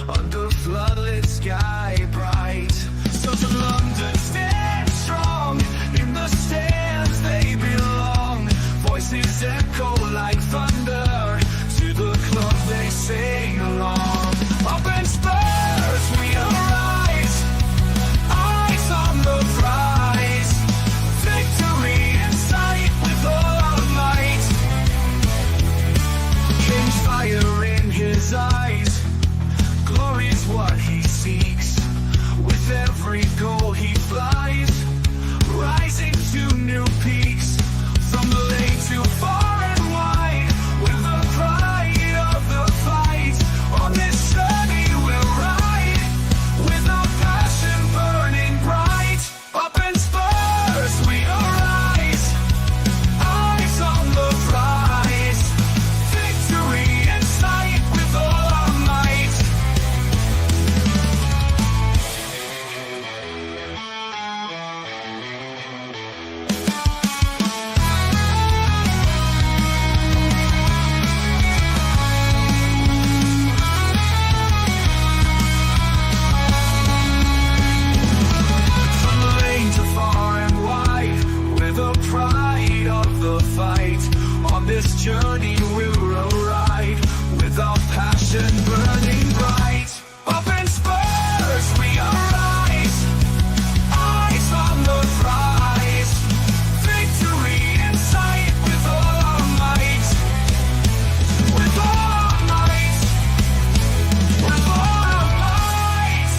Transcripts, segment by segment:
under floodlit sky bright. So to London stand strong, in the stands they belong. Voices echo like thunder, to the club they sing along. Up in Spurs we arise, eyes on the prize. Victory in sight with all our might. King's fire in his eyes, glory's what he seeks. With every goal he flies, rising to new peaks. From the lake to far and wide, with the pride of the fight. On this journey we'll ride, with our passion burning bright. Up in Spurs we arise, eyes on the prize. Victory in sight with all our might. From the lane to far and wide, with the pride of the fight. On this journey we'll ride, with our passion burning bright. Up in Spurs we arise, eyes on the prize. Victory in sight with all our might. With all our might. With all our might.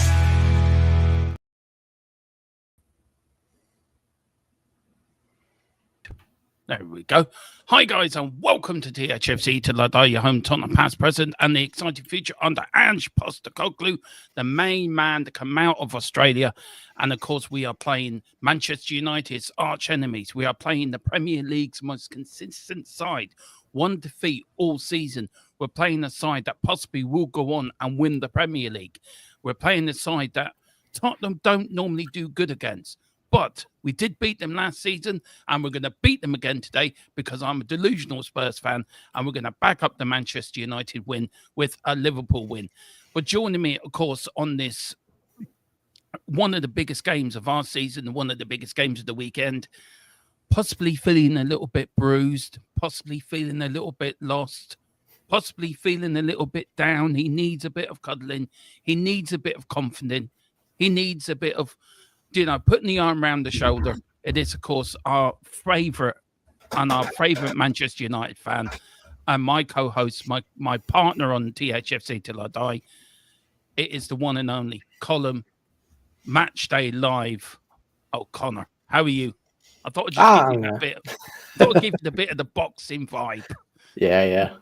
There we go. Hi guys, and welcome to THFC to Ladai, your home Tottenham past, present, and the exciting future under ANGE Postecoglou, the main man to come out of Australia. And of course, we are playing Manchester United's arch enemies. We are playing the Premier League's most consistent side. One defeat all season. We're playing a side that possibly will go on and win the Premier League. We're playing a side that Tottenham don't normally do good against. But we did beat them last season, and we're going to beat them again today because I'm a delusional Spurs fan, and we're going to back up the Manchester United win with a Liverpool win. But joining me, of course, on this, one of the biggest games of our season and one of the biggest games of the weekend, possibly feeling a little bit bruised, possibly feeling a little bit lost, possibly feeling a little bit down. He needs a bit of cuddling. He needs a bit of confidence. He needs a bit of, putting the arm around the shoulder. It is, of course, our favourite Manchester United fan and my co-host, my partner on THFC Till I Die. It is the one and only Colin Matchday Live O'Connor. How are you? I thought I'd just give you a bit of the boxing vibe. Yeah.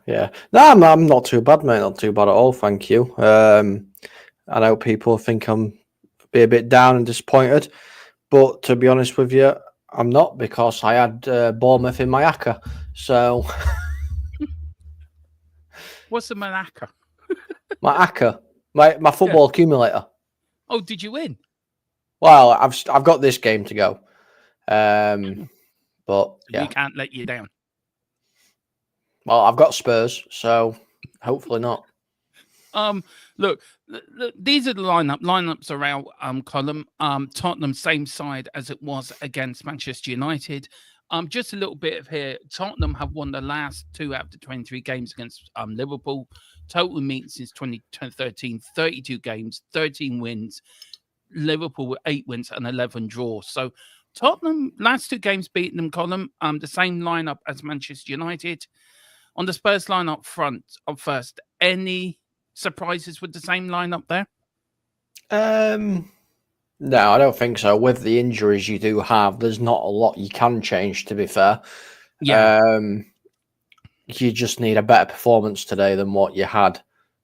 No, I'm not too bad, mate. Not too bad at all, thank you. I know people think I'm a bit down and disappointed, but to be honest with you, I'm not, because I had Bournemouth in my ACCA. So, what's the ACCA? My ACCA, my football accumulator. Oh, did you win? Well, I've got this game to go, but yeah, we can't let you down. Well, I've got Spurs, so hopefully not. Look, these are the lineups around column. Tottenham, same side as it was against Manchester United. Just a little bit of here. Tottenham have won the last 2 out of the 23 games against Liverpool. Total meets since 2013, 32 games, 13 wins. Liverpool with 8 wins and 11 draws. So Tottenham, last 2 games beating them, column. The same lineup as Manchester United. On the Spurs lineup front, up first, any surprises with the same lineup there? No, I don't think so. With the injuries you do have, there's not a lot you can change, to be fair. Yeah. You just need a better performance today than what you had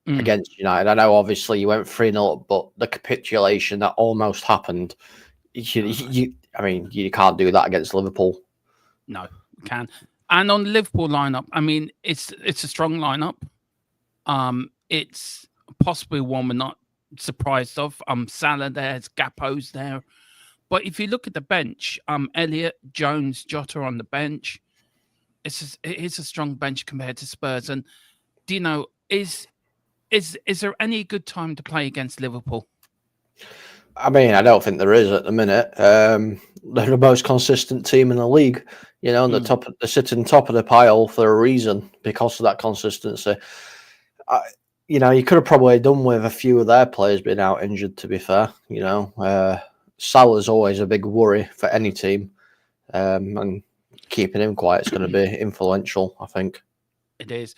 against United. I know, obviously, you went 3-0, but the capitulation that almost happened, you can't do that against Liverpool. No, you can. And on the Liverpool lineup, I mean, it's a strong lineup. It's possibly one we're not surprised of. Salah there's Gakpo's there. But if you look at the bench, Elliott, Jones, Jota on the bench, it is a strong bench compared to Spurs. And, is Is there any good time to play against Liverpool? I mean, I don't think there is at the minute. They're the most consistent team in the league. You know, they're sitting top of the pile for a reason because of that consistency. You know, you could have probably done with a few of their players being out injured, to be fair. You know, Salah's always a big worry for any team. And keeping him quiet is going to be influential, I think. It is.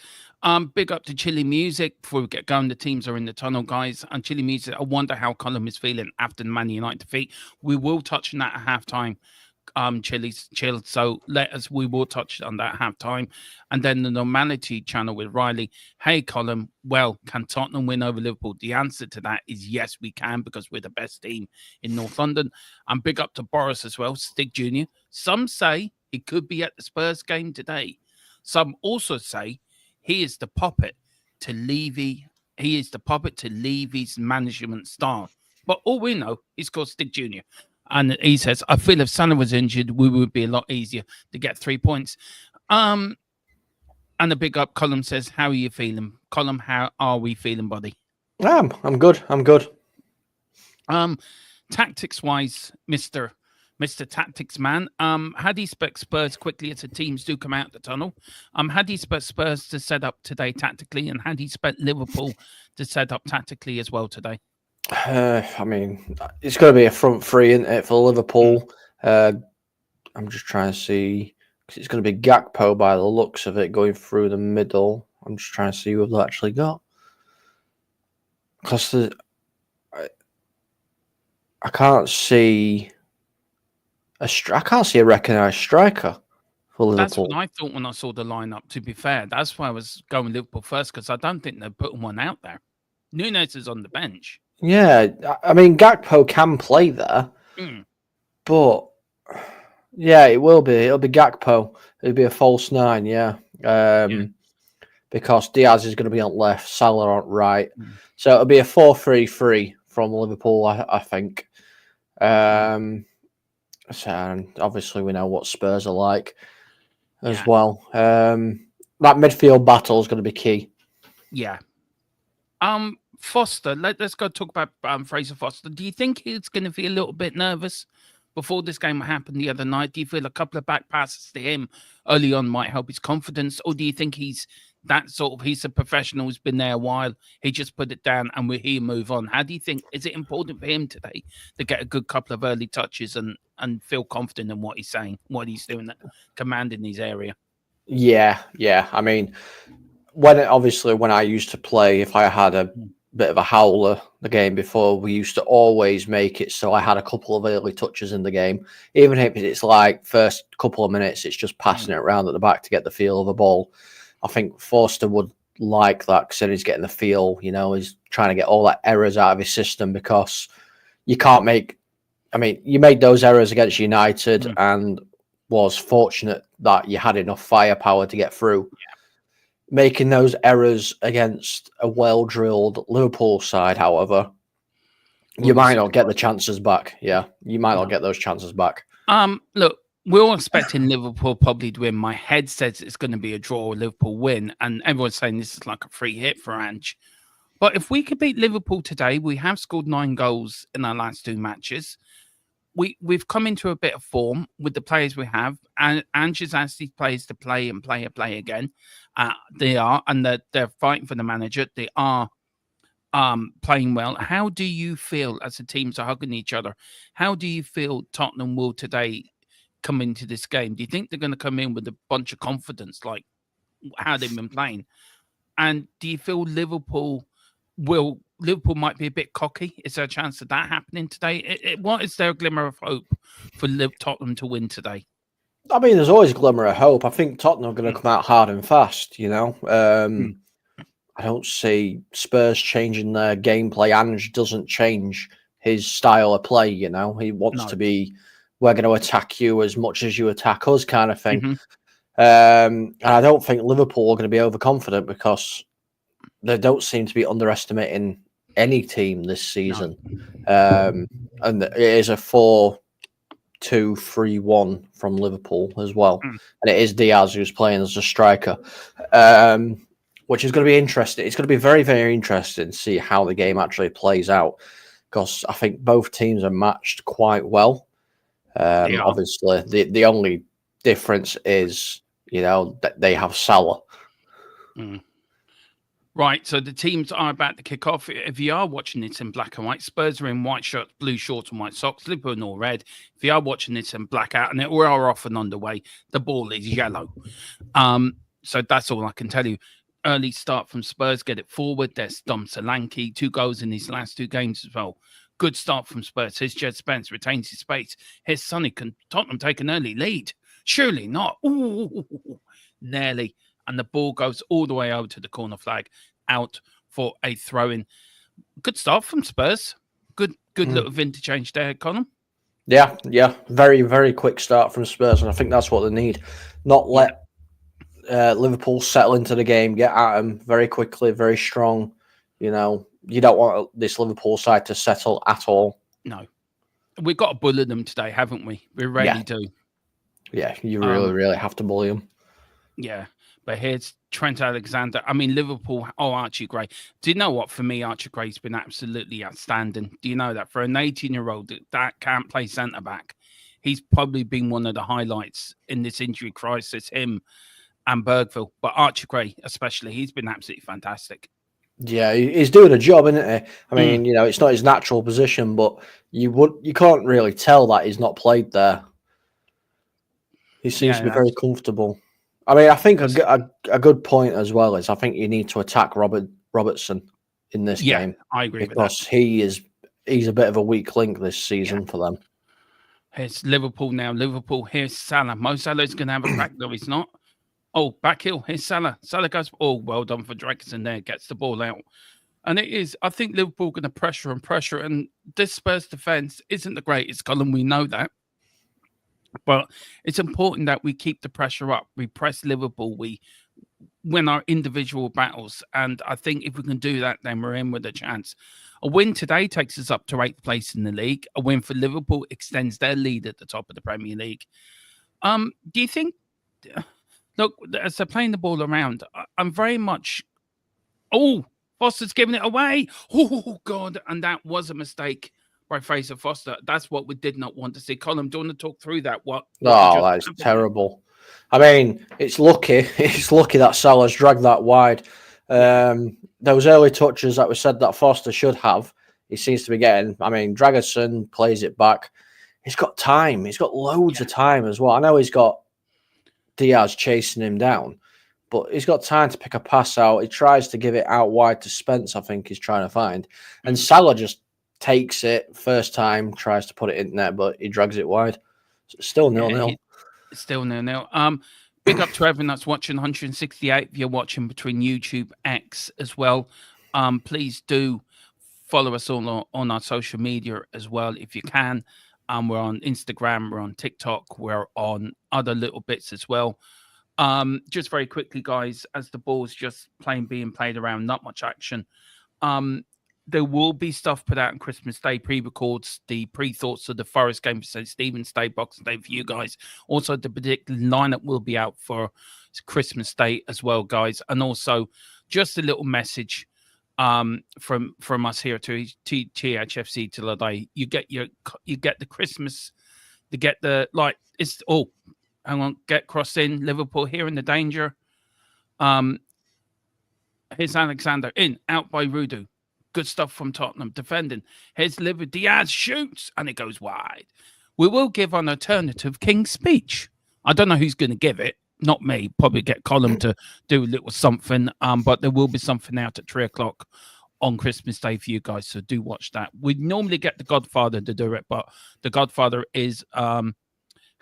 Big up to Chili Music. Before we get going, the teams are in the tunnel, guys. And Chili Music, I wonder how Colin is feeling after the Man United defeat. We will touch on that at halftime. Chili's chilled, so we will touch on that at halftime. And then the Normality channel with Riley. Hey, Colin, well, can Tottenham win over Liverpool? The answer to that is yes, we can, because we're the best team in North London. And big up to Boris as well, Stig Jr. Some say he could be at the Spurs game today. Some also say he is the puppet to Levy. He is the puppet to Levy's management style. But all we know, he's called Stig Jr. And he says, I feel if Salah was injured, we would be a lot easier to get 3 points. And a big up, Colin says, how are you feeling? Colin, how are we feeling, buddy? I'm good. I'm good. Tactics-wise, Mr. Tactics Man, how do you expect Spurs quickly as the teams do come out the tunnel? How do you expect Spurs to set up today tactically? And how do you expect Liverpool to set up tactically as well today? I mean, it's going to be a front three, isn't it, for Liverpool? I'm just trying to see, because it's going to be Gakpo by the looks of it going through the middle. I'm just trying to see who they've actually got. Because I can't see I can't see a recognised striker for Liverpool. That's what I thought when I saw the lineup, to be fair. That's why I was going Liverpool first, because I don't think they're putting one out there. Nunes is on the bench. Yeah, I mean, Gakpo can play there, but yeah, it will be. It'll be Gakpo. It'll be a false nine, yeah. Because Diaz is going to be on left, Salah on right. So it'll be a 4-3-3 from Liverpool, I think. So, and obviously, we know what Spurs are like as well. That midfield battle is going to be key. Yeah. Foster, let's go talk about Fraser Foster. Do you think he's going to be a little bit nervous before this game happened the other night? Do you feel a couple of back passes to him early on might help his confidence? Or do you think he's a professional who's been there a while, he just put it down and he'll move on? How do you think, is it important for him today to get a good couple of early touches and feel confident in what he's saying, what he's doing, commanding his area? Yeah. I mean, when I used to play, if I had a bit of a howler the game before, we used to always make it so I had a couple of early touches in the game. Even if it's like first couple of minutes, it's just passing it around at the back to get the feel of the ball. I think Forster would like that because then he's getting the feel, you know, he's trying to get all that errors out of his system, because you can't make, I mean, you made those errors against United and was fortunate that you had enough firepower to get through. Making those errors against a well-drilled Liverpool side, however, you might not get the chances back. Yeah, you might not get those chances back. Look, we're all expecting Liverpool probably to win. My head says it's going to be a draw or Liverpool win, and everyone's saying this is like a free hit for Ange. But if we could beat Liverpool today, we have scored 9 goals in our last 2 matches. We've come into a bit of form with the players we have, and Ange has asked these players to play again. They are, and they're fighting for the manager. They are playing well. How do you feel as the teams are hugging each other? How do you feel Tottenham will today come into this game? Do you think they're going to come in with a bunch of confidence, like how they've been playing? And do you feel Liverpool might be a bit cocky? Is there a chance of that happening today? What is there a glimmer of hope for Tottenham to win today? I mean, there's always a glimmer of hope. I think Tottenham are going to come out hard and fast, you know. I don't see Spurs changing their gameplay. Ange doesn't change his style of play, you know. He wants to be, we're going to attack you as much as you attack us kind of thing. And I don't think Liverpool are going to be overconfident, because they don't seem to be underestimating any team this season. And it is a 4-2-3-1 from Liverpool as well. And it is Diaz who's playing as a striker. which is going to be interesting. It's going to be very, very interesting to see how the game actually plays out, because I think both teams are matched quite well. Obviously, the only difference is, that they have Salah. Mm. Right, so the teams are about to kick off. If you are watching it in black and white, Spurs are in white shirts, blue shorts, and white socks. Liverpool in all red. If you are watching it in blackout, and we are off and underway, the ball is yellow. So that's all I can tell you. Early start from Spurs, get it forward. There's Dom Solanke, 2 goals in his last 2 games as well. Good start from Spurs. Here's Jed Spence, retains his space. Here's Sonny. Can Tottenham take an early lead? Surely not. Ooh, nearly. And the ball goes all the way over to the corner flag, out for a throw-in. Good start from Spurs. Good little interchange there, Colin. Yeah. Very, very quick start from Spurs, and I think that's what they need. Not let Liverpool settle into the game, get at them very quickly, very strong. You don't want this Liverpool side to settle at all. No. We've got to bully them today, haven't we? We really do. Yeah, you really have to bully them. Yeah. But here's Trent Alexander. I mean, Liverpool, Archie Gray. Do you know what? For me, Archie Gray's been absolutely outstanding. Do you know that? For an 18-year-old that can't play centre-back, he's probably been one of the highlights in this injury crisis, him and Bergville. But Archie Gray, especially, he's been absolutely fantastic. Yeah, he's doing a job, isn't he? I mean, it's not his natural position, but you can't really tell that he's not played there. He seems to be very comfortable. I mean, I think a good point as well is I think you need to attack Robertson in this game. I agree with that. Because he's a bit of a weak link this season for them. Here's Liverpool now. Here's Salah. Mo Salah's going to have a crack, though he's not. Oh, back heel. Here's Salah. Salah goes, well done for Drakeson there. Gets the ball out. And it is, I think Liverpool going to pressure. And this Spurs defence isn't the greatest, Colin. We know that. But it's important that we keep the pressure up. We press Liverpool. We win our individual battles. And I think if we can do that, then we're in with a chance. A win today takes us up to 8th place in the league. A win for Liverpool extends their lead at the top of the Premier League. Do you think... Look, as they're playing the ball around, I'm very much... Oh, Foster's giving it away. Oh, God. And that was a mistake by Fraser Foster. That's what we did not want to see. Colin, do you want to talk through that? That is terrible. I mean, it's lucky. It's lucky that Salah's dragged that wide. Those early touches that we said that Foster should have, he seems to be getting. I mean, Dragerson plays it back. He's got time. He's got loads of time as well. I know he's got Diaz chasing him down, but he's got time to pick a pass out. He tries to give it out wide to Spence, I think he's trying to find. And Salah just takes it first time, tries to put it in there, but he drags it wide. So it's still 0-0. Still 0-0. Big up to everyone that's watching 168. If you're watching between YouTube, X as well, please do follow us all on our social media as well if you can. We're on Instagram, we're on TikTok, we're on other little bits as well. Just very quickly, guys, as the ball's just being played around, not much action. There will be stuff put out on Christmas Day, pre-records, the pre-thoughts of the Forest game for St. Stephen's Day, Boxing Day for you guys. Also, the predicted lineup will be out for Christmas Day as well, guys. And also, just a little message from us here to THFC till the day. You get the Christmas, get cross in Liverpool here in the danger. Here's Alexander in, out by Rudu. Good stuff from Tottenham defending. Here's Liverpool. Diaz shoots and it goes wide. We will give an alternative King's speech. I don't know who's going to give it. Not me. Probably get Colin to do a little something. But there will be something out at 3:00 on Christmas Day for you guys. So do watch that. We normally get the Godfather to do it, but the Godfather has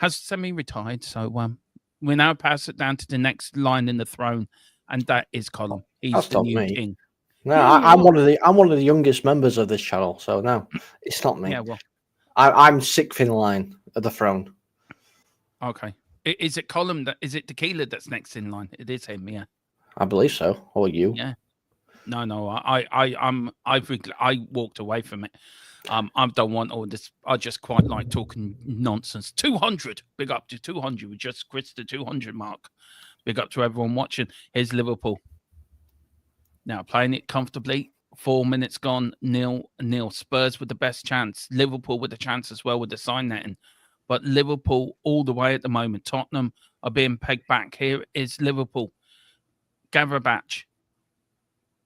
semi-retired. So we now pass it down to the next line in the throne, and that is Colin. He's the new king. No, I'm one of the youngest members of this channel, so no, it's not me. Yeah, well, I'm 6th in line at the throne. Okay, is it Colin? Is it Tequila that's next in line? It is him, yeah. I believe so. Or you? Yeah. No. I walked away from it. I don't want all this. I just quite like talking nonsense. 200, big up to 200. We just crossed the 200 mark. Big up to everyone watching. Here's Liverpool. Now playing it comfortably. 4 minutes gone, 0-0. Spurs with the best chance. Liverpool with the chance as well with the sign netting. But Liverpool all the way at the moment. Tottenham are being pegged back. Here is Liverpool. Gavrabach.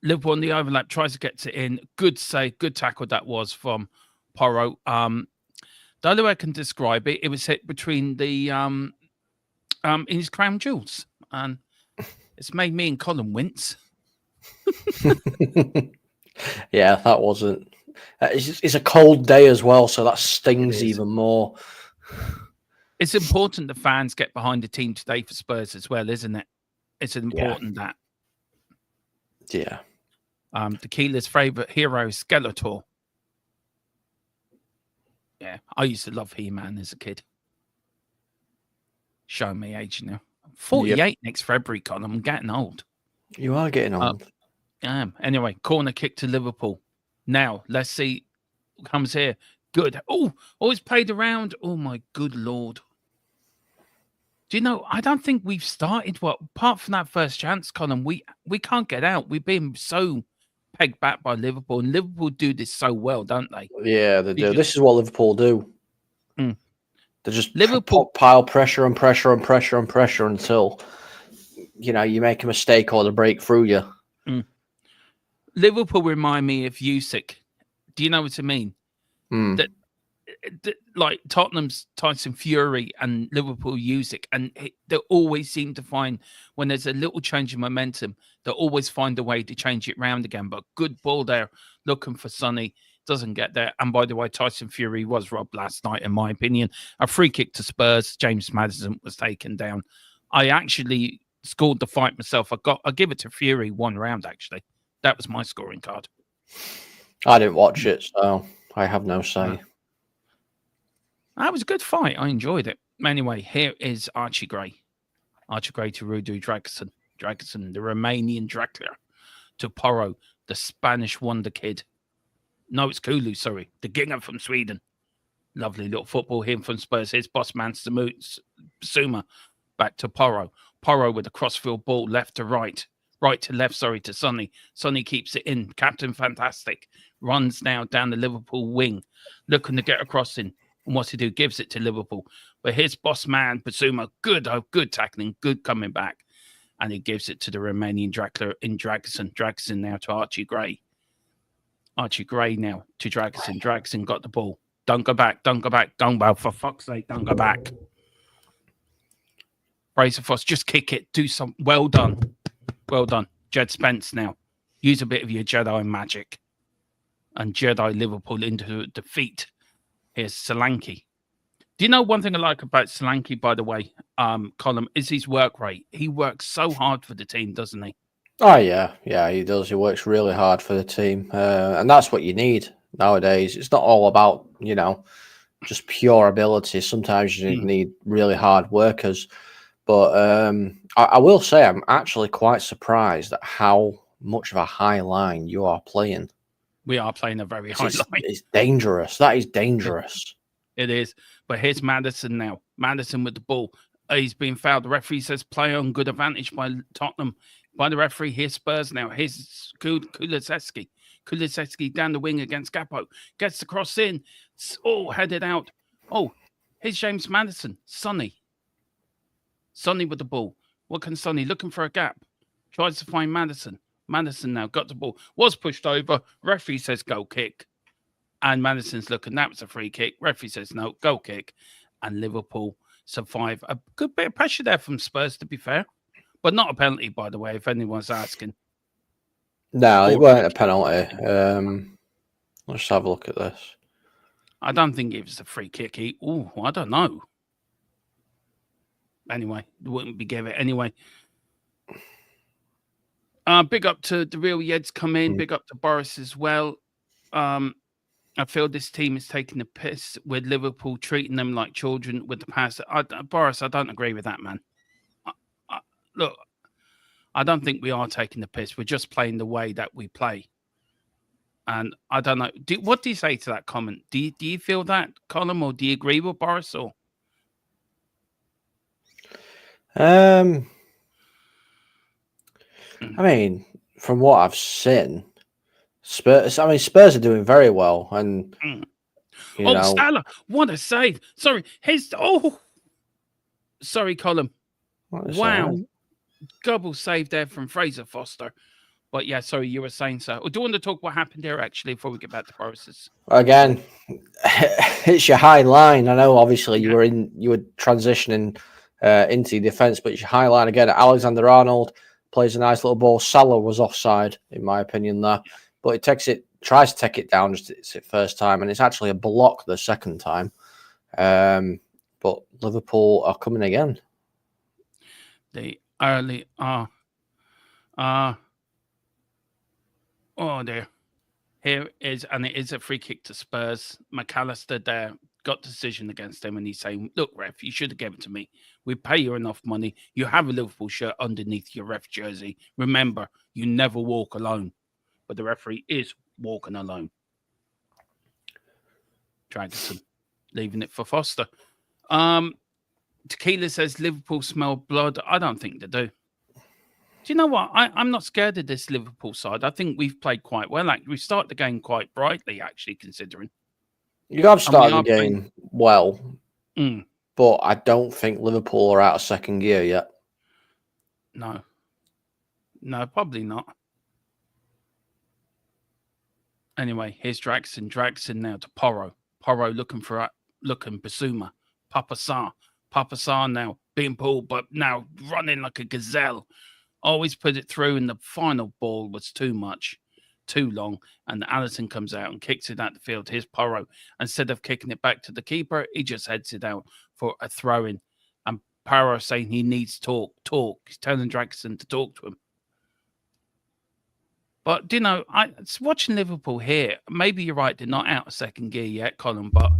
Liverpool on the overlap tries to get it in. Good save, good tackle that was from Porro. The only way I can describe it, it was hit between the in his crown jewels, and it's made me and Colin wince. Yeah, that wasn't. It's a cold day as well, so that stings even more. It's important the fans get behind the team today for Spurs as well, isn't it? It's important that. Yeah. Tequila's favourite hero, Skeletor. Yeah, I used to love He-Man as a kid. Showing me age now. 48 next February, Colin. I'm getting old. You are getting old. I am. Anyway, corner kick to Liverpool. Now, let's see what comes here. Good. Oh, always played around. Oh, my good Lord. Do you know, I don't think we've started, apart from that first chance, Colin, we can't get out. We've been so pegged back by Liverpool, and Liverpool do this so well, don't they? Yeah, they do. This is what Liverpool do. They just pile pressure and pressure and pressure and pressure until, you make a mistake or they break through you. Liverpool remind me of Usyk. Do you know what I mean? That like Tottenham's Tyson Fury and Liverpool Usyk, and they always seem to find when there's a little change in momentum, they always find a way to change it round again. But good ball there, looking for Sonny, doesn't get there. And by the way, Tyson Fury was robbed last night, in my opinion. A free kick to Spurs. James Maddison was taken down. I actually scored the fight myself. I give it to Fury 1 round, actually. That was my scoring card. I didn't watch it, so I have no say. That was a good fight. I enjoyed it. Anyway, here is Archie Gray. Archie Gray to Rudu Dragusin. Dragusin, the Romanian Dracula. To Porro, the Spanish wonder kid. No, it's Kulu, sorry. The Ginger from Sweden. Lovely little football here from Spurs. Here's boss man Suma. Back to Porro. Porro with a crossfield ball left to right. Right to left, to Sonny. Sonny keeps it in. Captain Fantastic. Runs now down the Liverpool wing. Looking to get across in. And what's he do? Gives it to Liverpool. But here's boss man Basuma. Good tackling. Good coming back. And he gives it to the Romanian Dracula in Dragusin. Dragusin now to Archie Gray. Archie Gray now to Dragusin. Dragusin got the ball. Don't go back. Don't go back. Gongbo, for fuck's sake, don't go back. Fraser Foss, just kick it. Do some. Well done. Well done. Jed Spence now. Use a bit of your Jedi magic. And Jedi Liverpool into defeat. Here's Solanke. Do you know one thing I like about Solanke, by the way, Colin, is his work rate. He works so hard for the team, doesn't he? Oh, yeah. Yeah, he does. He works really hard for the team. And that's what you need nowadays. It's not all about, just pure ability. Sometimes you need really hard workers. But I will say I'm actually quite surprised at how much of a high line you are playing. We are playing a very high line. It's dangerous. That is dangerous. It is. But here's Maddison now. Maddison with the ball. He's been fouled. The referee says play on. Good advantage by Tottenham. By the referee, here's Spurs now. Here's Kulusevski. Kulusevski down the wing against Gakpo. Gets the cross in. Oh, headed out. Oh, here's James Maddison. Sonny with the ball. What can Sonny? Looking for a gap. Tries to find Maddison. Maddison now got the ball. Was pushed over. Referee says goal kick. And Maddison's looking. That was a free kick. Referee says no, goal kick. And Liverpool survive. A good bit of pressure there from Spurs, to be fair. But not a penalty, by the way, if anyone's asking. No, it weren't a penalty. Let's have a look at this. I don't think it was a free kick. I don't know. Anyway, wouldn't be given anyway. Big up to the real Yeds come in. Big up to Boris as well. I feel this team is taking the piss with Liverpool, treating them like children with the pass. Boris, I don't agree with that, man. Look, I don't think we are taking the piss. We're just playing the way that we play. And I don't know. What do you say to that comment? Do you feel that, Colin, or do you agree with Boris? Or I mean, from what I've seen, Spurs. I mean, Spurs are doing very well, and you Oh, know, Salah, what a save! Sorry, sorry, Colin. it's all Wow, right. double save there from Fraser Foster. But yeah, sorry, you were saying so. Or do you want to talk what happened there actually before we get back to process? Again, it's your high line. I know, obviously, Yeah. you were transitioning into the defence, but it's your high line again. Alexander Arnold plays a nice little ball. Salah was offside, in my opinion, there, but tries to take it down just it's the first time, and it's actually a block the second time. But Liverpool are coming again. The early oh dear. Here is, and it is a free kick to Spurs. McAllister there got decision against him, and he's saying, "Look, ref, you should have given it to me. We pay you enough money. You have a Liverpool shirt underneath your ref jersey. Remember, you never walk alone." But the referee is walking alone. Dragerson leaving it for Foster. Tequila says Liverpool smell blood. I don't think they do. Do you know what? I'm not scared of this Liverpool side. I think we've played quite well. We start the game quite brightly, actually, considering. You have started the playing... game well, but I don't think Liverpool are out of second gear yet. No, probably not. Anyway, here's Draxon. Draxon now to Porro. Porro looking Basuma. Papa Sarr now being pulled, but now running like a gazelle. Always put it through, and the final ball was too much, too long, and Allison comes out and kicks it out the field. Here's Porro. Instead of kicking it back to the keeper, he just heads it out for a throw-in. And Porro saying he needs talk. He's telling Draxon to talk to him. But, you know, watching Liverpool here, maybe you're right, they're not out of second gear yet, Colin, but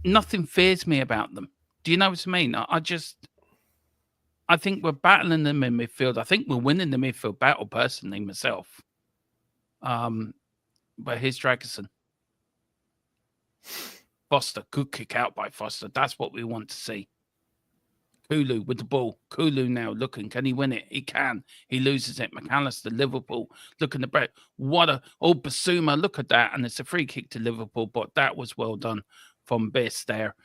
nothing fears me about them. Do you know what I mean? I think we're battling them in midfield. I think we're winning the midfield battle, personally, myself. But here's Dragerson. Foster, good kick out by Foster. That's what we want to see. Kulu with the ball. Kulu now looking. Can he win it? He can. He loses it. McAllister, Liverpool. Look at the break. Basuma. Look at that. And it's a free kick to Liverpool, but that was well done from Biss there.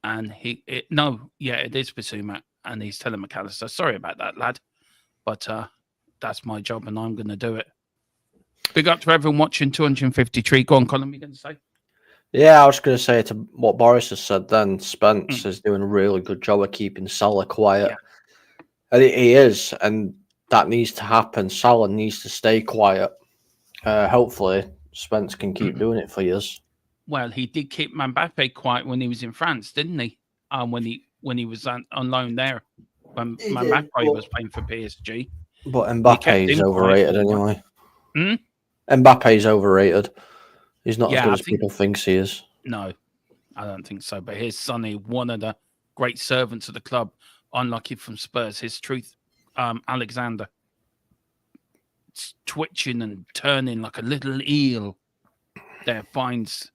And it is Basuma. And he's telling McAllister, sorry about that, lad. But that's my job and I'm going to do it. Big up to everyone watching 253. Go on, Colin, what are you going to say? Yeah, I was going to say to what Boris has said then, Spence is doing a really good job of keeping Salah quiet. Yeah. And he is, and that needs to happen. Salah needs to stay quiet. Hopefully, Spence can keep doing it for years. Well, he did keep Mbappe quiet when he was in France, didn't he? When he was on loan there, when Mbappe was playing for PSG. But Mbappe is overrated anyway. Mbappe is overrated. He's not as good as people think he is. No, I don't think so. But here's Sonny, one of the great servants of the club, unlucky from Spurs. His truth, Alexander, it's twitching and turning like a little eel. There finds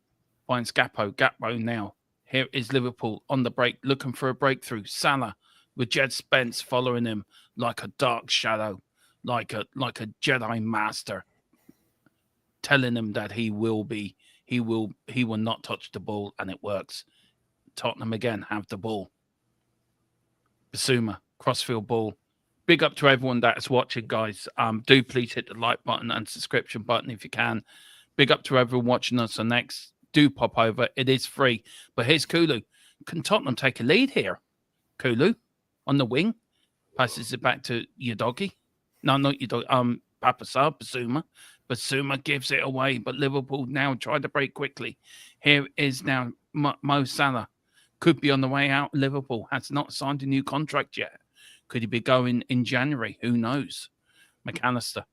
Gakpo. Gakpo now. Here is Liverpool on the break, looking for a breakthrough. Salah with Jed Spence following him like a dark shadow, like a Jedi master, telling him that he will not touch the ball, and it works. Tottenham again have the ball. Basuma, crossfield ball. Big up to everyone that's watching, guys. Do please hit the like button and subscription button if you can. Big up to everyone watching us on X. Do pop over. It is free. But here's Kulu. Can Tottenham take a lead here? Kulu on the wing. Passes it back to Udogie. No, not Udogie. Papa Sarr, Basuma. Basuma gives it away, but Liverpool now try to break quickly. Here is now Mo Salah. Could be on the way out. Liverpool has not signed a new contract yet. Could he be going in January? Who knows? McAllister.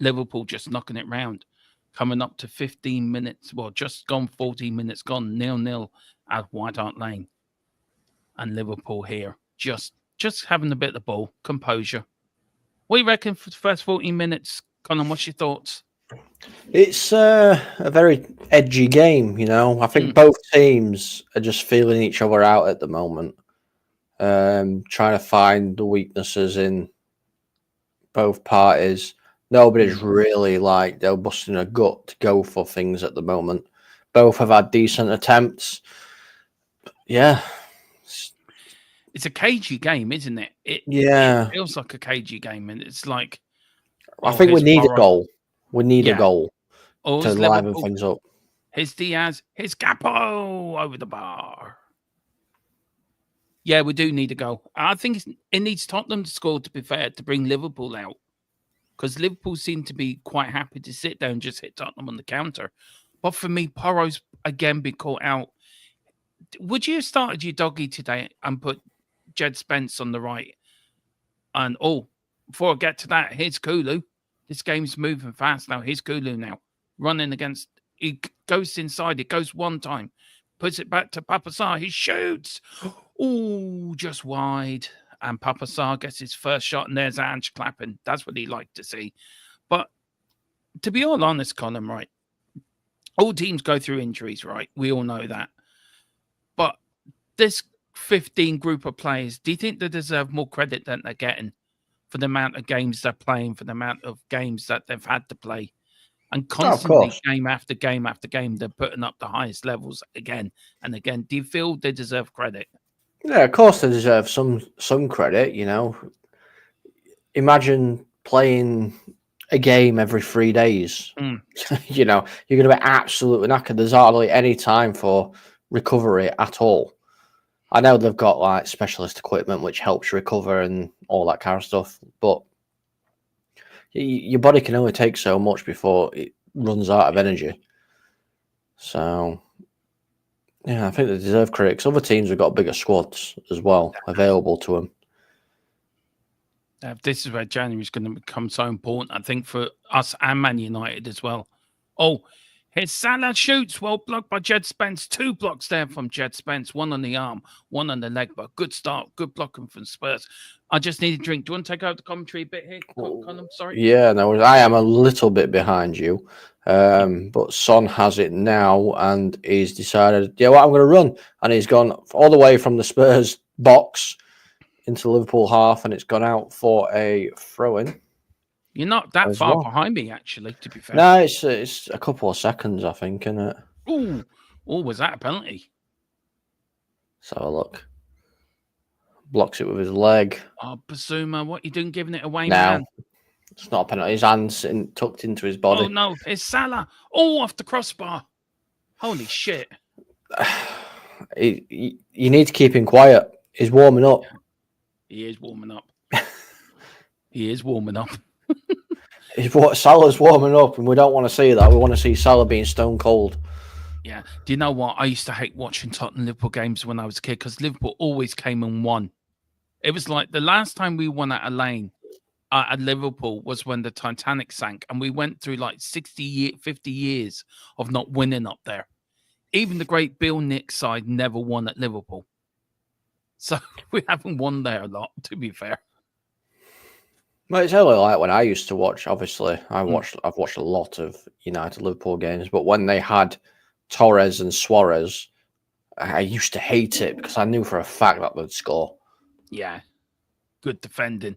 Liverpool just knocking it round. Coming up to 15 minutes. Well, just gone 14 minutes gone. 0-0 at White Hart Lane. And Liverpool here. Just having a bit of the ball. Composure. What do you reckon for the first 14 minutes? Colin, what's your thoughts? It's a very edgy game, you know. I think both teams are just feeling each other out at the moment. Trying to find the weaknesses in both parties. Nobody's really like they're busting a gut to go for things at the moment. Both have had decent attempts. Yeah. It's a cagey game, isn't it? Yeah. It feels like a cagey game, and it's like, I think we here's need a Porro. goal. We need a Yeah. goal Oh, to it's liven Liverpool. things up. Here's Diaz. Here's Capo over the bar. Yeah, we do need a goal. I think it needs Tottenham to score, to be fair, to bring Liverpool out. Because Liverpool seem to be quite happy to sit there and just hit Tottenham on the counter. But for me, Porro's again been caught out. Would you have started your doggy today and put Jed Spence on the right? And before I get to that, here's Kulu. This game's moving fast now. Here's Kulu now. Running against, he goes inside, it goes one time, puts it back to Papasar. He shoots. Oh, just wide. And Papasar gets his first shot, and there's Ange clapping. That's what he liked to see. But to be all honest, Colin, right? All teams go through injuries, right? We all know that. But this 15 group of players, do you think they deserve more credit than they're getting for the amount of games they're playing, for the amount of games that they've had to play? And constantly, game after game after game, they're putting up the highest levels again and again. Do you feel they deserve credit? Yeah, of course they deserve some credit, you know. Imagine playing a game every 3 days. You know, you're going to be absolutely knackered. There's hardly any time for recovery at all. I know they've got like specialist equipment which helps recover and all that kind of stuff, but your body can only take so much before it runs out of energy. So, yeah, I think they deserve credit because other teams have got bigger squads as well available to them. This is where January is going to become so important, I think, for us and Man United as well. Oh, here's Salah shoots. Well blocked by Jed Spence. 2 blocks there from Jed Spence. 1 on the arm, 1 on the leg. But good start. Good blocking from Spurs. I just need a drink. Do you want to take out the commentary a bit here, Colin? Sorry. Yeah, no, I am a little bit behind you. But Son has it now, and he's decided, yeah, well, I'm going to run. And he's gone all the way from the Spurs box into Liverpool half, and it's gone out for a throw-in. You're not that far behind me, actually, to be fair. No, it's a couple of seconds, I think, isn't it? Oh, was that a penalty? So look. Blocks it with his leg. Oh, Basuma, what are you doing giving it away, no, man? It's not a penalty. His hand's tucked into his body. Oh, no. It's Salah. Oh, off the crossbar. Holy shit. You need to keep him quiet. He's warming up. He is warming up. He is warming up. Salah's warming up, and we don't want to see that. We want to see Salah being stone cold. Yeah. Do you know what? I used to hate watching Tottenham Liverpool games when I was a kid because Liverpool always came and won. It was like the last time we won at a lane at Liverpool was when the Titanic sank, and we went through like 50 years of not winning up there. Even the great Bill Nix side never won at Liverpool. So we haven't won there a lot, to be fair. Well, it's only like when I used to watch. Obviously, I've watched a lot of United Liverpool games, but when they had Torres and Suarez, I used to hate it because I knew for a fact that they'd score. Yeah, good defending,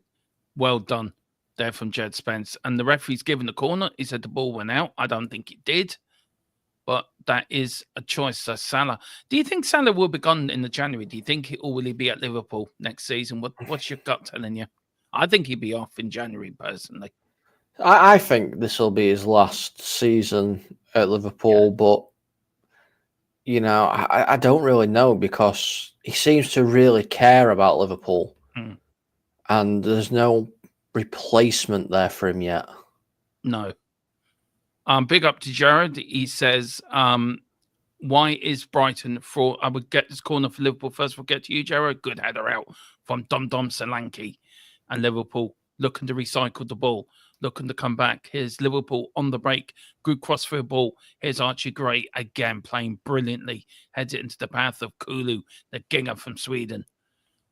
well done there from Jed Spence. And the referee's given the corner. He said the ball went out. I don't think it did, but that is a choice. So Salah, do you think Salah will be gone in the January? Do you think will he be at Liverpool next season? What's your gut telling you? I think he'd be off in January, personally. I think this will be his last season at Liverpool, but I don't really know because he seems to really care about Liverpool, and there's no replacement there for him yet. No. Big up to Jared. He says, why is Brighton fraud? I would get this corner for Liverpool first. We'll get to you, Jared. Good header out from Dom Solanke. And Liverpool looking to recycle the ball, looking to come back. Here's Liverpool on the break. Good cross for the ball. Here's Archie Gray again playing brilliantly. Heads it into the path of Kulu, the Ginger from Sweden.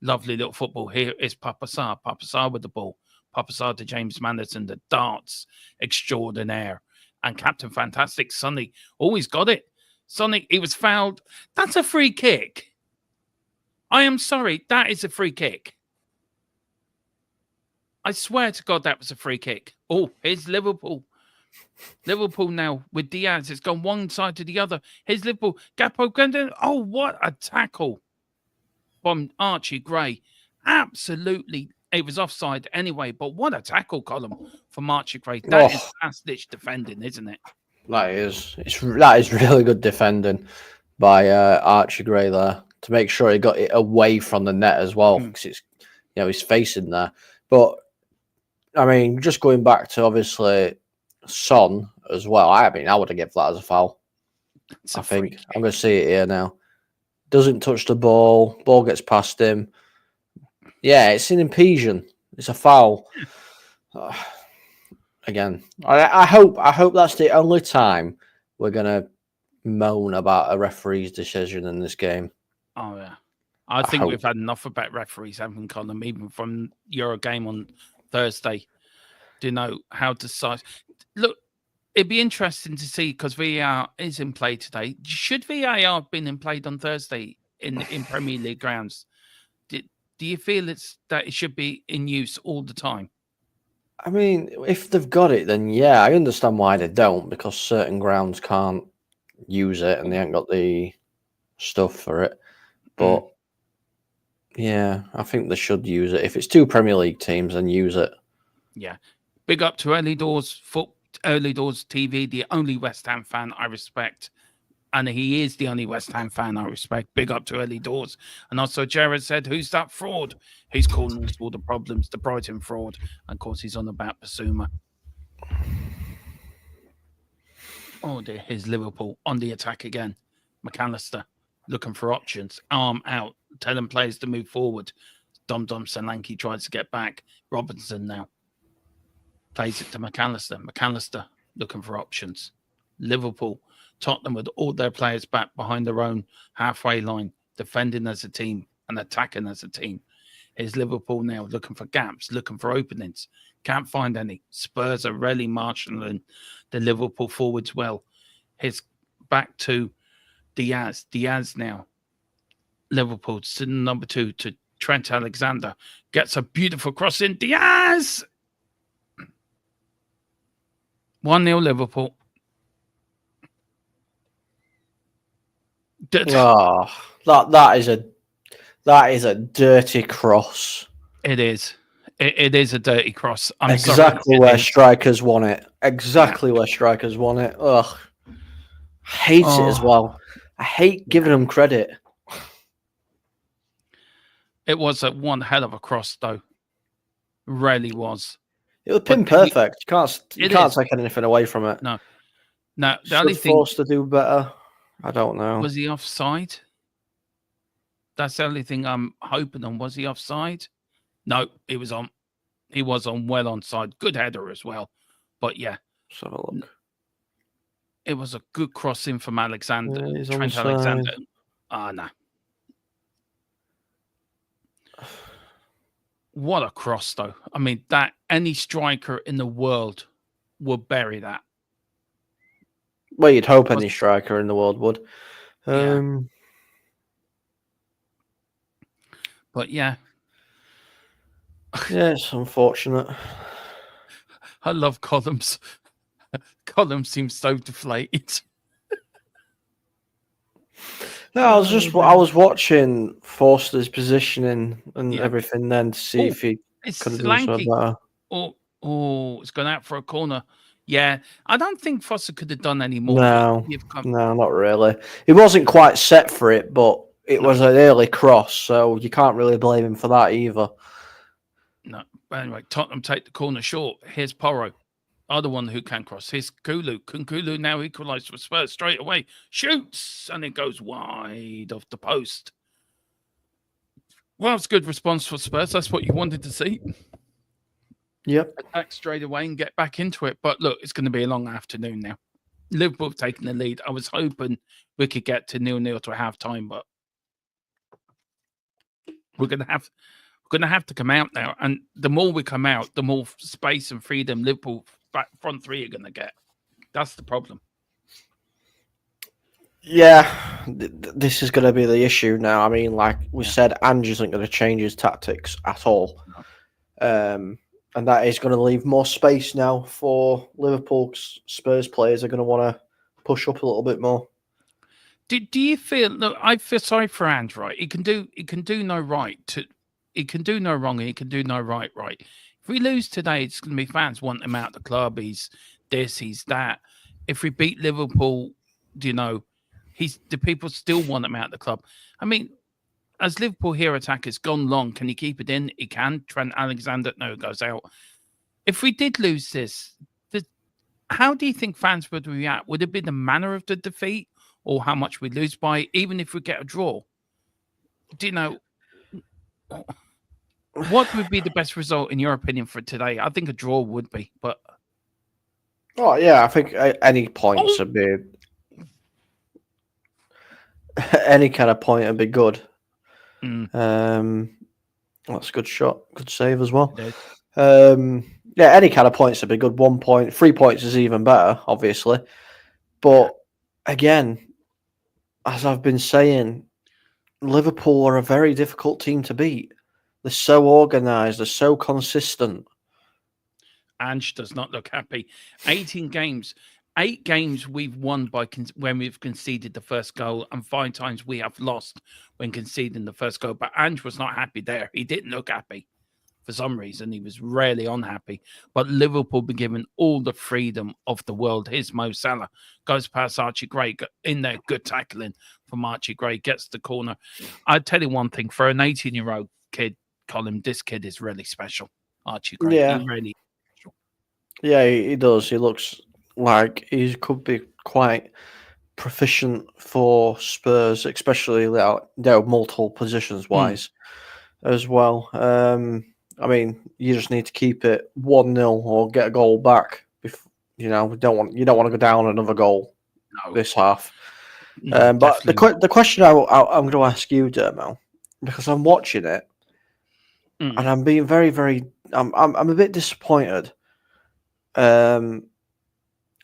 Lovely little football. Here is Papasar. Papasar with the ball. Papasar to James Maddison, the darts extraordinaire. And Captain Fantastic, Sonny. Always got it. Sonny, he was fouled. That's a free kick. I am sorry. That is a free kick. I swear to God, that was a free kick. Oh, here's Liverpool. Liverpool now with Diaz. It's gone one side to the other. Here's Liverpool. Gakpo going down. Oh, what a tackle from Archie Gray. Absolutely. It was offside anyway, but what a tackle column from Archie Gray. That is last-ditch defending, isn't it? That is really good defending by Archie Gray there to make sure he got it away from the net as well, because it's, you know, he's facing there. But I mean, just going back to obviously Son as well. I mean, I would have given that as a foul. I think I'm going to see it here now. Doesn't touch the ball. Ball gets past him. Yeah, it's an impediment. It's a foul. Again, I hope that's the only time we're gonna moan about a referee's decision in this game. Oh yeah, I think we've had enough about referees, haven't we, Colin? Even from Euro game on Thursday, to know how to decide. Look, it'd be interesting to see because VAR is in play today. Should VAR have been in play on Thursday in Premier League grounds? Do you feel that it should be in use all the time? I mean, if they've got it, then yeah, I understand why they don't, because certain grounds can't use it and they ain't got the stuff for it. But yeah, I think they should use it. If it's two Premier League teams, then use it. Yeah. Big up to Early Doors TV, the only West Ham fan I respect. And he is the only West Ham fan I respect. Big up to Early Doors. And also Jared said, who's that fraud? He's calling us all the problems, the Brighton fraud. And of course, he's on about Basuma. Oh dear, here's Liverpool on the attack again. McAllister looking for options. Arm out, telling players to move forward. Dom Solanke tries to get back. Robinson now plays it to McAllister. McAllister looking for options. Liverpool, Tottenham with all their players back behind their own halfway line, defending as a team and attacking as a team. Here's Liverpool now looking for gaps, looking for openings. Can't find any. Spurs are really marshalling the Liverpool forwards well. Here's back to Diaz. Diaz now. Liverpool sitting number 2 to Trent Alexander. Gets a beautiful cross in. Diaz! 1-0 Liverpool. Oh, that is a dirty cross. It is. It is a dirty cross. I'm exactly where strikers won it. Exactly where strikers won it. Ugh. I hate it as well. I hate giving them credit. It was one hell of a cross, though. Really was. It was pin perfect. You can't take anything away from it. No. No, the only thing forced to do better. I don't know. Was he offside? That's the only thing I'm hoping on. Was he offside? No, he was on. He was on, well onside. Good header as well. But yeah. Let's have a look. It was a good crossing from Alexander. Yeah, Trent onside. Alexander. No. What a cross, though. I mean, that any striker in the world would bury that. Well, you'd hope any striker in the world would. But yeah. Yeah, it's unfortunate. I love Columns. Columns seems so deflated. No, I was watching Forster's positioning and everything then to see if he could have done something better. Oh, it's gone out for a corner. Yeah, I don't think Foster could have done any more. No, not really. He wasn't quite set for it, but it was an early cross, so you can't really blame him for that either. No, but anyway, Tottenham take the corner short. Here's Porro, other one who can cross. Here's Kulu. Kulu now equalised for Spurs straight away. Shoots, and it goes wide off the post. Well, it's a good response for Spurs. That's what you wanted to see. Yep. Attack straight away and get back into it. But look, it's going to be a long afternoon now. Liverpool taking the lead. I was hoping we could get to 0-0 to half time, but we're going to have to come out now. And the more we come out, the more space and freedom Liverpool front three are going to get. That's the problem. Yeah, this is going to be the issue now. I mean, like we said, ANGE isn't going to change his tactics at all. and that is going to leave more space now for Liverpool. Spurs players are going to want to push up a little bit more. Do you feel? Look, I feel sorry for Ange. Right, he can do no right. He can do no wrong, and he can do no right. Right. If we lose today, it's going to be fans want him out of the club. He's this, he's that. If we beat Liverpool, the people still want him out of the club. I mean, as Liverpool hero attack has gone long, can he keep it in? He can. Trent Alexander, no, it goes out. If we did lose this, how do you think fans would react? Would it be the manner of the defeat, or how much we lose by, even if we get a draw? Do you know what would be the best result in your opinion for today? I think a draw would be, but yeah, I think any points would be any kind of point would be good. That's a good shot, good save as well. Yeah, any kind of points would be good. 1 point, 3 points is even better, obviously. But again, as I've been saying, Liverpool are a very difficult team to beat. They're so organised, they're so consistent. Ange does not look happy. 18 games, 8 games we've won by when we've conceded the first goal, and 5 times we have lost when conceding the first goal. But Ange was not happy there. He didn't look happy. For some reason, he was rarely unhappy. But Liverpool been given all the freedom of the world. Here's Mo Salah. Goes past Archie Gray. In there, good tackling from Archie Gray. Gets the corner. I'd tell you one thing. For an 18-year-old kid, Colin, this kid is really special. Archie Gray. Yeah. He really is special. Yeah, he does. He looks like he could be quite proficient for Spurs, especially multiple positions-wise as well. I mean, you just need to keep it 1-0 or get a goal back. You don't want to go down another goal this half. No, but the question I'm going to ask you, Dermo, because I'm watching it and I'm being very, very. I'm a bit disappointed.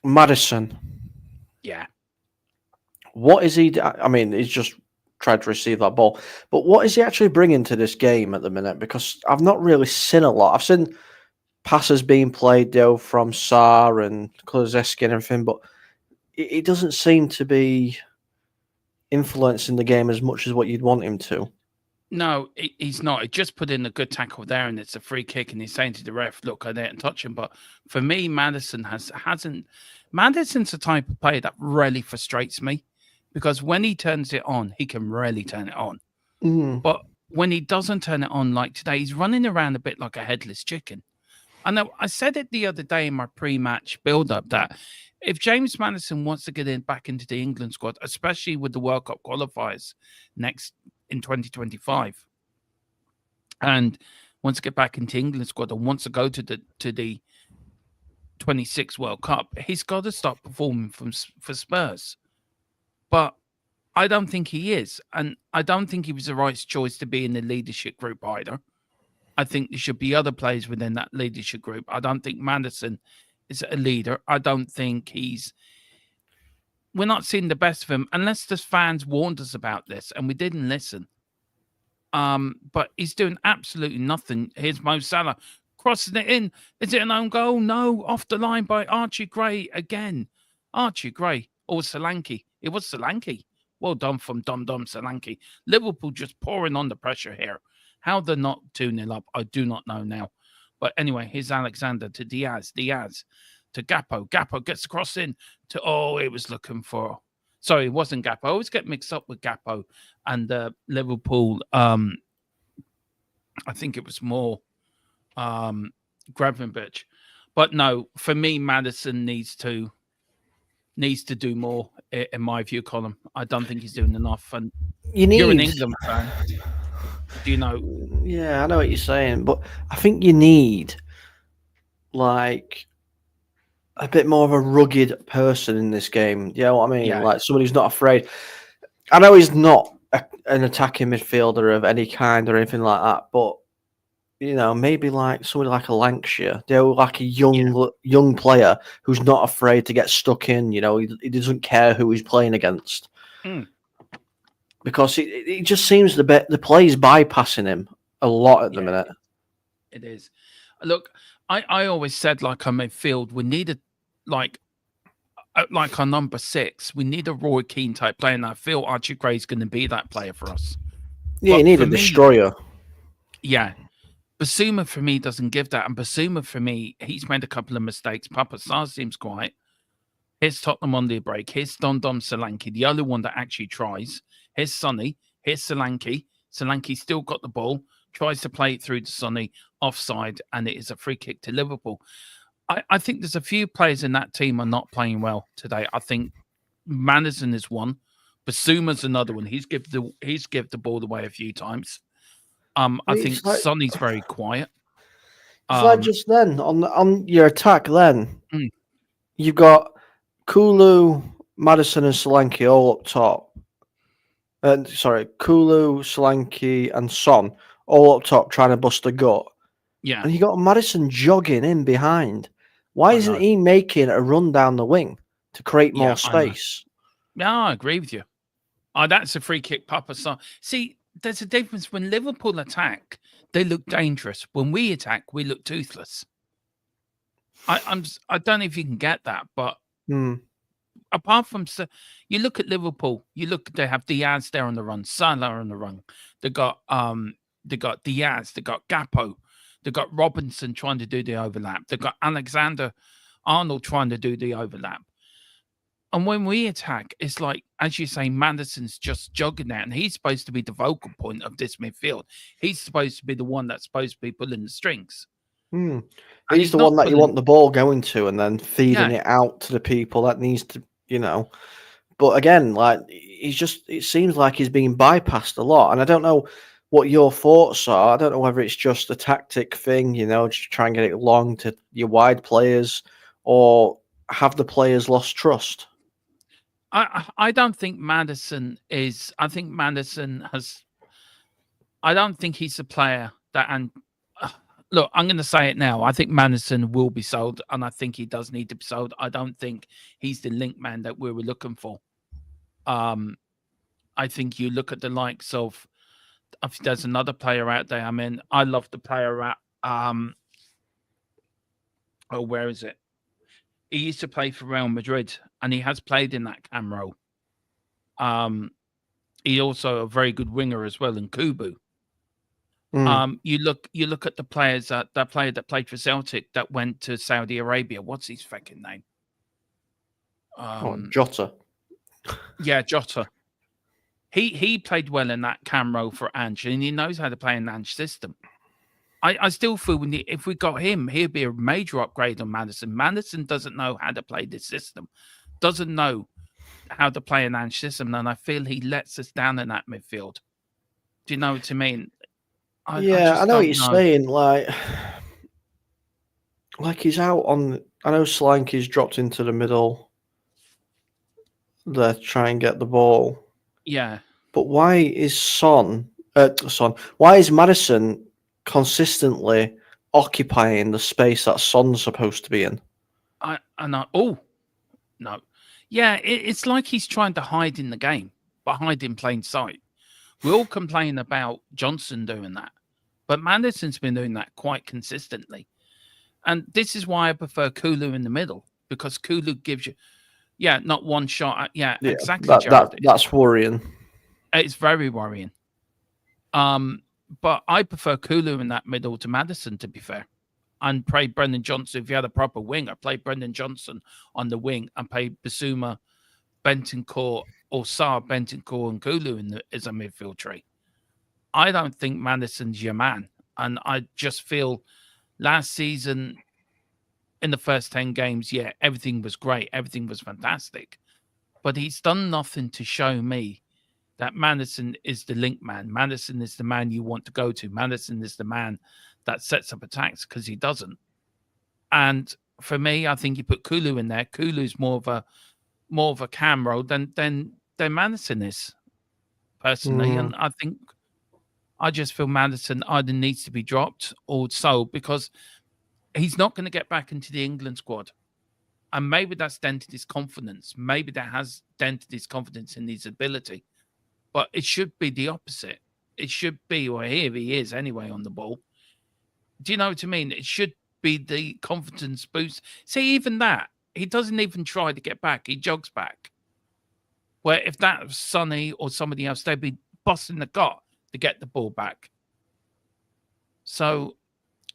Maddison. Yeah. What is he? I mean, he's just tried to receive that ball. But what is he actually bringing to this game at the minute? Because I've not really seen a lot. I've seen passes being played from Sarr and Kulusevski and everything, but it doesn't seem to be influencing the game as much as what you'd want him to. No, he's not. He just put in a good tackle there, and it's a free kick, and he's saying to the ref, "Look, I didn't touch him." But for me, Maddison hasn't. Maddison's the type of player that really frustrates me, because when he turns it on, he can really turn it on. But when he doesn't turn it on, like today, he's running around a bit like a headless chicken. I know I said it the other day in my pre-match build-up that if James Maddison wants to get back into the England squad, especially with the World Cup qualifiers next in 2025, and wants to get back into England squad and wants to go to the 26 World Cup, he's got to start performing for Spurs. But I don't think he is, and I don't think he was the right choice to be in the leadership group either. I think there should be other players within that leadership group. I don't think Maddison is a leader. I don't think we're not seeing the best of him unless the fans warned us about this and we didn't listen. But he's doing absolutely nothing. Here's Mo Salah crossing it in. Is it an own goal? No, off the line by Archie Gray again. Archie Gray or Solanke. It was Solanke. Well done from Dom Solanke. Liverpool just pouring on the pressure here. How they're not 2-0 up, I do not know now. But anyway, here's Alexander to Diaz. Diaz to Gakpo. Gakpo gets the cross in to, it was looking for... Sorry, it wasn't Gakpo. I always get mixed up with Gakpo and Liverpool. I think it was more Gravenberch. But no, for me, Maddison needs to do more, in my view, Colin. I don't think he's doing enough. And you're an England fan. Do you know? Yeah, I know what you're saying, but I think you need like a bit more of a rugged person in this game. You know what I mean? Yeah. Like somebody who's not afraid. I know he's not an attacking midfielder of any kind or anything like that, but maybe like somebody like a Lancashire, like a young player who's not afraid to get stuck in. He doesn't care who he's playing against. Because it just seems the play's bypassing him a lot at the minute. It is. Look, I always said, like, on midfield, we needed like our number 6. We need a Roy Keane type player, and I feel Archie Gray's going to be that player for us. Yeah, you But need for a me, destroyer. yeah, Basuma for me doesn't give that, and Basuma for me, he's made a couple of mistakes. Papa Sarr seems quiet. Here's Tottenham on the break. Here's Dom Solanke, the only one that actually tries. Here's Sonny. Here's Solanke. Solanke still got the ball, tries to play it through to Sonny, offside, and it is a free kick to Liverpool. I think there's a few players in that team are not playing well today. I think Madison is one. Basuma's another one. He's give the ball away a few times. I think Sonny's very quiet. It's like just then on your attack. Then Mm. you've got Kulu, Madison, and Solanke all up top. Kulu, Solanke, and Son all up top trying to bust a gut. Yeah, And you got Madison jogging in behind. Why isn't he making a run down the wing to create more space? Yeah, I agree with you. That's a free kick, Papa Sarr. See, there's a difference. When Liverpool attack, they look dangerous. When we attack, we look toothless. I don't know if you can get that, but apart from, you look at Liverpool, they have Diaz there on the run, Salah on the run. They got Diaz, they got Gakpo, they got Robinson trying to do the overlap. They got Alexander-Arnold trying to do the overlap. And when we attack, it's like, as you say, Madison's just jogging out, and he's supposed to be the vocal point of this midfield. He's supposed to be the one that's supposed to be pulling the strings. He's the one that you want the ball going to, and then feeding it out to the people that needs to, But again, like it seems like he's being bypassed a lot, and I don't know what your thoughts are. I don't know whether it's just a tactic thing, just try and get it long to your wide players, or have the players lost trust? I don't think Madison is. I think Madison has. I don't think he's a player that. And look, I'm going to say it now. I think Madison will be sold, and I think he does need to be sold. I don't think he's the link man that we were looking for. I think you look at the likes of. There's another player out there. I mean, I love the player at. Where is it? He used to play for Real Madrid, and he has played in that cam role. He also a very good winger as well in Kubu. You look at the players that player that played for Celtic that went to Saudi Arabia. What's his fucking name? Jota. Yeah, Jota. He played well in that cam role for ANGE, and he knows how to play an ANGE system. I still feel if we got him, he'd be a major upgrade on Madison. Madison doesn't know how to play this system, doesn't know how to play an ANGE system, and I feel he lets us down in that midfield. Do you know what I mean? I know what you're saying. Like he's out on. I know Solanke's dropped into the middle. There, try and get the ball. Yeah, but why is Why is Madison consistently occupying the space that Son's supposed to be in? No. Yeah, it's like he's trying to hide in the game, but hide in plain sight. We all complain about Johnson doing that, but Madison's been doing that quite consistently. And this is why I prefer Kulu in the middle, because Kulu gives you, not one shot. Exactly. That's worrying. It's very worrying. But I prefer Kulu in that middle to Madison, to be fair. And play Brendan Johnson. If you had a proper winger, play Brendan Johnson on the wing and play Basuma, Bentancur, or Sarr, Bentancur, and Kulu as a midfield tree. I don't think Madison's your man. And I just feel last season, in the first 10 games, everything was great. Everything was fantastic. But he's done nothing to show me that Madison is the link man. Madison is the man you want to go to. Madison is the man that sets up attacks, because he doesn't. And for me, I think you put Kulu in there. Kulu's more of a cam role than Madison is, personally. And I just feel Madison either needs to be dropped or sold, because he's not going to get back into the England squad. And maybe that's dented his confidence. Maybe that has dented his confidence in his ability. But it should be the opposite. It should be, well, here he is anyway on the ball. Do you know what I mean? It should be the confidence boost. See, even that, he doesn't even try to get back. He jogs back. Where if that was Sonny or somebody else, they'd be busting the gut to get the ball back. So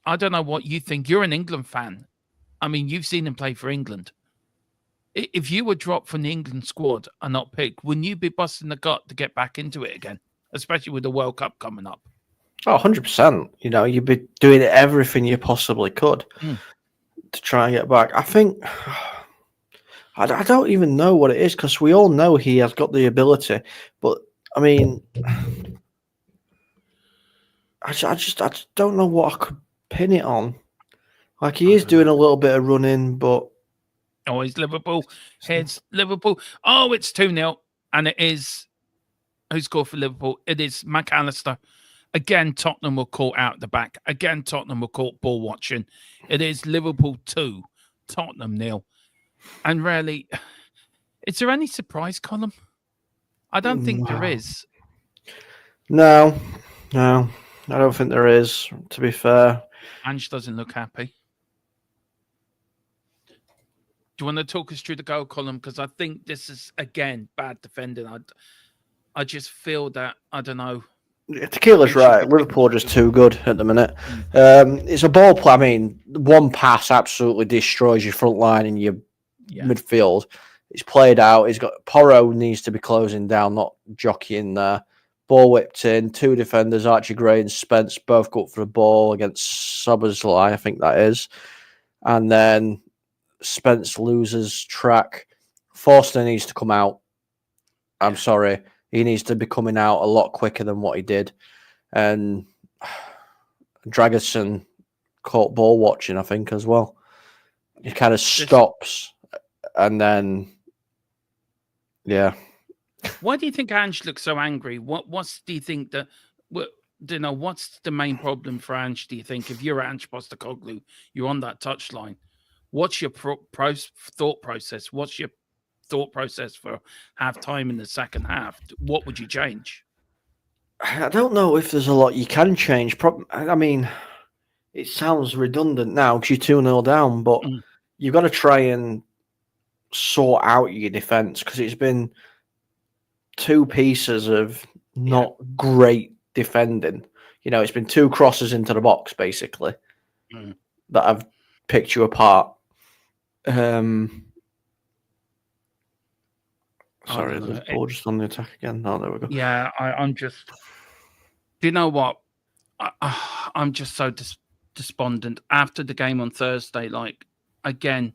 I don't know what you think. You're an England fan. I mean, you've seen him play for England. If you were dropped from the England squad and not picked, wouldn't you be busting the gut to get back into it again? Especially with the World Cup coming up. Oh, 100%. You know, you'd be doing everything you possibly could to try and get back. I think, I don't even know what it is, because we all know he has got the ability. But, I mean, I just don't know what I could pin it on. Like, he is doing a little bit of running, but... Oh, it's Liverpool. It's Liverpool. Oh, it's 2-0. And it is... Who scored for Liverpool? It is McAllister. Again, Tottenham were caught out the back. Again, Tottenham were caught ball watching. It is Liverpool 2, Tottenham 0. And really, is there any surprise column? I don't think there is. No, I don't think there is, to be fair. Ange doesn't look happy. Do you want to talk us through the goal column? Because I think this is, again, bad defending. I just feel that, I don't know. Tequila's right. Liverpool are just too good at the minute. It's a ball play. I mean, one pass absolutely destroys your front line and your midfield. It's played out. He's got Porro needs to be closing down, not jockeying there. Ball whipped in. Two defenders, Archie Gray and Spence, both go up for the ball against Szoboszlai, I think that is. And then Spence loses track. Forster needs to come out. I'm sorry. He needs to be coming out a lot quicker than what he did. And Dragerson caught ball watching, I think, as well. He kind of stops and then, yeah. Why do you think Ange looks so angry? Do you think that? What's the main problem for Ange? Do you think if you're Ange Postecoglou, you're on that touchline? What's your thought process? What's your thought process for half time in the second half? What would you change? I don't know if there's a lot you can change. I mean, it sounds redundant now because you're 2-0 down, but you've got to try and sort out your defence, because it's been two pieces of not great defending. You know, it's been two crosses into the box, basically, that have picked you apart. Sorry, there's ball just on the attack again. Oh, there we go. Yeah, I'm just... Do you know what? I'm just so despondent. After the game on Thursday, like, again,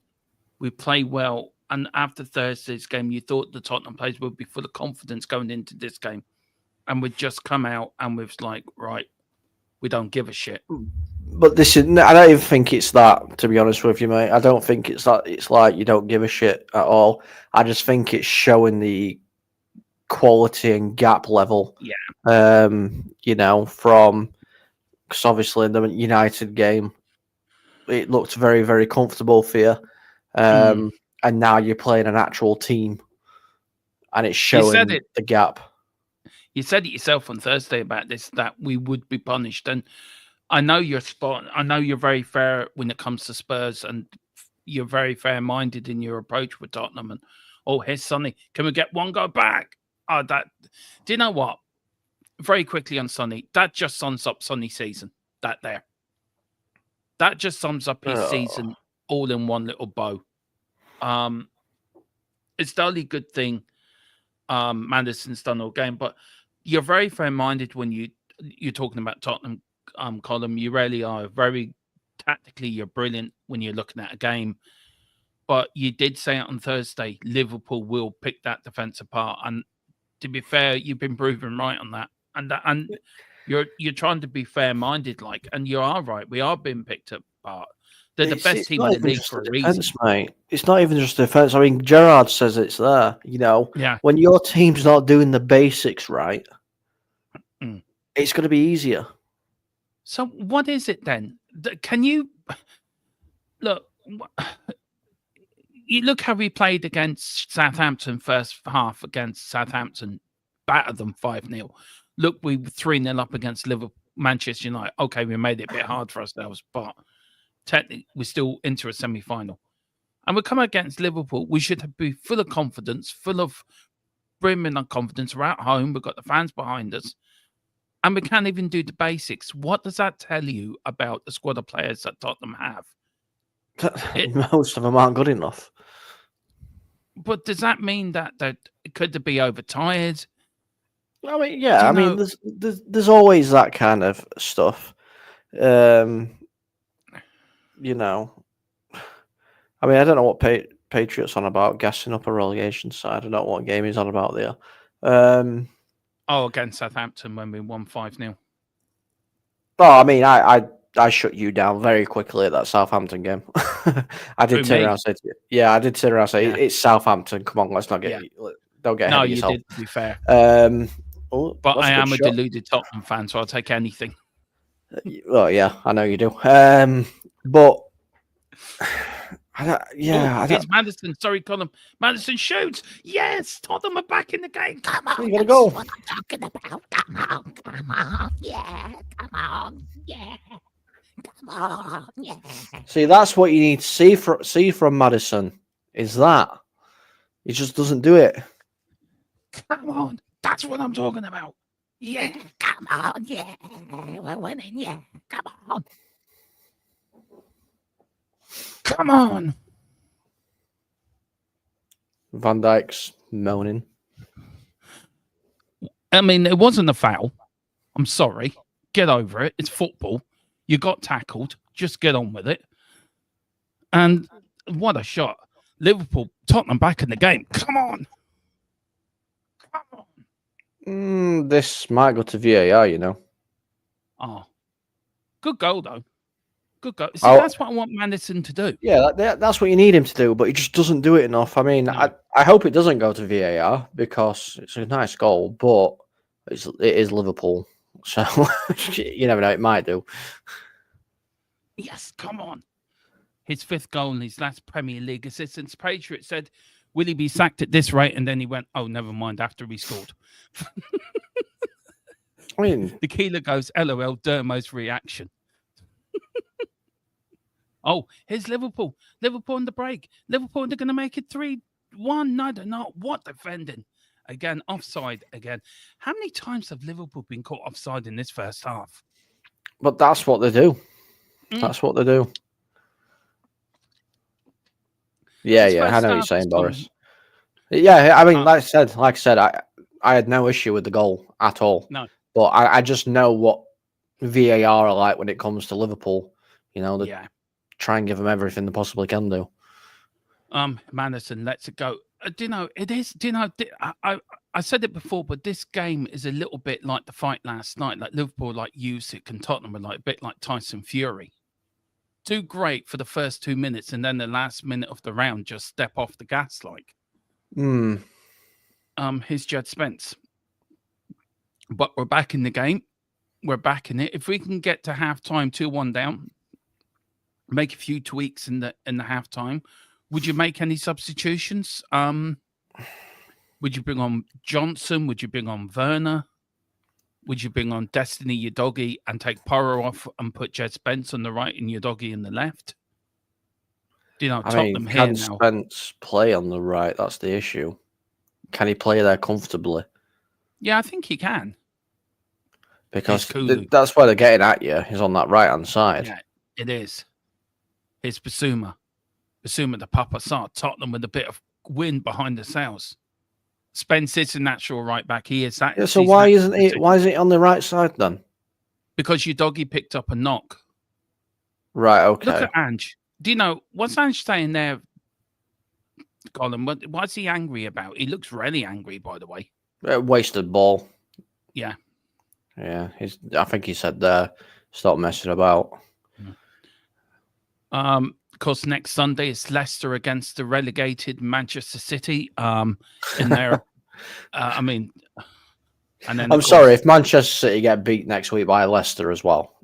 we play well. And after Thursday's game, you thought the Tottenham players would be full of confidence going into this game. And we'd just come out and we've like, right, we don't give a shit. But this is, I don't even think it's that, to be honest with you, mate. I don't think it's that. It's like you don't give a shit at all. I just think it's showing the quality and gap level. Yeah. You know, because obviously in the United game, it looked very, very comfortable for you. And now you're playing an actual team, and it's showing the gap. You said it yourself on Thursday about this, that we would be punished. And I know you're I know you're very fair when it comes to Spurs, and you're very fair-minded in your approach with Tottenham. And, oh, here's Sonny. Can we get one go back? Oh, do you know what? Very quickly on Sonny, that just sums up Sonny's season. That just sums up his season all in one little bow. It's the only good thing Madison's done all game, but you're very fair-minded when you're talking about Tottenham, Colin. You really are. Very tactically, you're brilliant when you're looking at a game. But you did say it on Thursday, Liverpool will pick that defence apart. And to be fair, you've been proven right on that. And you're trying to be fair-minded, like, and you are right. We are being picked apart. They're the best team in the league for a reason. Mate. It's not even just defence. I mean, Gerrard says it's there. You know, when your team's not doing the basics right, it's going to be easier. So what is it then? Can you look? You look how we played against Southampton first half against Southampton, battered them 5-0. Look, we 3-0 up against Liverpool, Manchester United. Okay, we made it a bit hard for ourselves, but technically we're still into a semi-final. And we come against Liverpool. We should be full of confidence, full of brimming of confidence. We're at home. We've got the fans behind us. And we can't even do the basics. What does that tell you about the squad of players that Tottenham have? Most of them aren't good enough. But does that mean that could they be overtired? I mean, yeah. I mean, there's always that kind of stuff. You know, I mean, I don't know what Patriots on about gassing up a relegation side. I don't know what game he's on about there. Against Southampton when we won 5-0. Oh, I mean, I shut you down very quickly at that Southampton game. I did turn around and say, I did turn around and say, it's Southampton. Come on, let's not get don't get ahead of yourself. No, you did, to be fair. But I am a deluded Tottenham fan, so I'll take anything. Well, yeah, I know you do. But it's Maddison. Sorry, Colin. Maddison shoots. Yes, Tottenham are back in the game. Come on, you gotta go. What I'm talking about. Come on, yeah, come on, yeah, come on, yeah. See, that's what you need to see from Maddison. Is that he just doesn't do it? Come on, that's what I'm talking about. Yeah, come on, yeah, we're winning. Yeah, come on. Come on. Van Dijk's moaning. I mean, it wasn't a foul. I'm sorry. Get over it. It's football. You got tackled. Just get on with it. And what a shot. Liverpool, Tottenham back in the game. Come on. Come on. This might go to VAR, you know. Oh. Good goal, though. Good goal. See, that's what I want Maddison to do. Yeah, that's what you need him to do, but he just doesn't do it enough. I mean, no. I hope it doesn't go to VAR because it's a nice goal, but it is Liverpool. So you never know, it might do. Yes, come on. His 5th goal in his last Premier League assistance. Patriot said, will he be sacked at this rate? And then he went, oh, never mind, after he scored. I mean, the Keeler goes, LOL, Dermo's reaction. Oh, here's Liverpool. Liverpool on the break. Liverpool, they're going to make it 3-1. No, they're not. What defending? Again, offside again. How many times have Liverpool been caught offside in this first half? But that's what they do. That's what they do. Yeah, I know what you're saying, Boris. Yeah, I mean, like I said, I had no issue with the goal at all. No. But I just know what VAR are like when it comes to Liverpool. You know, try and give them everything they possibly can do. Maddison, let's go. Do you know, it is, I said it before, but this game is a little bit like the fight last night. Like Liverpool, like Usyk and Tottenham were like a bit like Tyson Fury. Too great for the first 2 minutes, and then the last minute of the round, just step off the gas like. Here's Jed Spence. But we're back in the game. We're back in it. If we can get to halftime 2-1 down, make a few tweaks in the halftime. Would you make any substitutions? Would you bring on Johnson? Would you bring on Werner? Would you bring on Destiny Udogie and take Porro off and put Jed Spence on the right and Udogie in the left? Do you know, Tottenham here now. Can Spence play on the right? That's the issue. Can he play there comfortably? Yeah, I think he can. Because that's where they're getting at you, is on that right-hand side. Yeah, it is. Here's Basuma. Basuma, the Papa Sarr. Tottenham with a bit of wind behind the sails. Spence is a natural right back. He is that. Yeah, so why isn't it on the right side then? Because Udogie picked up a knock. Right, okay. Look at Ange. Do you know, what's Ange saying there, Colin? What's he angry about? He looks really angry, by the way. Wasted ball. Yeah. Yeah, I think he said there, stop messing about. Of course, next Sunday it's Leicester against the relegated Manchester City. In there, I mean, and then I'm sorry if Manchester City get beat next week by Leicester as well.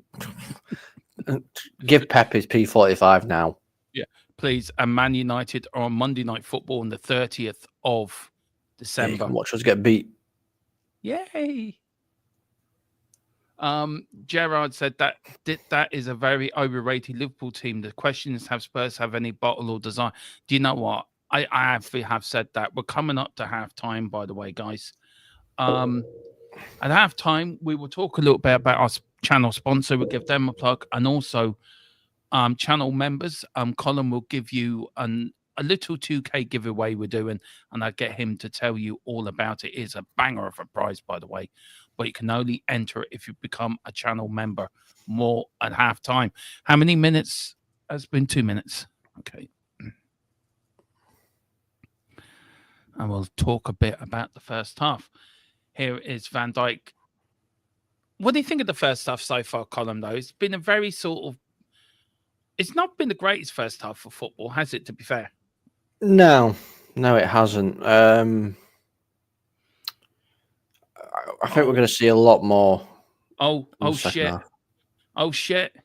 Give Pep his P45 now. Yeah, please. And Man United are on Monday Night Football on the 30th of December. Watch us get beat. Yay! Gerard said that is a very overrated Liverpool team. The question is, have Spurs have any bottle or design? Do you know what? I have said that. We're coming up to half time, by the way, guys. At half time, we will talk a little bit about our channel sponsor. We'll give them a plug, and also channel members. Colin will give you a little 2K giveaway we're doing, and I'll get him to tell you all about it. It is a banger of a prize, by the way, but you can only enter it if you become a channel member. More at half time. How many minutes? It's been 2 minutes. Okay. And we'll talk a bit about the first half. Here is Van Dijk. What do you think of the first half so far, Colin, though? It's been a very sort of... It's not been the greatest first half for football, has it, to be fair? No, it hasn't. I think we're going to see a lot more. Oh shit. Oh shit.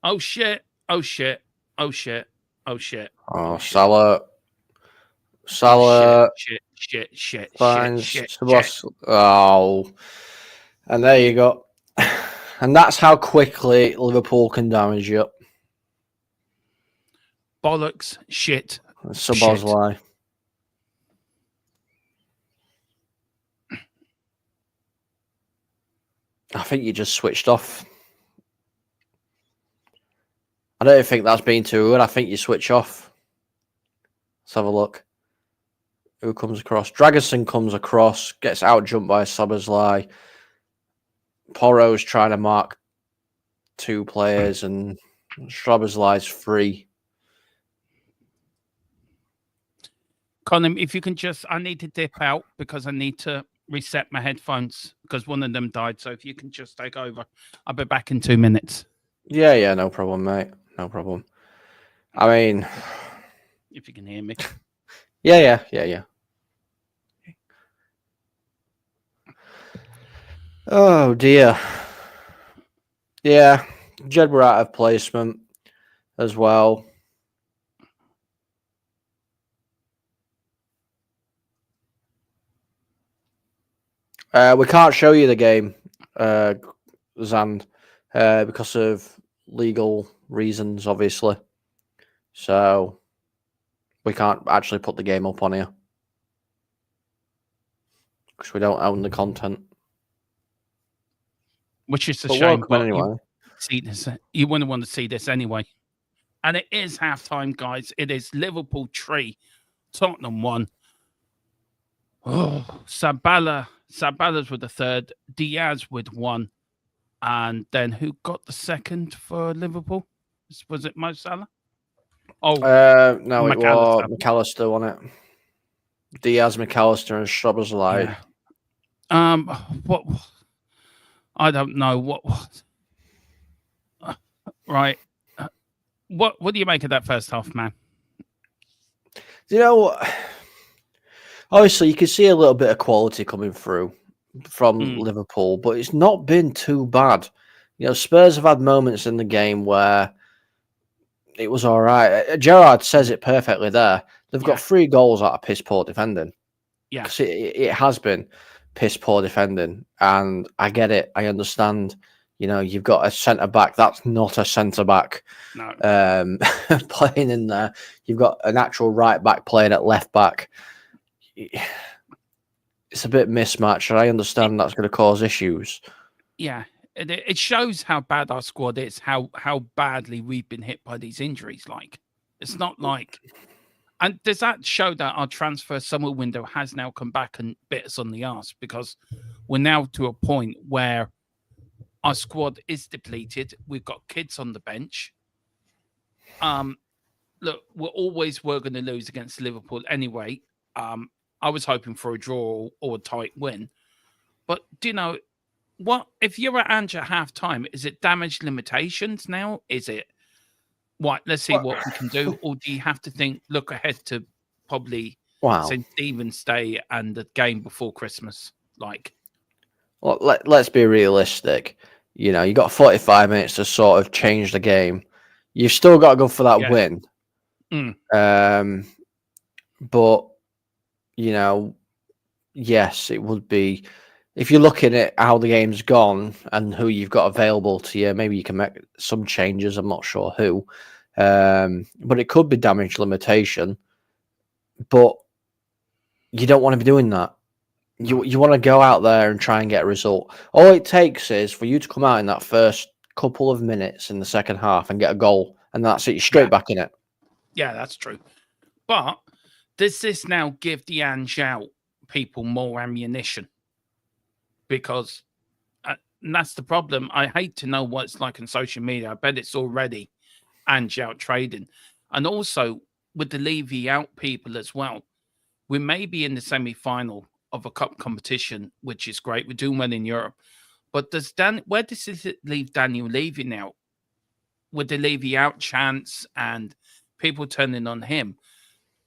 Oh shit. Oh shit. Oh shit. Oh shit. Oh, Salah. Shit. Oh, and there you go. And that's how quickly Liverpool can damage you. Bollocks. Shit. Szoboszlai. I think you just switched off. I don't think that's been too good. I think you switch off. Let's have a look. Who comes across? Dragerson comes across, gets out jumped by Szoboszlai. Porro's trying to mark two players, and Szoboszlai's free. Colin, if you can just... I need to dip out because I need to reset my headphones because one of them died. So if you can just take over, I'll be back in 2 minutes. Yeah, no problem, mate. No problem. I mean... If you can hear me. Yeah. Oh, dear. Yeah, Jed were out of placement as well. We can't show you the game, Zand, because of legal reasons, obviously. So we can't actually put the game up on here because we don't own the content. Which is a shame. But anyway, you wouldn't want to see this anyway. And it is halftime, guys. It is Liverpool 3, Tottenham 1. Oh, Sabala's with the third, Diaz with 1, and then who got the second for Liverpool? Was it Mo Salah? Oh, no, it was McAllister, wasn't it? Diaz, McAllister, and Szoboszlai. Yeah. What? I don't know what. Right. What do you make of that first half, man? You know, obviously, you can see a little bit of quality coming through from Liverpool, but it's not been too bad. You know, Spurs have had moments in the game where it was all right. Gerard says it perfectly there. They've got 3 goals out of piss poor defending. Yeah. Because it has been piss poor defending. And I get it. I understand. You know, you've got a centre back. That's not a centre back playing in there. You've got an actual right back playing at left back. It's a bit mismatched, and I understand that's going to cause issues. Yeah, it shows how bad our squad is, how badly we've been hit by these injuries. Like, it's not like... And does that show that our transfer summer window has now come back and bit us on the arse? Because we're now to a point where our squad is depleted. We've got kids on the bench. Look, we're going to lose against Liverpool anyway. I was hoping for a draw or a tight win. But do you know what? If you're at ANGE at half time, is it damage limitations now? Is it what? Let's see what we can do. Or do you have to look ahead to probably St. Stephen's Day and the game before Christmas? Well, let's be realistic. You know, you got 45 minutes to sort of change the game. You've still got to go for that win. But, you know, yes, it would be if you're looking at how the game's gone and who you've got available to you, maybe you can make some changes. I'm not sure who, but it could be damage limitation. But you don't want to be doing that. You want to go out there and try and get a result. All it takes is for you to come out in that first couple of minutes in the second half and get a goal, and that's it. You're straight back in it. Yeah, that's true. But does this now give the ANGE out people more ammunition? Because and that's the problem. I hate to know what it's like on social media. I bet it's already ANGE out trading. And also with the Levy out people as well, we may be in the semi-final of a cup competition, which is great. We're doing well in Europe. But where does it leave Daniel Levy now? With the Levy out chance and people turning on him,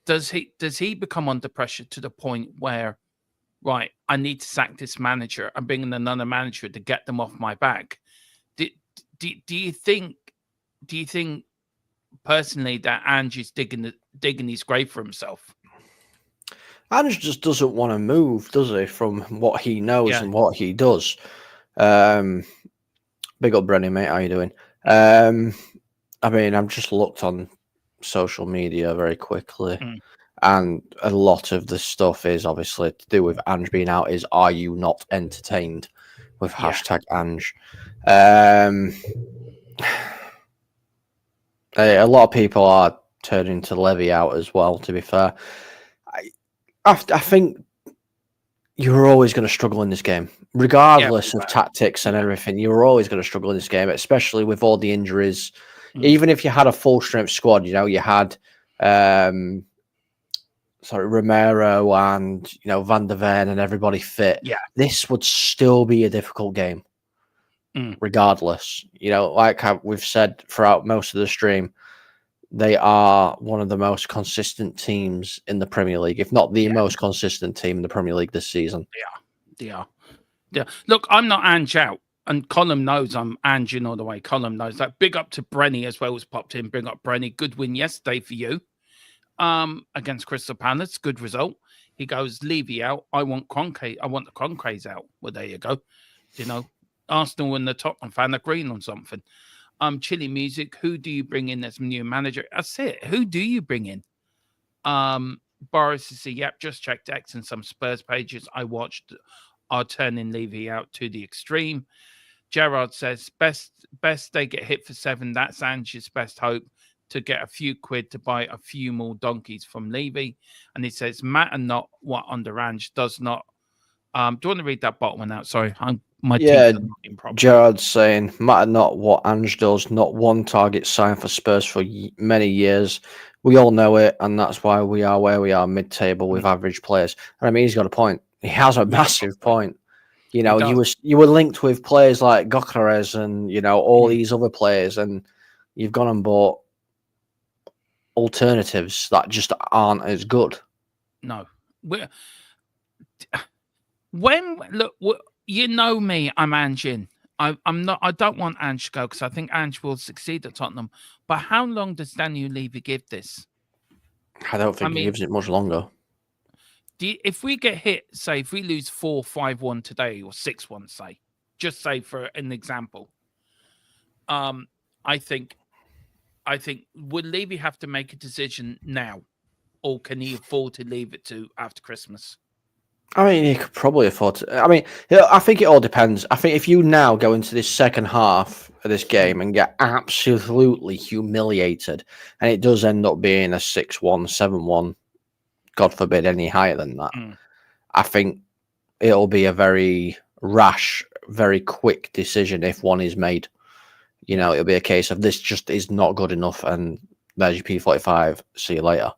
does he become under pressure to the point where, right, I need to sack this manager and bring in another manager to get them off my back? Do you think personally that Ange is digging his grave for himself? Ange just doesn't want to move, does he, from what he knows and what he does. Big up, Brenny, mate. How you doing? I mean, I've just looked on social media very quickly, and a lot of the stuff is obviously to do with Ange being out. Is are you not entertained with hashtag Ange? A lot of people are turning to Levy out as well. To be fair, I think you're always going to struggle in this game, regardless of tactics and everything. You're always going to struggle in this game, especially with all the injuries. Even if you had a full strength squad, you know, you had Romero and Van der Ven and everybody fit. Yeah, this would still be a difficult game, regardless. You know, like we've said throughout most of the stream, they are one of the most consistent teams in the Premier League, if not the most consistent team in the Premier League this season. They are. Look, I'm not Ange out, and Colin knows I'm Anging all the way. Colin knows that. Big up to Brenny as well, who's popped in. Bring up Brenny. Good win yesterday for you against Crystal Palace. Good result. He goes, Levy out. I want Kroenke. I want the Kroenkes out. Well, there you go. You know, Arsenal and the Tottenham fan agreeing on something. Chili Music, who do you bring in as new manager? That's it. Who do you bring in? Boris is just checked X and some Spurs pages I watched are turning Levy out to the extreme. Gerard says, best they get hit for 7. That's Ange's best hope to get a few quid to buy a few more donkeys from Levy. And he says, matter not what under Ange does not. Do you want to read that bottom one out? Sorry, my teeth are not in proper. Gerard's saying, matter not what Ange does, not one target signed for Spurs for many years. We all know it, and that's why we are where we are, mid-table with average players. And I mean, he's got a point. He has a massive point. You know, you were linked with players like Gokares and all these other players, and you've gone and bought alternatives that just aren't as good. No, look, you know me, I'm Anging. I'm not. I don't want Ange to go because I think Ange will succeed at Tottenham. But how long does Daniel Levy give this? I don't think he gives it much longer. If we get hit, say, if we lose 4-5-1 today or 6-1, say, just say for an example, I think would Levy have to make a decision now, or can he afford to leave it to after Christmas? I mean, he could probably afford to. I mean, I think it all depends. I think if you now go into this second half of this game and get absolutely humiliated, and it does end up being a 6-1, 7-1, God forbid any higher than that, I think it'll be a very rash, very quick decision if one is made. You know, it'll be a case of this just is not good enough, and there's your P45. See you later.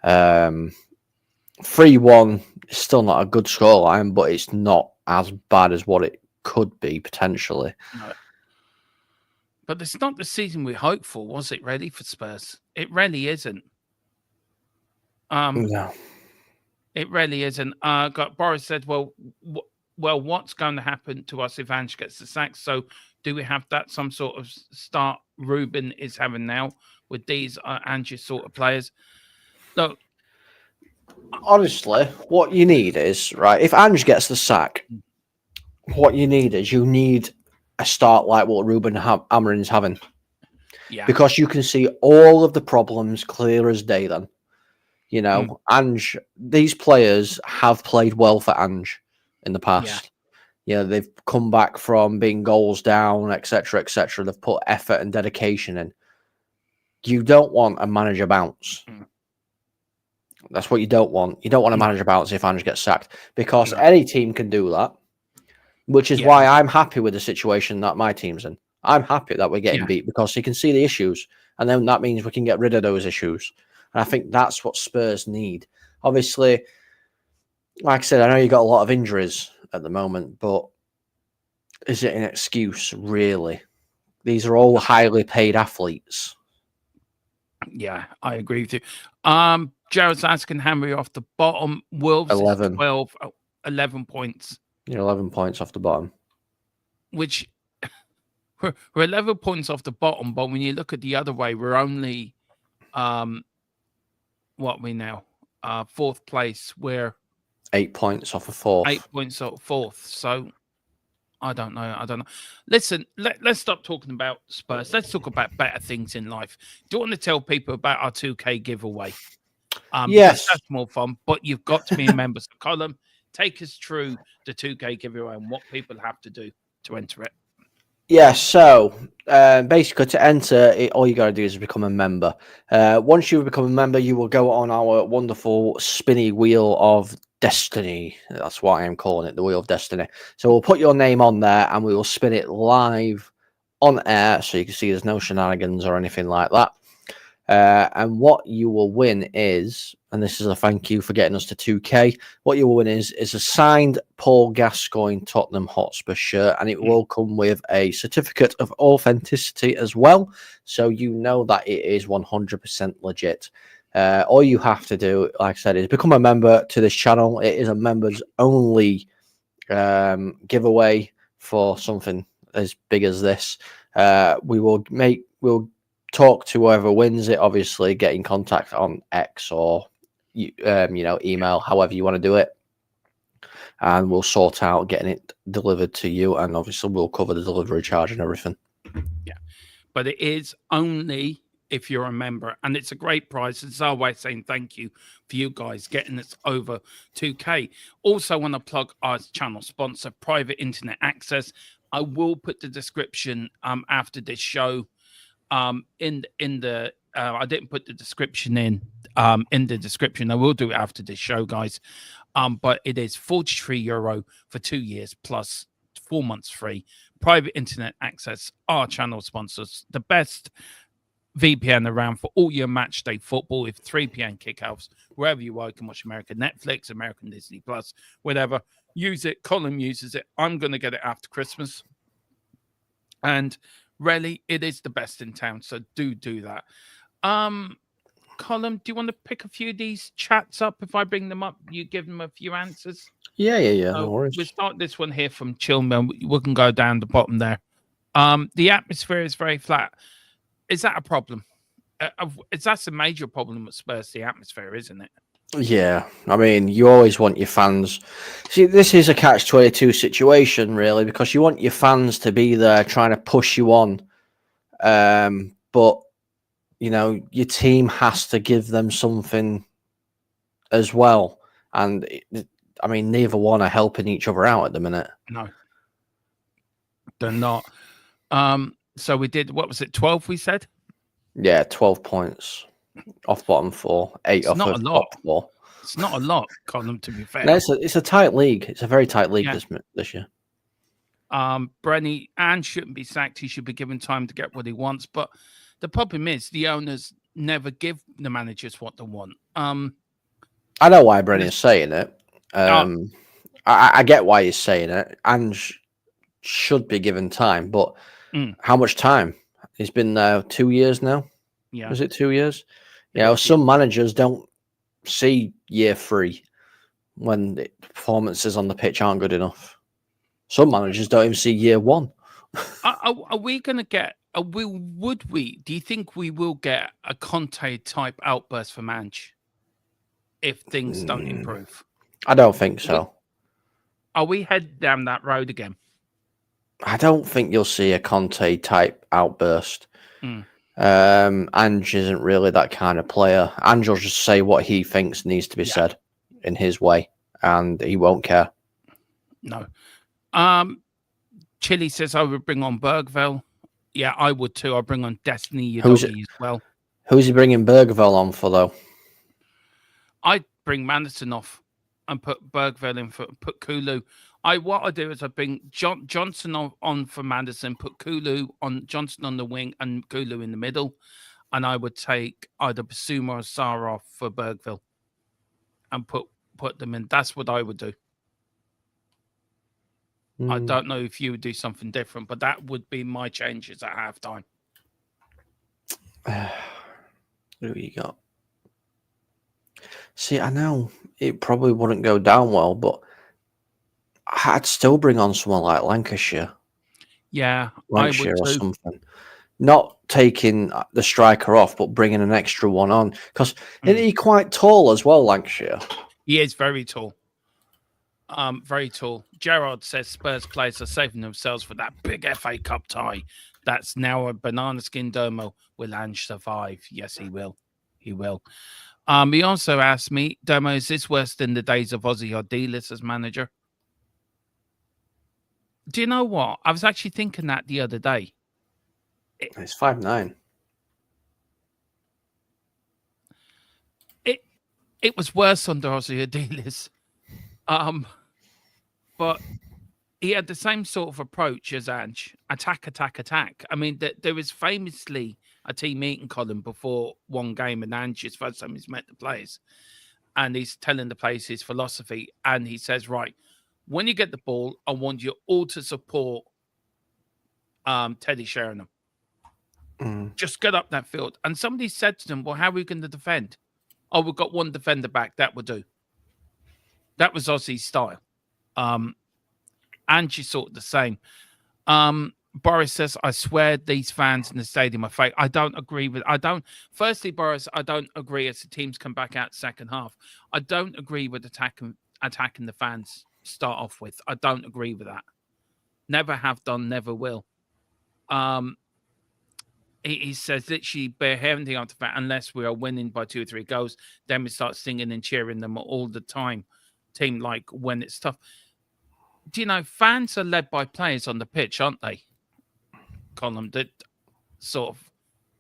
3-1 is still not a good scoreline, but it's not as bad as what it could be potentially. No. But it's not the season we hoped for, was it? Really, for Spurs, it really isn't. No, it really isn't. Boris said, "Well, what's going to happen to us if Ange gets the sack? So, do we have that some sort of start Ruben is having now with these Ange sort of players?" Look. Honestly, what you need is, right, if Ange gets the sack, what you need is you need a start like what Ruben Amarin's having. Yeah. Because you can see all of the problems clear as day then. You know, Ange, these players have played well for Ange in the past. Yeah, they've come back from being goals down, etc., etc. They've put effort and dedication in. You don't want a manager bounce. That's what you don't want. You don't want a manager bounce if Ange gets sacked, because any team can do that, which is why I'm happy with the situation that my team's in. I'm happy that we're getting beat because you can see the issues, and then that means we can get rid of those issues. And I think that's what Spurs need. Obviously, like I said, I know you got a lot of injuries at the moment, but is it an excuse, really? These are all highly paid athletes. Yeah, I agree with you. Jared's asking how many off the bottom. Wolves 11. 12, 11 points. You're 11 points off the bottom. Which we're 11 points off the bottom, but when you look at the other way, we're only what are we now? Fourth place. We're 8 points off of fourth. 8 points off fourth. So I don't know. Listen, let's stop talking about Spurs. Let's talk about better things in life. Do you want to tell people about our 2K giveaway? Yes. That's more fun, but you've got to be a member. So, Colin, take us through the 2K giveaway and what people have to do to enter it. Yeah, so basically to enter it, all you got to do is become a member. Once you become a member, you will go on our wonderful spinny wheel of destiny. That's what I am calling it, the wheel of destiny. So we'll put your name on there and we will spin it live on air so you can see there's no shenanigans or anything like that. And what you will win is, and this is a thank you for getting us to 2K, what you will win is a signed Paul Gascoigne Tottenham Hotspur shirt, and it will come with a certificate of authenticity as well, so you know that it is 100% legit. All you have to do, like I said, is become a member to this channel. It is a members only giveaway for something as big as this. We'll talk to whoever wins it, obviously get in contact on X or email, however you want to do it, and we'll sort out getting it delivered to you, and obviously we'll cover the delivery charge and everything. Yeah, but it is only if you're a member, and it's a great price. It's our way of saying thank you for you guys getting us over 2K. Also want to plug our channel sponsor, Private Internet Access. I will put the description after this show in the I didn't put the description in the description. I will do it after this show, guys. But it is €43 for 2 years plus 4 months free. Private Internet Access, our channel sponsors, the best VPN around for all your match day football with 3 p.m. kickoffs. Wherever you are, you can watch American Netflix, American Disney Plus, whatever. Use it. Colin uses it. I'm going to get it after Christmas. And really, it is the best in town, so do that. Colin, do you want to pick a few of these chats up? If I bring them up, you give them a few answers. Yeah. No worries. We'll start this one here from Chillman. We can go down the bottom there. The atmosphere is very flat. Is that a problem? That's a major problem at Spurs, the atmosphere, isn't it? Yeah, I mean, you always want your fans. See, this is a catch-22 situation, really, because you want your fans to be there trying to push you on. But, your team has to give them something as well. And, neither one are helping each other out at the minute. No, they're not. So we did, what was it, 12 we said? Yeah, 12 points. Off bottom 4, 8 off of top 4. It's not a lot, Colin, to be fair. No, it's a tight league. It's a very tight league this year. Brenny, Ange shouldn't be sacked. He should be given time to get what he wants. But the problem is the owners never give the managers what they want. I know why Brenny is saying it. I get why he's saying it. Ange should be given time, but how much time? He's been there 2 years now. Yeah. Was it 2 years? Some managers don't see year 3 when the performances on the pitch aren't good enough. Some managers don't even see year 1. Are we going to get? Do you think we will get a Conte type outburst from Ange if things don't improve? I don't think so. Are we headed down that road again? I don't think you'll see a Conte type outburst. Mm. Ange isn't really that kind of player. Ange will just say what he thinks needs to be said in his way, and he won't care. No. Chili says I would bring on Bergville. Yeah, I would too. I'll bring on Destiny Udogie as well. Who's he bringing Bergville on for, though? I'd bring Madison off and put Bergville in for put Kulu. What I do is I bring Johnson on for Madison, put Kulu on Johnson on the wing and Kulu in the middle, and I would take either Basuma or Sarr off for Bergville and put them in. That's what I would do. I don't know if you would do something different, but that would be my changes at halftime. Who you got? See, I know it probably wouldn't go down well, but I'd still bring on someone like Lancashire. Yeah, Lancashire I would or too. something. Not taking the striker off, but bringing an extra one on. Because isn't he quite tall as well, Lancashire? He is very tall. Very tall. Gerard says Spurs players are saving themselves for that big FA Cup tie. That's now a banana skin Domo. Will Ange survive? Yes, he will. He will. He also asked me, Domo, is this worse than the days of Ozzy Ardiles as manager? Do you know what? I was actually thinking that the other day. It's 5'9". It was worse under Ozzy Ardiles. But he had the same sort of approach as Ange. Attack, attack, attack. I mean, there was famously a team meeting column before one game, and Ange's first time he's met the players. And he's telling the players his philosophy. And he says, right, when you get the ball, I want you all to support Teddy Sheringham. Just get up that field. And somebody said to them, well, how are we going to defend? Oh, we've got one defender back. That would do. That was Ozzy's style. Ange sort of the same. Boris says, I swear these fans in the stadium are fake. I don't agree with... Firstly, Boris, I don't agree as the teams come back out second half. I don't agree with attacking the fans start off with. I don't agree with that. Never have done, never will. He says, literally, bear everything after that unless we are winning by 2 or 3 goals. Then we start singing and cheering them all the time. Team like when it's tough. Do you know, fans are led by players on the pitch, aren't they? Colin, that sort of...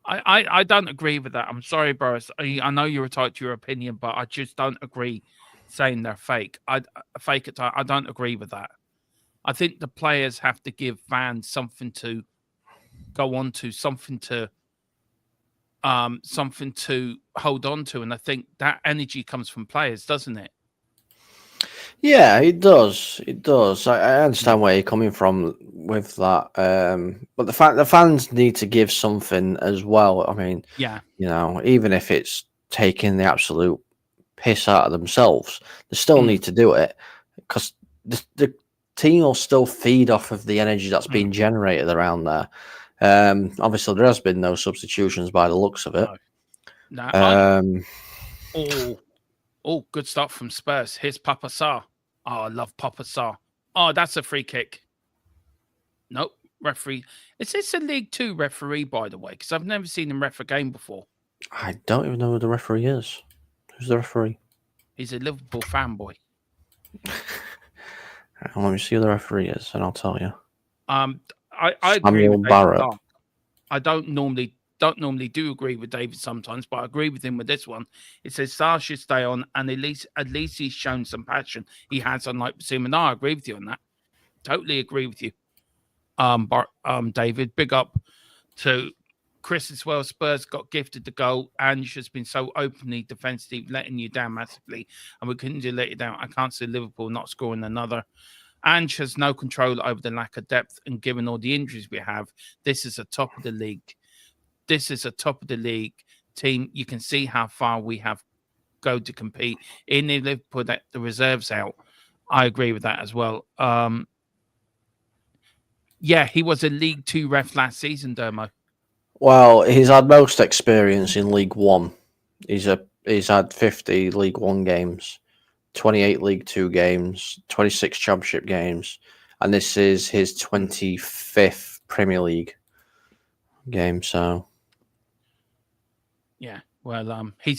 I don't agree with that. I'm sorry, Boris. I know you're entitled to your opinion, but I just don't agree saying they're fake. I don't agree with that. I think the players have to give fans something to go on to, something to hold on to, and I think that energy comes from players, doesn't it? Yeah, it does. It does. I understand where you're coming from with that, but the fans need to give something as well. I mean, yeah, you know, even if it's taking the absolute piss out of themselves, they still need to do it because the team will still feed off of the energy that's being generated around there. Obviously, there has been no substitutions by the looks of it. No. Good stuff from Spurs. Here's Papa Sarr. Oh, I love Papa Sarr. Oh, that's a free kick. Nope, referee. Is this a League 2 referee, by the way? Because I've never seen him ref a game before. I don't even know who the referee is. Who's the referee? He's a Liverpool fanboy. Let me see who the referee is, and I'll tell you. I agree with Barrett. I don't normally do agree with David sometimes, but I agree with him with this one. It says Sarr should stay on, and at least he's shown some passion. He has, unlike Basuma. No, I agree with you on that. Totally agree with you. David, big up to Chris as well. Spurs got gifted the goal. Ange has been so openly defensive, letting you down massively, and we couldn't let you down. I can't see Liverpool not scoring another. Ange has no control over the lack of depth, and given all the injuries we have, this is a top of the league. This is a top of the league team. You can see how far we have go to compete. In the Liverpool, that the reserves out. I agree with that as well. Yeah, he was a League 2 ref last season, Dermo. Well, he's had most experience in League 1. He's had 50 League 1 games. 28 League Two games, 26 Championship games, and this is his 25th Premier League game. So, yeah. Well, he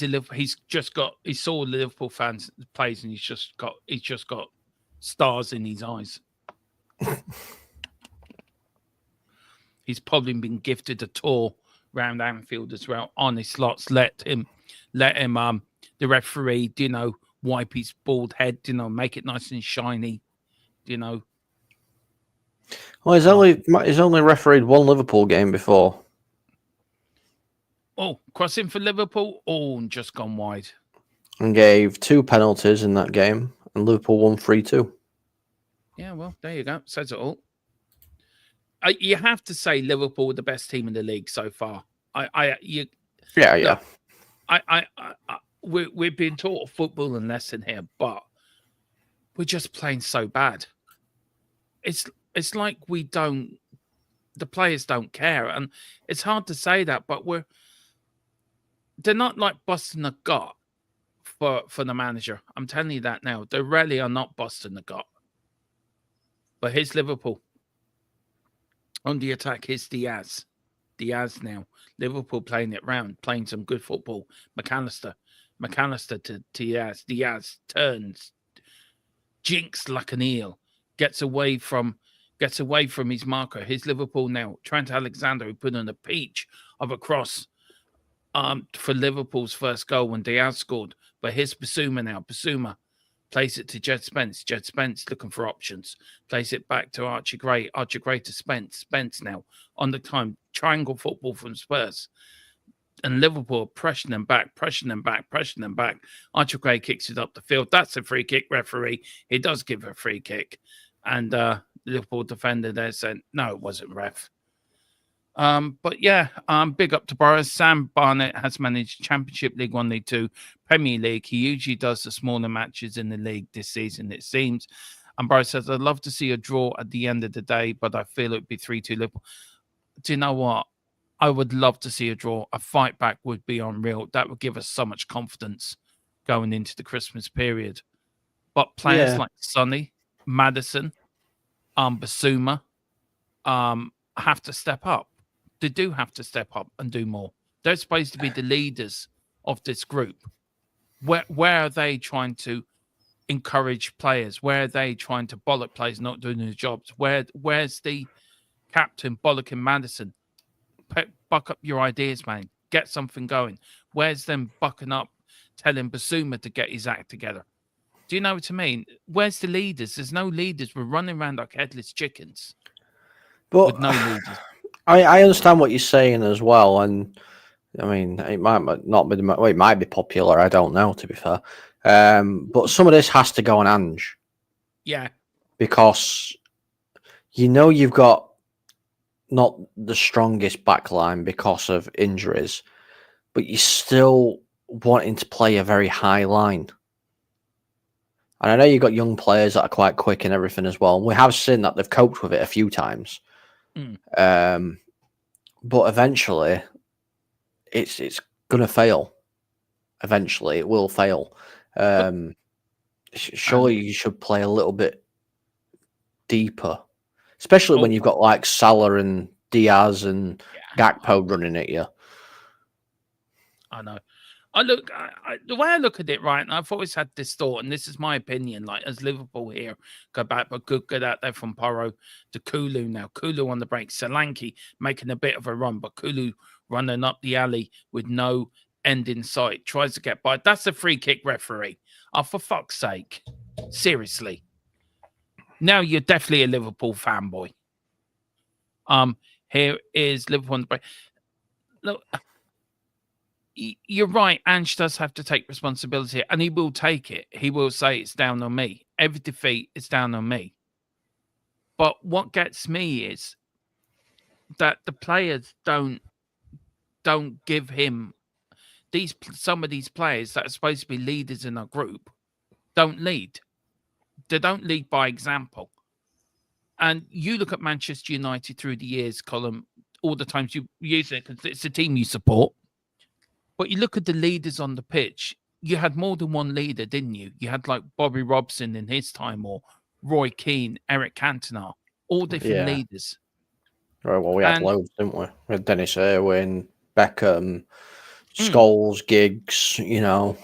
saw Liverpool fans plays, and he's just got stars in his eyes. He's probably been gifted a tour round Anfield as well on his slots. Let him, the referee, wipe his bald head, make it nice and shiny, Well, he's only refereed one Liverpool game before. Oh, crossing for Liverpool, and just gone wide. And gave 2 penalties in that game, and Liverpool won 3-2. Yeah, well, there you go. Says it all. You have to say Liverpool were the best team in the league so far. We're being taught a footballing lesson here, but we're just playing so bad. It's like the players don't care, and it's hard to say that, but they're not like busting a gut for the manager. I'm telling you that now. They really are not busting the gut. But here's Liverpool. On the attack, here's Diaz. Diaz now. Liverpool playing it round, playing some good football. McAllister to Diaz. Diaz turns, jinks like an eel, gets away from his marker. Here's Liverpool now. Trent Alexander, who put on a peach of a cross for Liverpool's first goal when Diaz scored. But here's Basuma now. Basuma plays it to Jed Spence. Jed Spence looking for options. Plays it back to Archie Gray. Archie Gray to Spence. Spence now on the time. Triangle football from Spurs. And Liverpool pressuring them back. Archie Gray kicks it up the field. That's a free kick, referee. He does give a free kick. And Liverpool defender there said, no, it wasn't ref. But yeah, big up to Boris. Sam Barnett has managed Championship, League 1, League 2, Premier League. He usually does the smaller matches in the league this season, it seems. And Boris says, I'd love to see a draw at the end of the day, but I feel it would be 3-2 Liverpool. Do you know what? I would love to see a draw. A fight back would be unreal. That would give us so much confidence going into the Christmas period. But players like Sonny, Maddison, Basuma, have to step up. They do have to step up and do more. They're supposed to be the leaders of this group. Where are they trying to encourage players? Where are they trying to bollock players not doing their jobs? Where's the captain bollocking Madison? Buck up your ideas, man. Get something going. Where's them bucking up, telling Basuma to get his act together? Do you know what I mean? Where's the leaders? There's no leaders. We're running around like headless chickens. But with no leaders. I understand what you're saying as well, and I mean it might not be it might be popular. I don't know, to be fair, but some of this has to go on ANGE. Yeah, because you've got not the strongest backline because of injuries, but you're still wanting to play a very high line. And I know you've got young players that are quite quick and everything as well. We have seen that they've coped with it a few times. But eventually it's gonna fail. Eventually it will fail. Surely you should play a little bit deeper, especially when you've got like Salah and Diaz and Gakpo running at you. I know. The way I look at it, right, and I've always had this thought, and this is my opinion, like as Liverpool here go back, but good out there from Porro to Kulu now. Kulu on the break, Solanke making a bit of a run, but Kulu running up the alley with no end in sight, tries to get by. That's a free kick, referee. Oh, for fuck's sake. Seriously. Now you're definitely a Liverpool fanboy. Here is Liverpool on the break. Look, you're right. Ange does have to take responsibility, and he will take it. He will say it's down on me. Every defeat is down on me. But what gets me is that the players don't give him some of these players that are supposed to be leaders in our group don't lead. They don't lead by example. And you look at Manchester United through the years, Colin, all the times you use it because it's the team you support. But you look at the leaders on the pitch, you had more than one leader, didn't you? You had like Bobby Robson in his time, or Roy Keane, Eric Cantona, all different leaders. Right, well, we had And loads, didn't we? We had Dennis Irwin, Beckham, Scholes, Giggs, you know.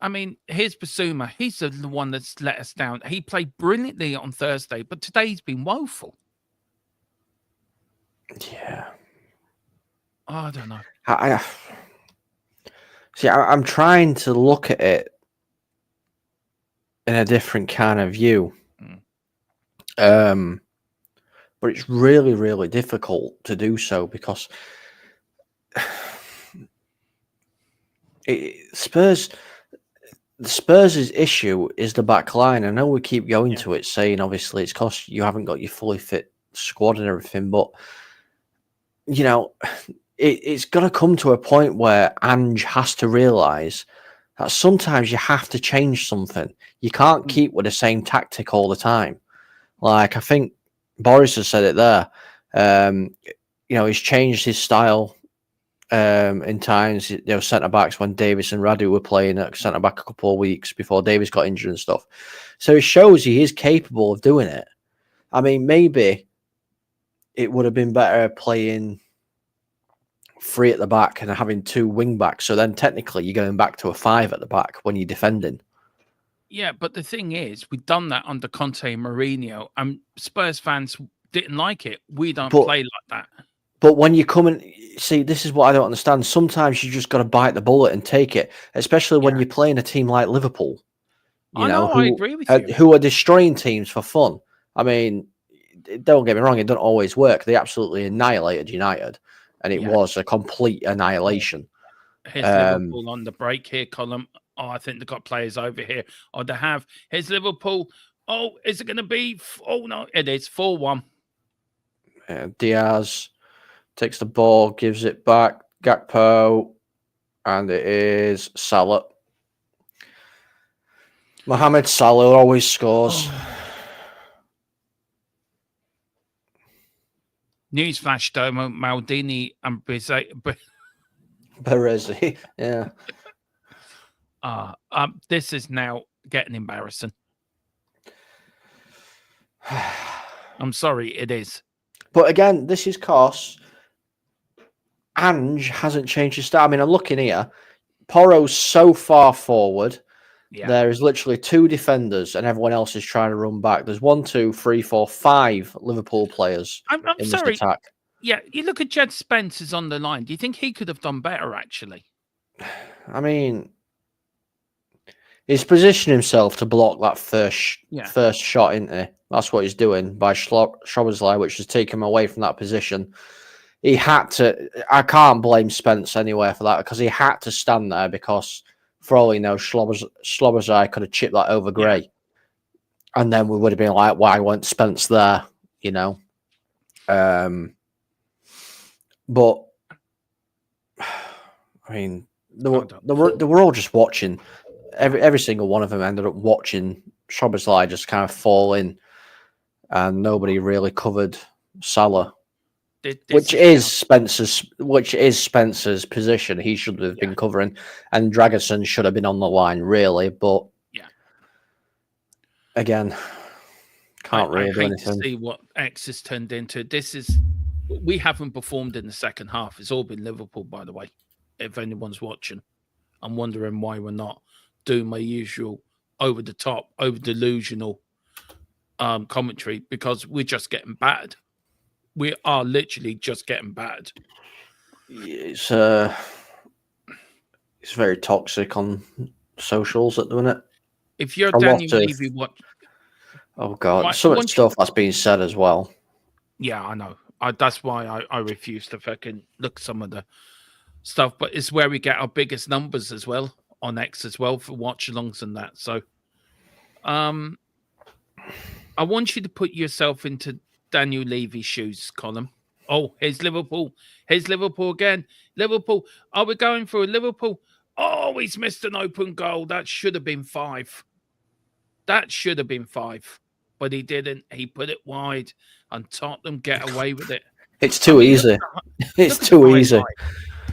I mean, here's Basuma. He's the one that's let us down. He played brilliantly on Thursday, but today he's been woeful. Yeah. Oh, I don't know. I'm trying to look at it in a different kind of view. But it's really, really difficult to do so because Spurs' issue is the back line. I know we keep going to it, saying obviously it's because you haven't got your fully fit squad and everything, but you know, it's got to come to a point where ANGE has to realise that sometimes you have to change something. You can't keep with the same tactic all the time. Like, I think Boris has said it there. You know, he's changed his style in times. You know, centre backs when Davis and Radu were playing at centre back a couple of weeks before Davis got injured and stuff. So it shows he is capable of doing it. I mean, maybe it would have been better playing 3 at the back and having 2 wing backs. So then technically you're going back to a 5 at the back when you're defending. Yeah, but the thing is, we've done that under Conte and Mourinho, and Spurs fans didn't like it. We don't play like that. But when you come and see, this is what I don't understand. Sometimes you just got to bite the bullet and take it, especially when you're playing a team like Liverpool. You know, I agree with you. Who are destroying teams for fun. I mean, don't get me wrong, it doesn't always work. They absolutely annihilated United, and it was a complete annihilation. Here's Liverpool on the break here, Colin. Oh, I think they've got players over here. Oh, they have. Here's Liverpool. Oh, is it going to be? Oh, no, it is 4-1. Diaz takes the ball, gives it back. Gakpo, and it is Salah. Mohamed Salah always scores. Newsflash, though, Maldini and Berezi, yeah. This is now getting embarrassing. I'm sorry, it is. But again, this is because ANGE hasn't changed his style. I mean, I'm looking here. Porro's so far forward. Yeah. There is literally 2 defenders, and everyone else is trying to run back. There's 1, 2, 3, 4, 5 Liverpool players I'm in sorry. this attack. Yeah, you look at Jed Spence's on the line. Do you think he could have done better, actually? I mean, he's positioned himself to block that first shot, isn't he? That's what he's doing by Szoboszlai, which has taken him away from that position. He had to. I can't blame Spence anywhere for that because he had to stand there because, for all you know, Szoboszlai could have chipped that over Gray, and then we would have been like, "Why weren't Spence there?" You know. But I mean, they were all just watching. Every single one of them ended up watching Szoboszlai just kind of fall in, and nobody really covered Salah, which is Spencer's position. He should have been covering, and Dragusin should have been on the line, really. But again, can't really do anything. I hate to see what X has turned into. We haven't performed in the second half. It's all been Liverpool, by the way. If anyone's watching, I'm wondering why we're not doing my usual over the top, over delusional commentary, because we're just getting battered. We are literally just getting battered. It's very toxic on socials at the minute. If you're Daniel Levy, oh god, some of the stuff that's being said as well. Yeah, I know. That's why I refuse to fucking look at some of the stuff. But it's where we get our biggest numbers as well on X as well for watch-alongs and that. So, I want you to put yourself into Daniel Levy's shoes, Colin. Oh, here's Liverpool. Here's Liverpool again. Liverpool. Are we going for a Liverpool? Oh, he's missed an open goal. That should have been 5. That should have been 5. But he didn't. He put it wide, and Tottenham get away with it. It's too easy. It's too easy.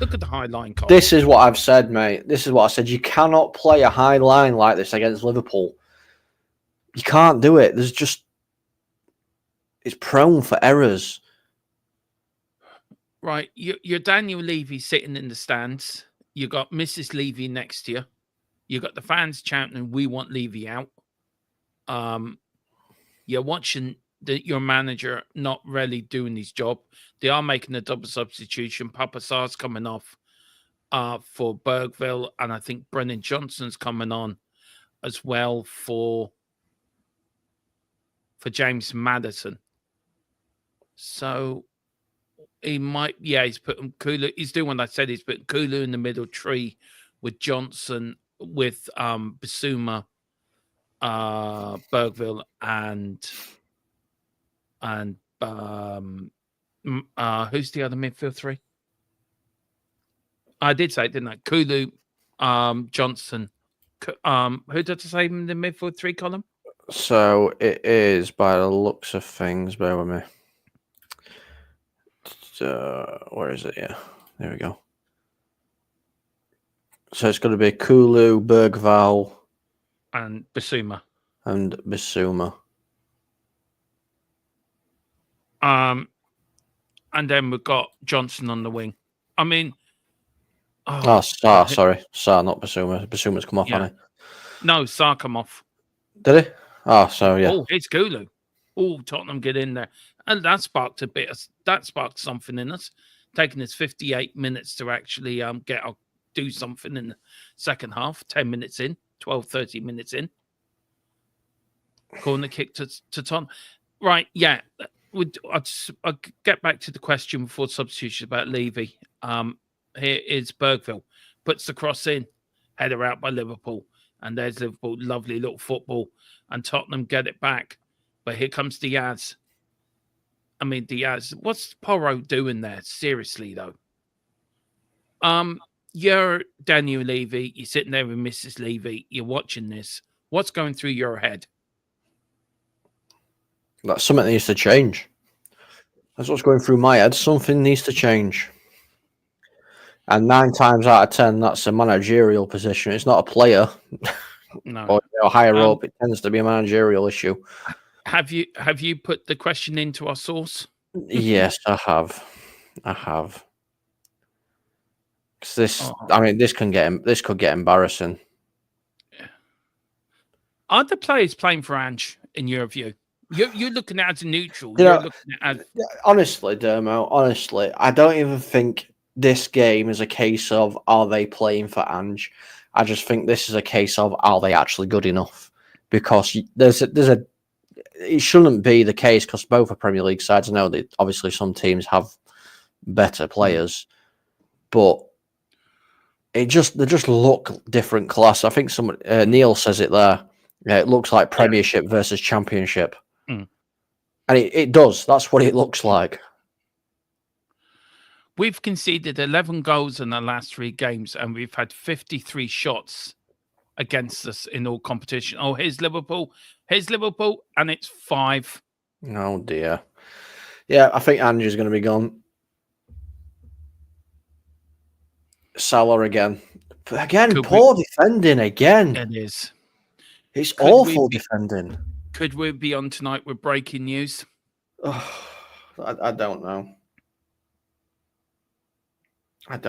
Look at the high line, Colin. This is what I've said, mate. This is what I said. You cannot play a high line like this against Liverpool. You can't do it. It's prone for errors. Right, you're Daniel Levy sitting in the stands. You got Mrs. Levy next to you. You got the fans chanting, "We want Levy out." You're watching your manager not really doing his job. They are making a double substitution. Papa Sarr's coming off for Bergville, and I think Brennan Johnson's coming on as well for James Maddison. So he might, he's putting Kulu. He's doing what I said. He's putting Kulu in the middle tree with Johnson, with Bissouma, Bergville, and who's the other midfield three? I did say it, didn't I? Kulu, Johnson. Who did I say in the midfield three column? So it is, by the looks of things, bear with me. Where is it? Yeah, there we go. So it's going to be Kulu, Bergvall, and Bissouma. And then we've got Johnson on the wing. I mean, Sarr, sorry, Sarr, not Bissouma. Bissouma's come off, hasn't he? No, Sarr come off. Did he? Oh, so yeah. Oh, it's Kulu. Oh, Tottenham get in there, and that sparked something in us. Taking us 58 minutes to actually do something in the second half. 10 minutes in, 12, 13 minutes in. Corner kick to Tottenham. Right, yeah. I'll get back to the question before substitution about Levy. Here is Bergville. Puts the cross in. Header out by Liverpool. And there's Liverpool. Lovely little football. And Tottenham get it back. But here comes Diaz. I mean, Diaz. What's Porro doing there? Seriously, though. You're Daniel Levy. You're sitting there with Mrs. Levy. You're watching this. What's going through your head? That's something that needs to change. That's what's going through my head. Something needs to change. And 9 times out of 10, that's a managerial position. It's not a player. No. or higher up, it tends to be a managerial issue. Have you put the question into our source? Yes, I have. This could get embarrassing. Are the players playing for Ange in your view? You're looking at it as a neutral. You're looking at it as... Honestly, Dermo, I don't even think this game is a case of are they playing for Ange. I just think this is a case of are they actually good enough? Because it shouldn't be the case because both are Premier League sides. I know that obviously some teams have better players, but they just look different class. I think Neil says it there. Yeah, it looks like Premiership versus Championship. And it does. That's what it looks like. We've conceded 11 goals in the last 3 games, and we've had 53 shots against us in all competition. Oh, here's Liverpool, and it's 5. Oh, dear. Yeah, I think Andrew's going to be gone. Salah again. But again, poor defending again. It is. It's awful defending. Could we be on tonight with breaking news? Oh, I don't know. But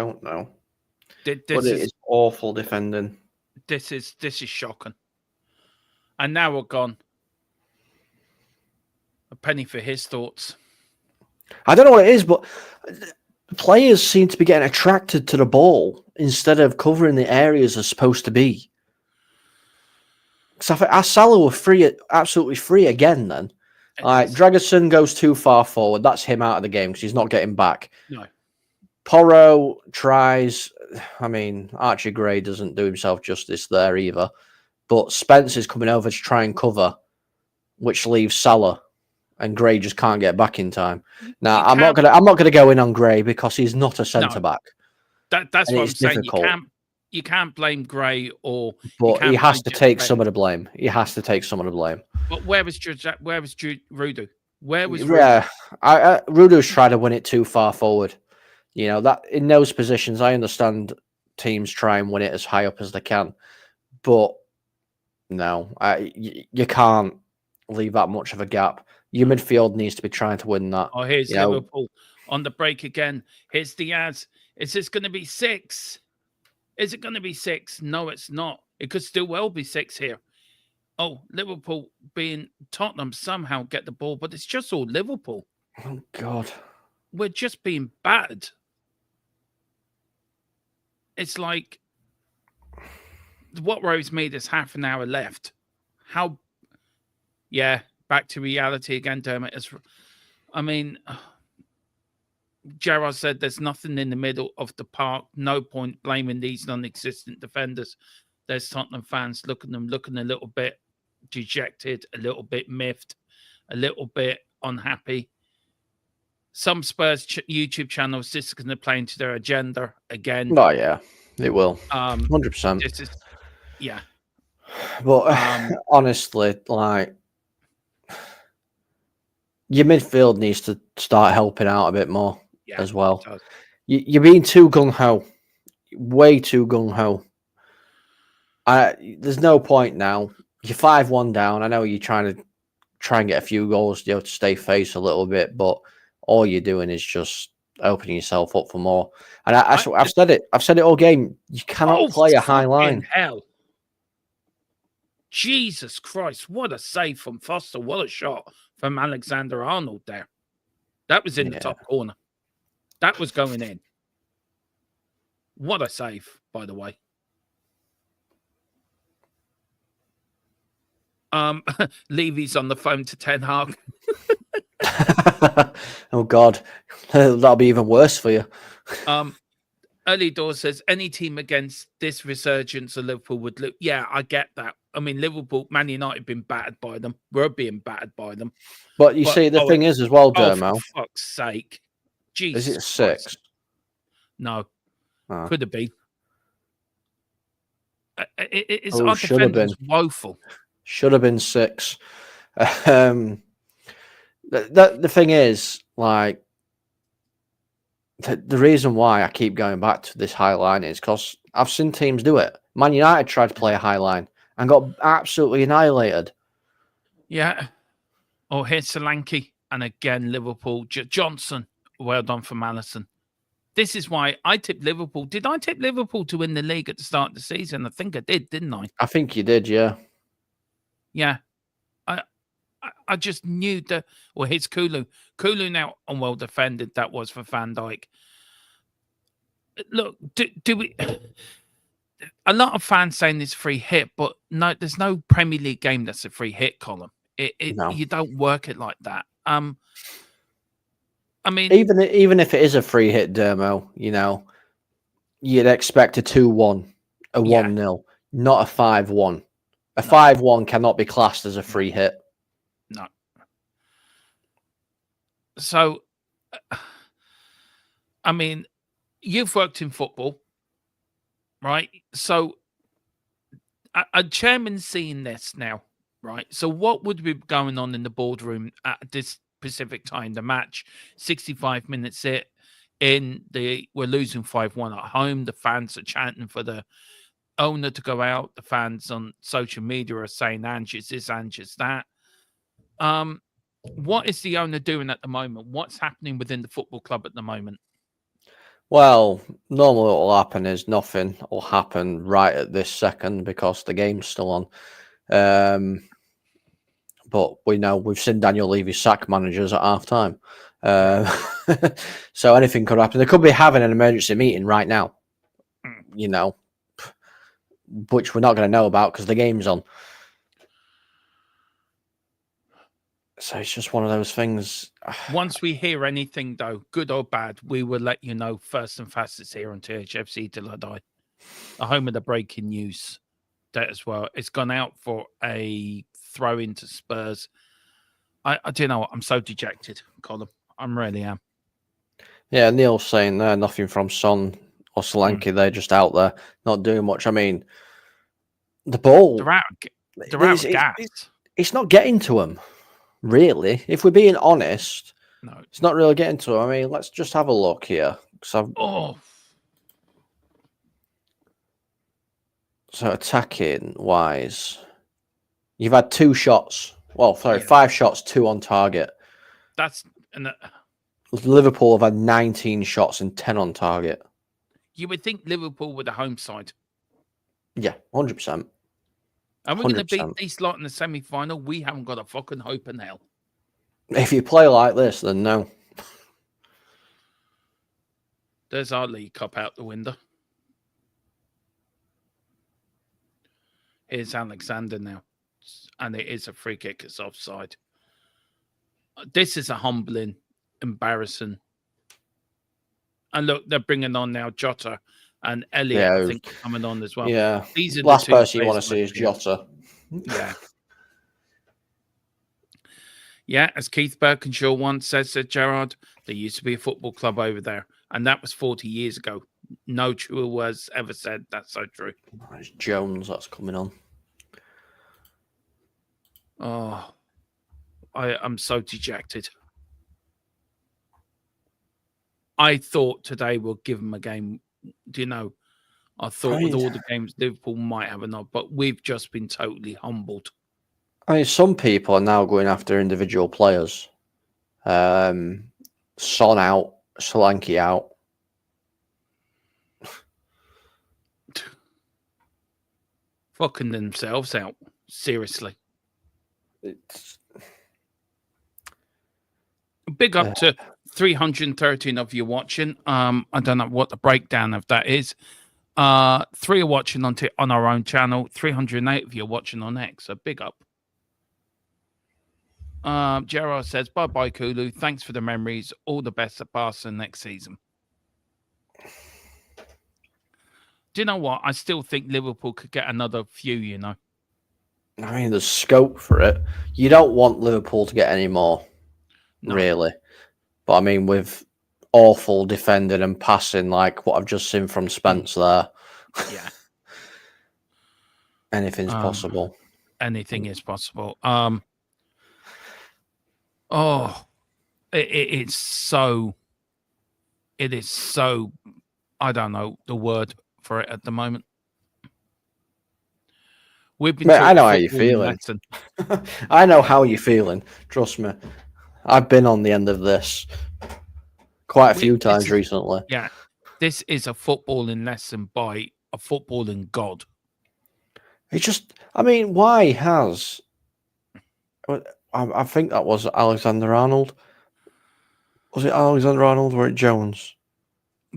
it is awful defending. This is shocking. And now we're gone. A penny for his thoughts. I don't know what it is, but players seem to be getting attracted to the ball instead of covering the areas they're supposed to be. Because I think Salah were absolutely free again then. Dragerson goes too far forward. That's him out of the game because he's not getting back. No. Porro tries. I mean, Archie Gray doesn't do himself justice there either. But Spence is coming over to try and cover, which leaves Salah, and Gray just can't get back in time. Now, I'm not gonna go in on Gray because he's not a centre back. That's what I'm saying. You can't blame Gray but he has to take some of the blame. But where was Rudu? Rudu's tried to win it too far forward. You know, that in those positions, I understand teams try and win it as high up as they can, but no, you can't leave that much of a gap. Your midfield needs to be trying to win that. Oh, here's You know, Liverpool on the break again. Here's Diaz. Is this going to be 6? Is it going to be 6? No, it's not. It could still well be 6 here. Oh, Liverpool being Tottenham somehow get the ball, but it's just all Liverpool. oh God, We're just being battered. It's like, what worries me, there's half an hour left. How, yeah, back to reality again, Dermot. I mean, Gerard said there's nothing in the middle of the park. No point blaming these non-existent defenders. There's Tottenham fans looking a little bit dejected, a little bit miffed, a little bit unhappy. Some Spurs YouTube channels, this is going to play into their agenda again. oh yeah, it will, 100%. This is, yeah. But honestly, like, your midfield needs to start helping out a bit more as well. You're being too gung ho, way too gung ho. There's no point now. You're 5-1 down. I know you're trying and get a few goals, to stay face a little bit, but all you're doing is just opening yourself up for more. And I've said it. I've said it all game. You cannot play a high line. Hell, Jesus Christ! What a save from Foster! What a shot from Alexander Arnold there. That was in the top corner. That was going in. What a save, by the way. Levy's on the phone to Ten Hag. Oh God, that'll be even worse for you. Early Doors says any team against this resurgence of Liverpool would look. Yeah, I get that. I mean, Liverpool, Man United, been battered by them. We're being battered by them. But see, the thing is as well, Dermo. For fuck's sake, Jesus! Is it 6? Christ. No, could have been. It's our defenders woeful. Should have been 6. The thing is, like, the reason why I keep going back to this high line is because I've seen teams do it. Man United tried to play a high line and got absolutely annihilated. Yeah. Oh, here's Solanke. And again, Liverpool. Johnson. Well done from Alisson. This is why I tipped Liverpool. Did I tip Liverpool to win the league at the start of the season? I think I did, didn't I? I think you did, yeah. Yeah. I just knew that. Well, here's Kulu. Kulu now unwell defended. That was for Van Dijk. Look, do we... A lot of fans saying it's free hit, but no, there's no Premier League game that's a free hit column. No. You don't work it like that. I mean, even if it is a free hit, Dermo, you'd expect a 2-1, a 1-0, not a 5-1. A 5-1 cannot be classed as a free hit. No. So, I mean, you've worked in football, right? So, a chairman's seeing this now, right? So, what would be going on in the boardroom at this specific time? The match, 65 minutes we're losing 5-1 at home. The fans are chanting for the owner to go out. The fans on social media are saying ANGE is this, ANGE is that. What is the owner doing at the moment? What's happening within the football club at the moment? Well, normally what will happen is nothing will happen right at this second because the game's still on. But we know we've seen Daniel Levy sack managers at half time. So anything could happen. They could be having an emergency meeting right now, which we're not going to know about because the game's on. So it's just one of those things. Once we hear anything, though, good or bad, we will let you know first and fastest here on THFC Till I Die. The home of the breaking news. That as well. It's gone out for a throw into Spurs. I do you know what? I'm so dejected, Colin. I really am. Yeah, Neil's saying there, nothing from Son or Solanke. They're just out there, not doing much. I mean, the ball. They're out of gas. It's not getting to them. Really, if we're being honest, no, it's not really getting to him. I mean, let's just have a look here. Oh, So attacking wise, you've had 2 shots. Well, sorry, Yeah. 5 shots, 2 on target. that's Liverpool have had 19 shots and 10 on target. you would think Liverpool were the home side. Yeah, 100%. And we're going to beat 100%. these lot in the semi-final. We haven't got a fucking hope in hell. If you play like this, then no. There's our League Cup out the window. Here's Alexander now. And it is a free kick. It's offside. This is a humbling, embarrassing. And look, they're bringing on now Jota and Elliot. Yeah, I think coming on as well. Yeah. These are the Last 2 person you want to players see is Jota. Yeah. Yeah, as Keith Birkinshaw once said, Gerard, there used to be a football club over there. And that was 40 years ago. No truer words ever said. That's so true. It's Jones that's coming on. Oh, I'm so dejected. I thought today we'll give them a game. Do you know? I thought with all the games, Liverpool might have enough, but we've just been totally humbled. I mean, some people are now going after individual players. Son out, Solanke out. Fucking themselves out. Seriously. It's... Big up to 313 of you watching. I don't know what the breakdown of that is. 3 are watching on our own channel. 308 of you are watching on X. So big up. Gerard says, bye-bye, Kulu. Thanks for the memories. All the best at Barca next season. Do you know what? I still think Liverpool could get another few, you know. I mean, there's scope for it. You don't want Liverpool to get any more, really. But I mean, with awful defending and passing like what I've just seen from Spence there, yeah, anything's possible. Anything is possible. It is so. I don't know the word for it at the moment. We've been. Mate, I know how you're feeling. I know how you're feeling. Trust me. I've been on the end of this quite a few times recently. Yeah, this is a footballing lesson by a footballing god. It's just, I mean, why has... I think that was Alexander Arnold. Was it Alexander Arnold or Jones?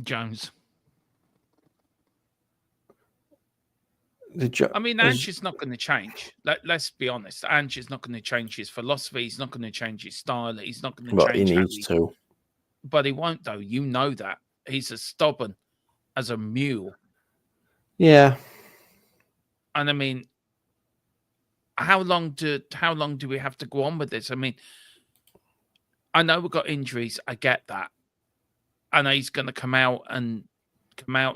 Jones. I mean, Ange is not going to change. Let's be honest. Ange is not going to change his philosophy. He's not going to change his style. He's not going to change. He needs to. But he won't, though. You know that. He's as stubborn as a mule. Yeah. And I mean, how long do we have to go on with this? I mean, I know we've got injuries. I get that. I know he's going to come out and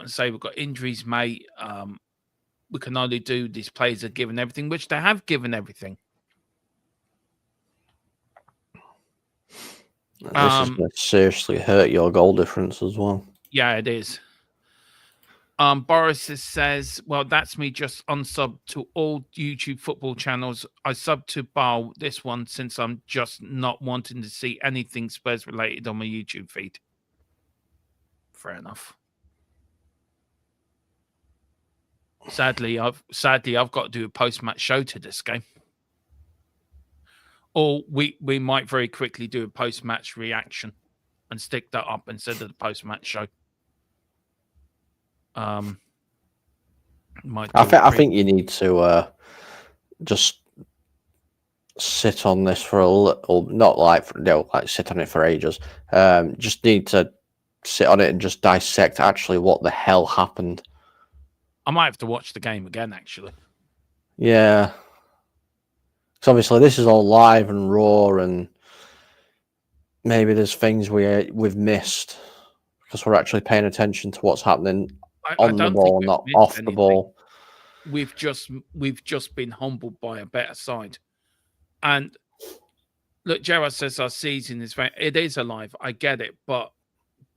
say we've got injuries, mate. We can only do these players are given everything, which they have given everything. This is going to seriously hurt your goal difference as well. Yeah, it is. Boris says, well, that's me just unsub to all YouTube football channels. I sub to bar this one since I'm just not wanting to see anything Spurs related on my YouTube feed. Fair enough. Sadly, I've got to do a post-match show to this game. Or we might very quickly do a post-match reaction and stick that up instead of the post-match show. I think you need to just sit on this for a little, not like sit on it for ages. Just need to sit on it and just dissect actually what the hell happened. I might have to watch the game again, actually. Yeah. So obviously this is all live and raw, and maybe there's things we've missed because we're actually paying attention to what's happening on the ball, not off the ball. We've just been humbled by a better side. And look, Gerard says our season is it is alive. I get it, but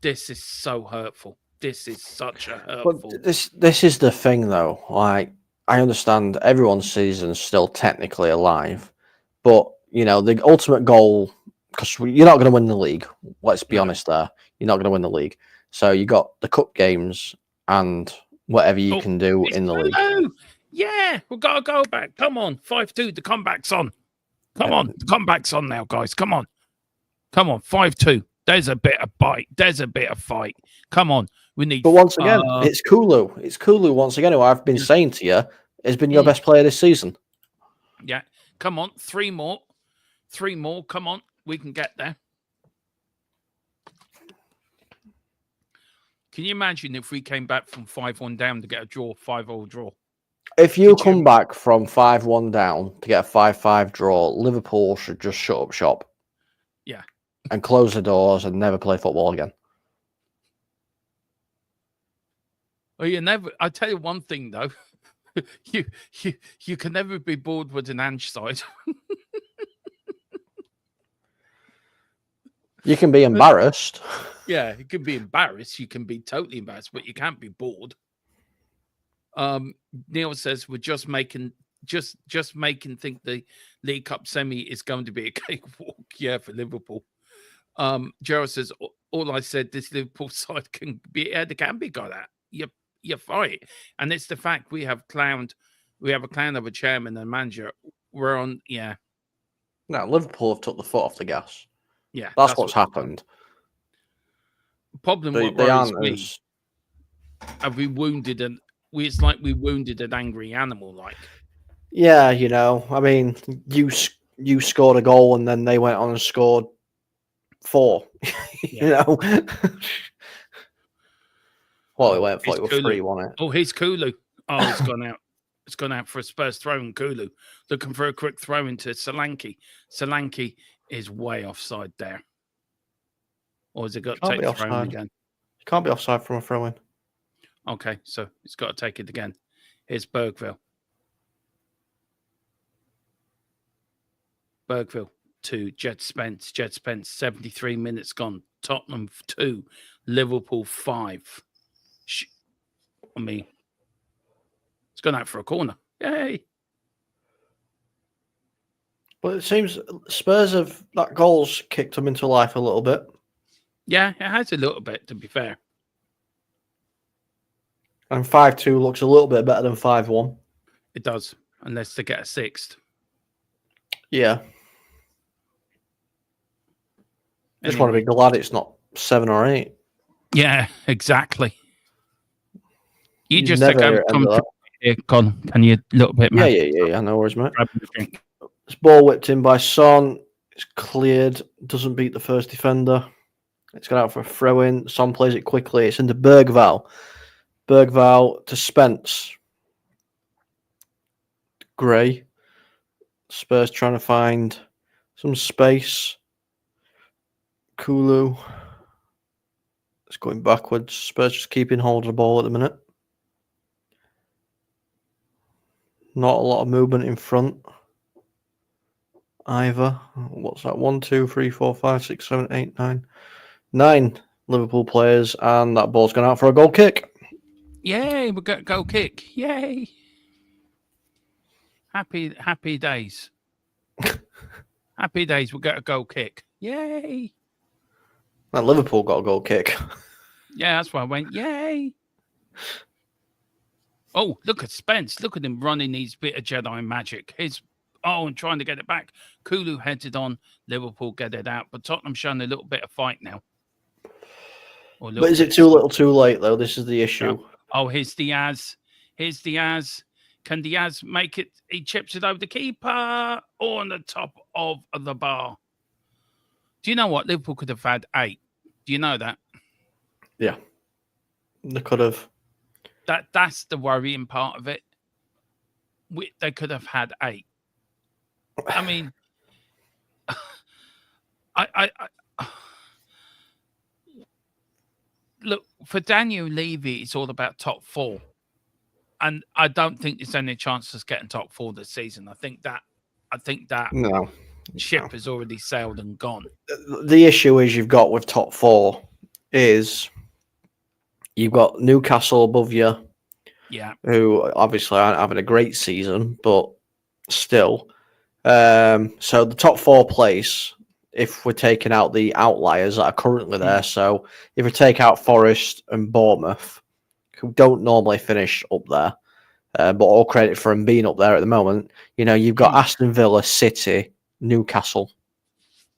This is so hurtful. This is such a But hurtful. this is the thing, though. Like, I understand everyone's season's still technically alive, but you know the ultimate goal, because you're not going to win the league. Let's be honest. There, you're not going to win the league. So you got the cup games and whatever you can do in the league. Yeah, we've got to go back. Come on, 5-2. The comeback's on. Come on, the comeback's on now, guys. Come on, 5-2. There's a bit of bite. There's a bit of fight. Come on, we need. But once again, it's Kulu. It's Kulu once again. Who I've been saying to you has been your best player this season. Yeah, come on, 3 more. 3 more. Come on, we can get there. Can you imagine if we came back from 5-1 down to get a draw, 5-0 draw? If you come back from 5-1 down to get a 5-5 draw, Liverpool should just shut up shop. Yeah. And close the doors and never play football again. Well, you never. I tell you one thing though, you can never be bored with an ANGE side. You can be embarrassed. Yeah, you can be embarrassed. You can be totally embarrassed, but you can't be bored. Neil says we're just making think the League Cup semi is going to be a cakewalk. Yeah, for Liverpool. Gerald says all I said this Liverpool side can be. Yeah, they can be got at. You fight, and it's the fact we have a clown of a chairman and manager. We're on. Yeah. No, Liverpool have took the foot off the gas. Yeah, that's what's happened. Problem what worries me, have we wounded and it's like we wounded an angry animal, like. Yeah, you know, I mean, you scored a goal and then they went on and scored 4. You know. Well, it went for it was 3, wasn't it? Oh, here's Kulu. Oh, it's gone out. It's gone out for a Spurs throw in. Kulu looking for a quick throw into Solanke. Solanke is way offside there. Or has it got to take the throw in again? You can't be offside from a throw in. Okay, so it's got to take it again. Here's Bergville. Bergville to Jed Spence. Jed Spence, 73 minutes gone. Tottenham 2, Liverpool 5. I mean, it's gone out for a corner. Yay! But it seems Spurs have that goal's kicked them into life a little bit. Yeah, it has a little bit, to be fair. And 5-2 looks a little bit better than 5-1. It does, unless they get a 6th. Yeah. Just want to be glad it's not 7 or 8. Yeah, exactly. You just come here, Con. Can you a little bit, man? Yeah. No worries, mate. It's ball whipped in by Son. It's cleared. Doesn't beat the first defender. It's got out for a throw-in. Son plays it quickly. It's into Bergvall. Bergvall to Spence. Gray. Spurs trying to find some space. Kulu. It's going backwards. Spurs just keeping hold of the ball at the minute. Not a lot of movement in front either. What's that? 1, 2, 3, 4, 5, 6, 7, 8, 9. 9 Liverpool players, and that ball's gone out for a goal kick. Yay, we got a goal kick. Yay. Happy days. Happy days, we got a goal kick. Yay. And Liverpool got a goal kick. Yeah, that's why I went, yay. Oh, look at Spence. Look at him running his bit of Jedi magic. And trying to get it back. Kulu heads it on. Liverpool get it out. But Tottenham showing a little bit of fight now. But is it too little too late, though? This is the issue. Oh, here's Diaz. Here's Diaz. Can Diaz make it? He chips it over the keeper or on the top of the bar. Do you know what? Liverpool could have had 8. Do you know that? Yeah. They could have. That's the worrying part of it. They could have had 8. I mean, I look, for Daniel Levy, it's all about top 4. And I don't think there's any chance of getting top 4 this season. I think that ship has already sailed and gone. The issue is you've got with top 4 is you've got Newcastle above you, Yeah. who obviously aren't having a great season, but still. So the top 4 place, if we're taking out the outliers that are currently there, so if we take out Forest and Bournemouth, who don't normally finish up there, but all credit for them being up there at the moment, you've got Aston Villa, City, Newcastle.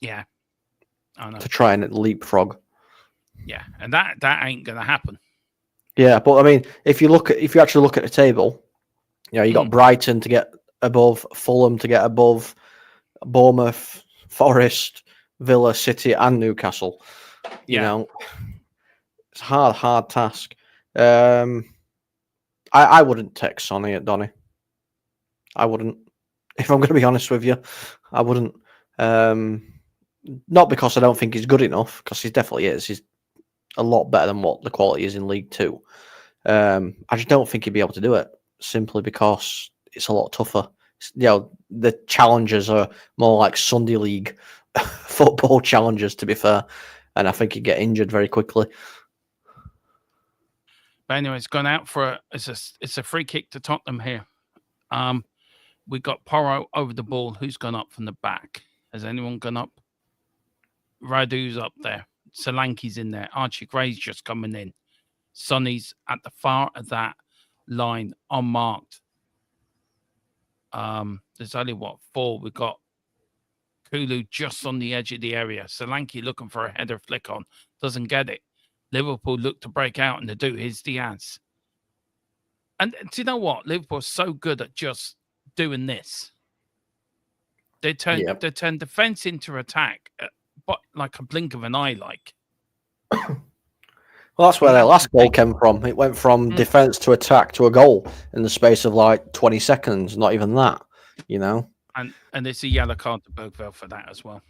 Yeah. I know. To try and leapfrog. Yeah, and that ain't gonna happen. Yeah, but I mean, if you actually look at the table, you got Brighton to get above, Fulham to get above, Bournemouth, Forest, Villa, City, and Newcastle. You know, it's a hard task. I wouldn't take Sonny at Donny. I wouldn't. If I'm going to be honest with you, I wouldn't. Not because I don't think he's good enough, because he definitely is. He's a lot better than what the quality is in League Two. I just don't think he'd be able to do it, simply because it's a lot tougher. The challenges are more like Sunday League football challenges, to be fair, and I think he'd get injured very quickly. But anyway, it's gone out for it's a free kick to Tottenham here. We got Porro over the ball. Who's gone up from the back? Has anyone gone up? Radu's up there. Solanke's in there. Archie Gray's just coming in. Sonny's at the far of that line, unmarked. There's only 4. We've got Kulu just on the edge of the area. Solanke looking for a header flick on. Doesn't get it. Liverpool look to break out and to do. Here's Diaz. And do you know what? Liverpool's so good at just doing this. They turn defense into attack, but like a blink of an eye, like. Well, that's where their last goal came from. It went from defense to attack to a goal in the space of like 20 seconds. Not even that, And it's a yellow card to Bergville for that as well.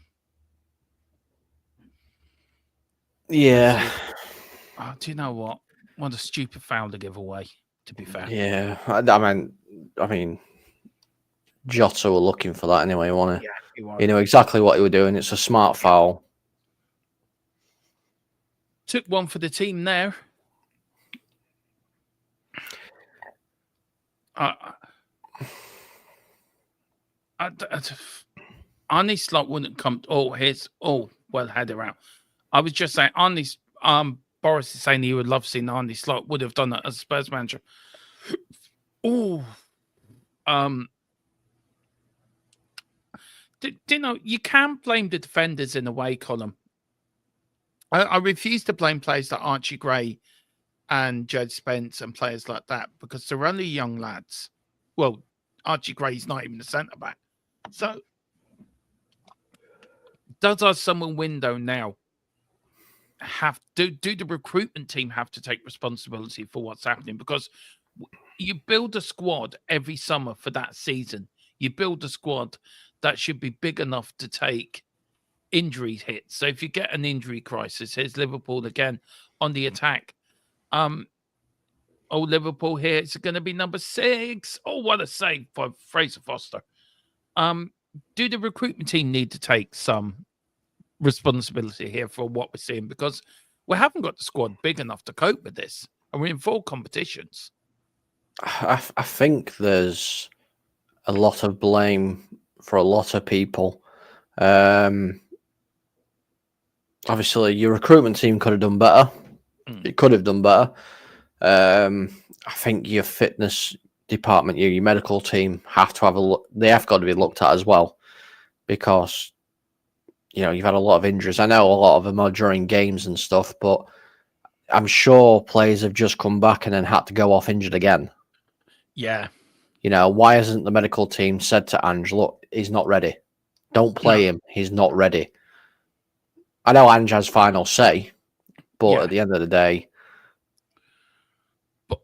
Yeah. Do you know what? What a stupid foul to give away, to be fair. Yeah. I mean, Jota were looking for that anyway, wasn't he? Yeah, he was. You know exactly what he was doing. It's a smart foul. Took one for the team there. Arnie Slot wouldn't come. Header out. I was just saying, Boris is saying he would love seeing Arnie Slot. Would have done that as a Spurs manager. Do you know, you can't blame the defenders in a way, Colin. I refuse to blame players like Archie Gray and Jed Spence and players like that, because they're only young lads. Well, Archie Gray's not even a centre-back. So, does our summer window now do the recruitment team have to take responsibility for what's happening? Because you build a squad every summer for that season. You build a squad that should be big enough to take injury hits. So if you get an injury crisis, here's Liverpool again on the attack. Liverpool here, it's going to be number 6. Oh, what a save for Fraser Foster. Do the recruitment team need to take some responsibility here for what we're seeing? Because we haven't got the squad big enough to cope with this, and we're in 4 competitions. I think there's a lot of blame for a lot of people. Obviously, your recruitment team could have done better. It could have done better. I think your fitness department, your medical team have to have a look. They have got to be looked at as well, because you've had a lot of injuries. I know a lot of them are during games and stuff, but I'm sure players have just come back and then had to go off injured again. Yeah. Why hasn't the medical team said to Ange, look, he's not ready. Don't play him. He's not ready. I know Ange has final say, but at the end of the day. But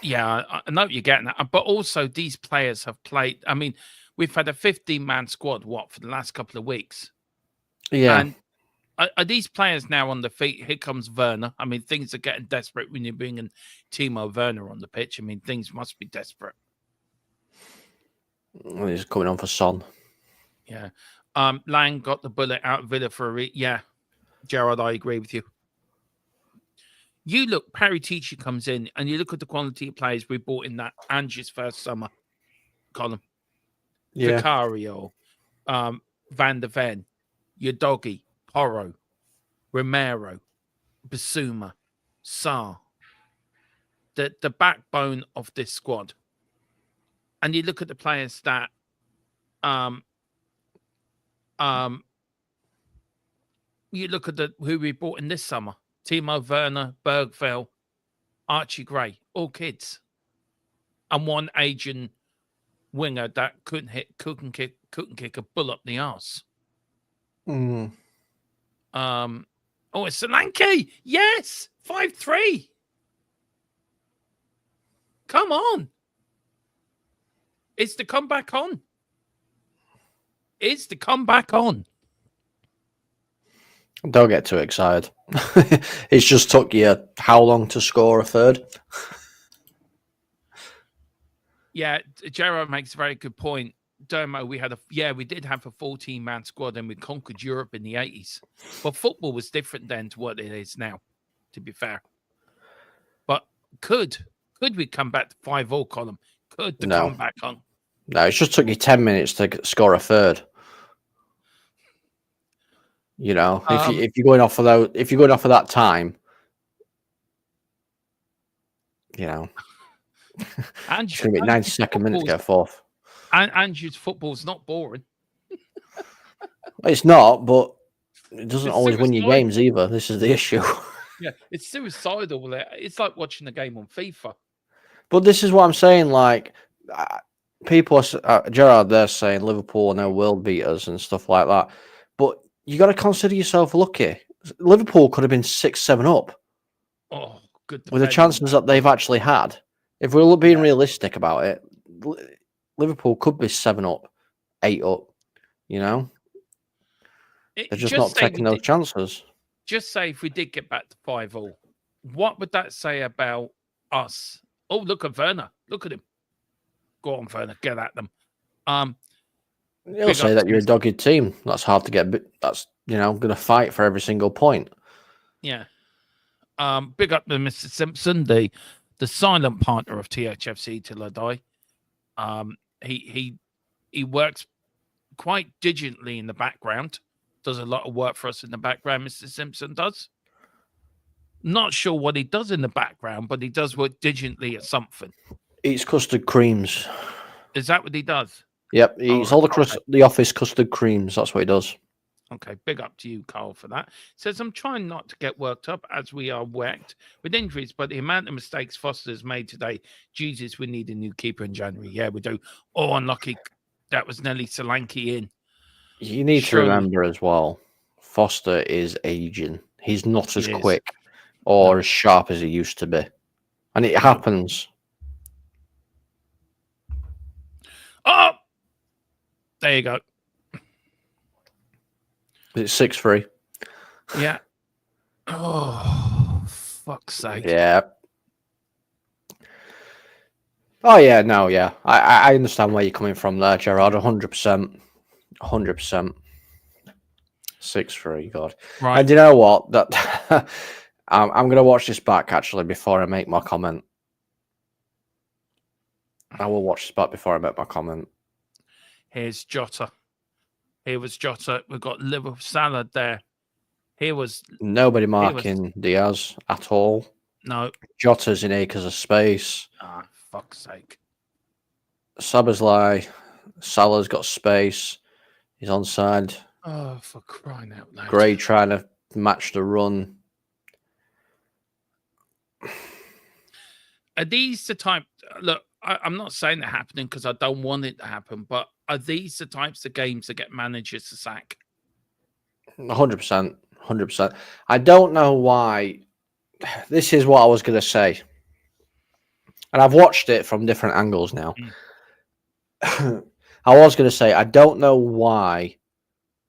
yeah, I know you're getting that. But also, these players have played. I mean, we've had a 15-man squad, for the last couple of weeks? Yeah. And are these players now on the feet? Here comes Werner. I mean, things are getting desperate when you're bringing Timo Werner on the pitch. I mean, things must be desperate. Well, he's coming on for Son. Yeah. Lang got the bullet out of Villa for a yeah. Gerard, I agree with you. You look, Perry Teacher comes in, and you look at the quality of players we bought in that Ange's first summer column. Yeah. Vicario, Van der Ven, Udogie, Porro, Romero, Basuma, Sarr. The backbone of this squad. And you look at the players that you look at who we bought in this summer. Timo Werner, Bergveld, Archie Gray, all kids. And one Asian winger that couldn't kick a bull up the arse. Mm. Oh, it's Solanke. Yes, 5'3". Come on. It's the comeback on. It's the comeback on. Don't get too excited. It's just took you how long to score a third? Yeah, Gerard makes a very good point. Dermo, we did have a 14-man squad and we conquered Europe in the 80s. But football was different then to what it is now, to be fair. But could we come back to 5-0 column? Could the comeback on? No, it just took you 10 minutes to score a third. You know, if you're going off of that time, you know, it's going to be 92nd minute to get a fourth. And Andrew's football's not boring. It's not, but it doesn't always win you suicidal. games either. This is the issue. Yeah, it's suicidal. It's like watching a game on FIFA. But this is what I'm saying. Like, people, Gerard, they're saying Liverpool are no world beaters and stuff like that. But you got to consider yourself lucky. Liverpool could have been 6-7 up. Oh, good. With the chances that they've actually had. If we're being realistic about it, Liverpool could be 7 up, 8 up. You know, they're just not taking those chances. Just say if we did get back to 5-0, what would that say about us? Oh, look at Werner. Look at him. Go on, Werner. Get at them. He'll say that you're a dogged team. That's hard to get. That's, going to fight for every single point. Yeah. Big up to Mr. Simpson, the silent partner of THFC till I die. He works quite diligently in the background. Does a lot of work for us in the background, Mr. Simpson does. Not sure what he does in the background, but he does work diligently at something. Eats custard creams. Is that what he does? Yep, he eats all the office custard creams. That's what he does. Okay, big up to you, Carl, for that. Says, I'm trying not to get worked up as we are whacked with injuries, but the amount of mistakes Foster's made today, Jesus, we need a new keeper in January. Yeah, we do. Oh, unlucky. That was Nelly Solanke in. You need to remember as well, Foster is aging. He's not as quick or as sharp as he used to be. And it happens. Oh! There you go. It's 6-3. Yeah. Oh, fuck's sake. Yeah. Oh, yeah, no, yeah. I understand where you're coming from there, Gerard. 100%. 100%. 6-3, God. Right. And you know what? That I'm going to watch this back, actually, before I make my comment. I will watch this back before I make my comment. Here's Jota. Here was Jota. We've got liver salad there. Here was... Nobody marking Diaz at all. No. Jota's in acres of space. Ah, fuck's sake. Szoboszlai. Salah's got space. He's onside. Oh, for crying out loud. Gray trying to match the run. Are these the type... Look, I'm not saying that happening because I don't want it to happen, but are these the types of games that get managers to sack? 100%. 100%. I don't know why. This is what I was going to say. And I've watched it from different angles now. I was going to say, I don't know why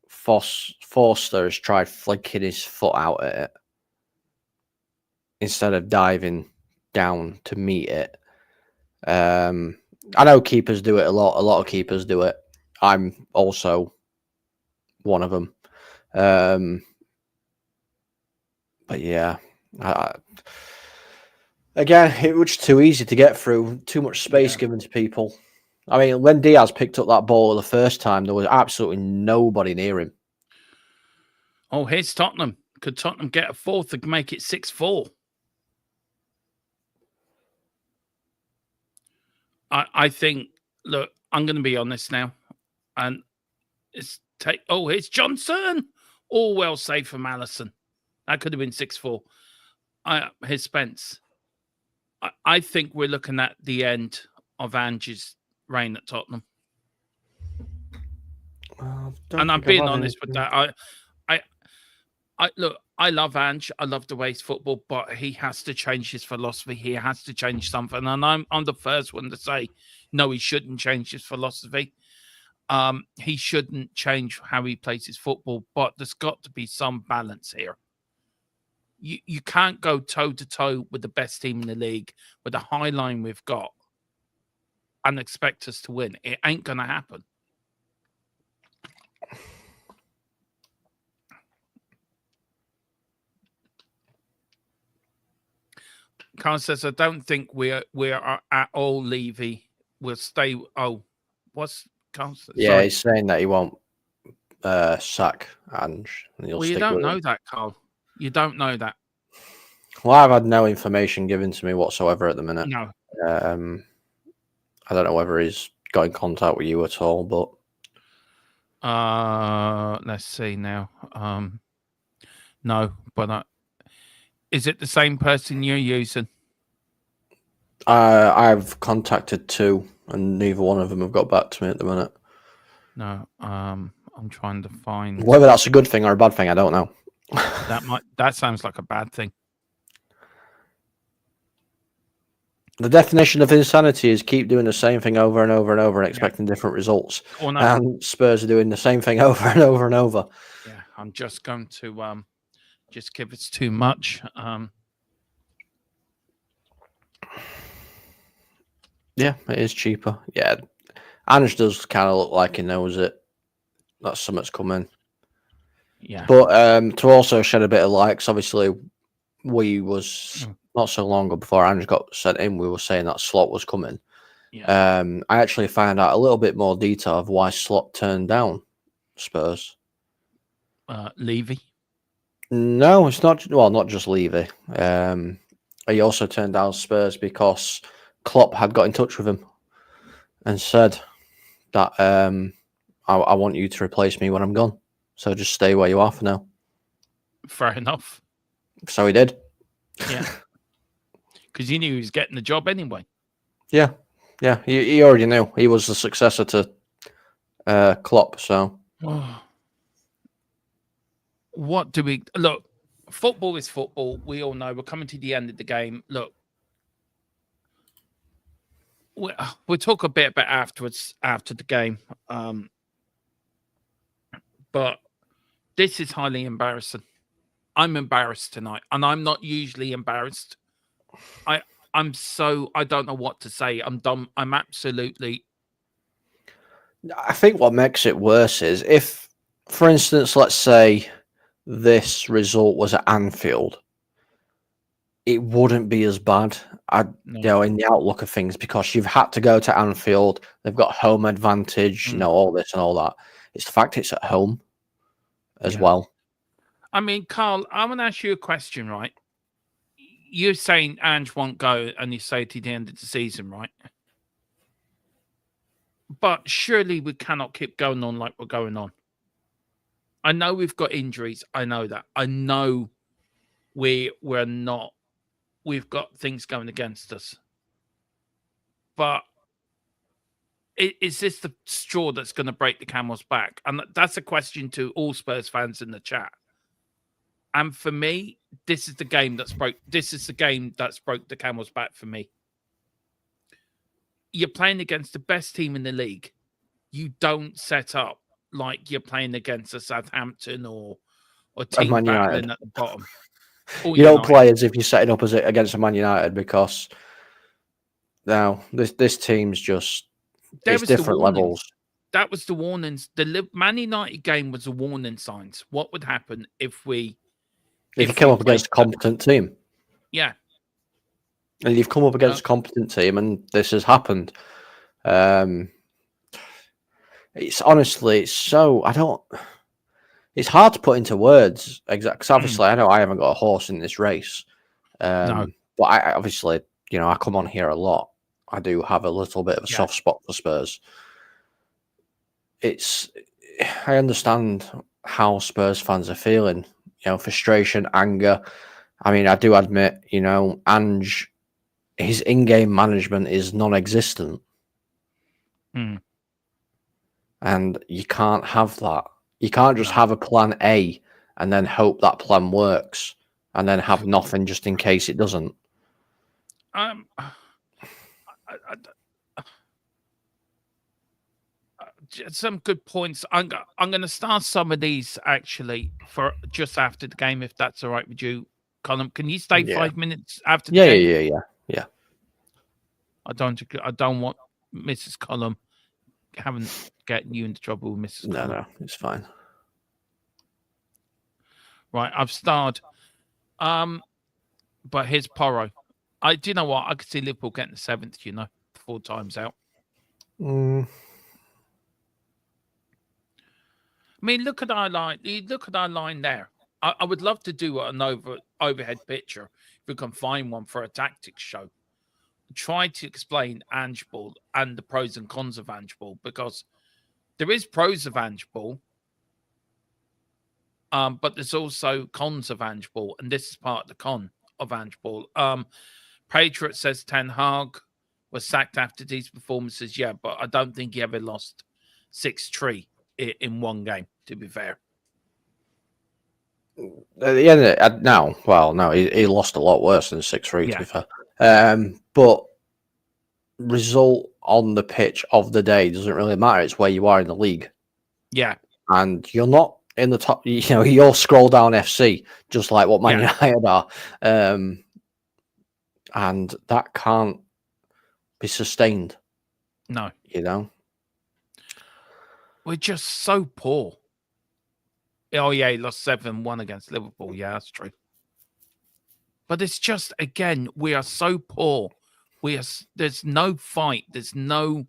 Forster has tried flicking his foot out at it instead of diving down to meet it. I know keepers do it a lot. A lot of keepers do it. I'm also one of them. But yeah, Again, it was too easy to get through. Too much space given to people. I mean, when Diaz picked up that ball the first time, there was absolutely nobody near him. Oh, here's Tottenham. Could Tottenham get a fourth and make it 6-4? I think, look, I'm going to be honest now. And here's Johnson. All well saved from Allison. That could have been 6-4. Here's Spence. I think we're looking at the end of Ange's reign at Tottenham. And I'm being honest with that. Look, I love Ange. I love the way he's football, but he has to change his philosophy. He has to change something. And I'm the first one to say, no, he shouldn't change his philosophy. He shouldn't change how he plays his football, but there's got to be some balance here. You can't go toe-to-toe with the best team in the league with the high line we've got and expect us to win. It ain't going to happen. Carl says, I don't think we are at all Levy. We'll stay. Oh, what's Carl says? Yeah, Sorry. he's saying that he won't sack Ange. Well, you don't know that, Carl. You don't know that. Well, I've had no information given to me whatsoever at the minute. No. I don't know whether he's got in contact with you at all, but let's see now. No, but is it the same person you're using? I've contacted two, and neither one of them have got back to me at the minute. No, I'm trying to find whether that's a good thing or a bad thing. I don't know. that sounds like a bad thing. The definition of insanity is keep doing the same thing over and over and over and expecting different results. Oh, no. And Spurs are doing the same thing over and over and over. Yeah, I'm just going to just give it's too much. Yeah, it is cheaper. Yeah, Ange does kind of look like he knows it. That something's coming. Yeah, but to also shed a bit of light, 'cause obviously we was not so long ago before Ange got sent in, we were saying that Slot was coming. Yeah. I actually found out a little bit more detail of why Slot turned down Spurs. Levy? No, it's not. Well, not just Levy. He also turned down Spurs because Klopp had got in touch with him and said that I want you to replace me when I'm gone. So just stay where you are for now. Fair enough. So he did. Yeah. Because he knew he was getting the job anyway. Yeah. Yeah. He already knew. He was the successor to Klopp. So. What do we... Look, football is football. We all know we're coming to the end of the game. Look, we'll talk a bit about afterwards, after the game. But this is highly embarrassing. I'm embarrassed tonight, and I'm not usually embarrassed. I don't know what to say. I'm dumb. I'm absolutely... I think what makes it worse is if, for instance, let's say this result was at Anfield, it wouldn't be as bad, you know, in the outlook of things, because you've had to go to Anfield. They've got home advantage, you know, all this and all that. It's the fact it's at home as well. I mean, Carl, I'm going to ask you a question, right? You're saying Ange won't go, and you say to the end of the season, right? But surely we cannot keep going on like we're going on. I know we've got injuries. I know that. I know we're not. We've got things going against us. But is this the straw that's going to break the camel's back? And that's a question to all Spurs fans in the chat. And for me, this is the game that's broke. This is the game that's broke the camel's back for me. You're playing against the best team in the league. You don't set up like you're playing against a Southampton or team battling at the bottom. You don't play as if you're setting up as against a Man United, because now this team's just it's different levels. That was the warnings. The Man United game was the warning signs. What would happen if you come up against a competent team? Yeah. And you've come up against a competent team, and this has happened. It's honestly, it's so it's hard to put into words exactly. Because obviously, I know I haven't got a horse in this race. No. But I obviously, I come on here a lot. I do have a little bit of a soft spot for Spurs. I understand how Spurs fans are feeling. Frustration, anger. I mean, I do admit, Ange, his in-game management is non-existent. And you can't have that. You can't just have a plan A and then hope that plan works and then have nothing just in case it doesn't. Some good points. I'm going to start some of these actually for just after the game, if that's all right with you, Colin. Can you stay 5 minutes after the game? Yeah. I don't want Mrs. Colin getting you into trouble with Mrs. Colin. No, it's fine. Right, I've starred. But here's Porro. Do you know what? I could see Liverpool getting the 7th, 4 times out. I mean, look at our line. Look at our line there. I would love to do an overhead picture if we can find one for a tactics show. Try to explain Ange ball and the pros and cons of Ange ball, because there is pros of Ange ball, but there's also cons of Ange ball, and this is part of the con of Ange ball. Patriot says Ten Hag was sacked after these performances. Yeah, but I don't think he ever lost 6-3 in one game, to be fair. At the end of it, no, he lost a lot worse than 6-3, to be fair. But result on the pitch of the day doesn't really matter. It's where you are in the league. Yeah. And you're not in the top, you're scroll down FC, just like what Man United are. And that can't be sustained. No. We're just so poor. Oh, yeah, he lost 7-1 against Liverpool. Yeah, that's true. But it's just, again, we are so poor. There's no fight. There's no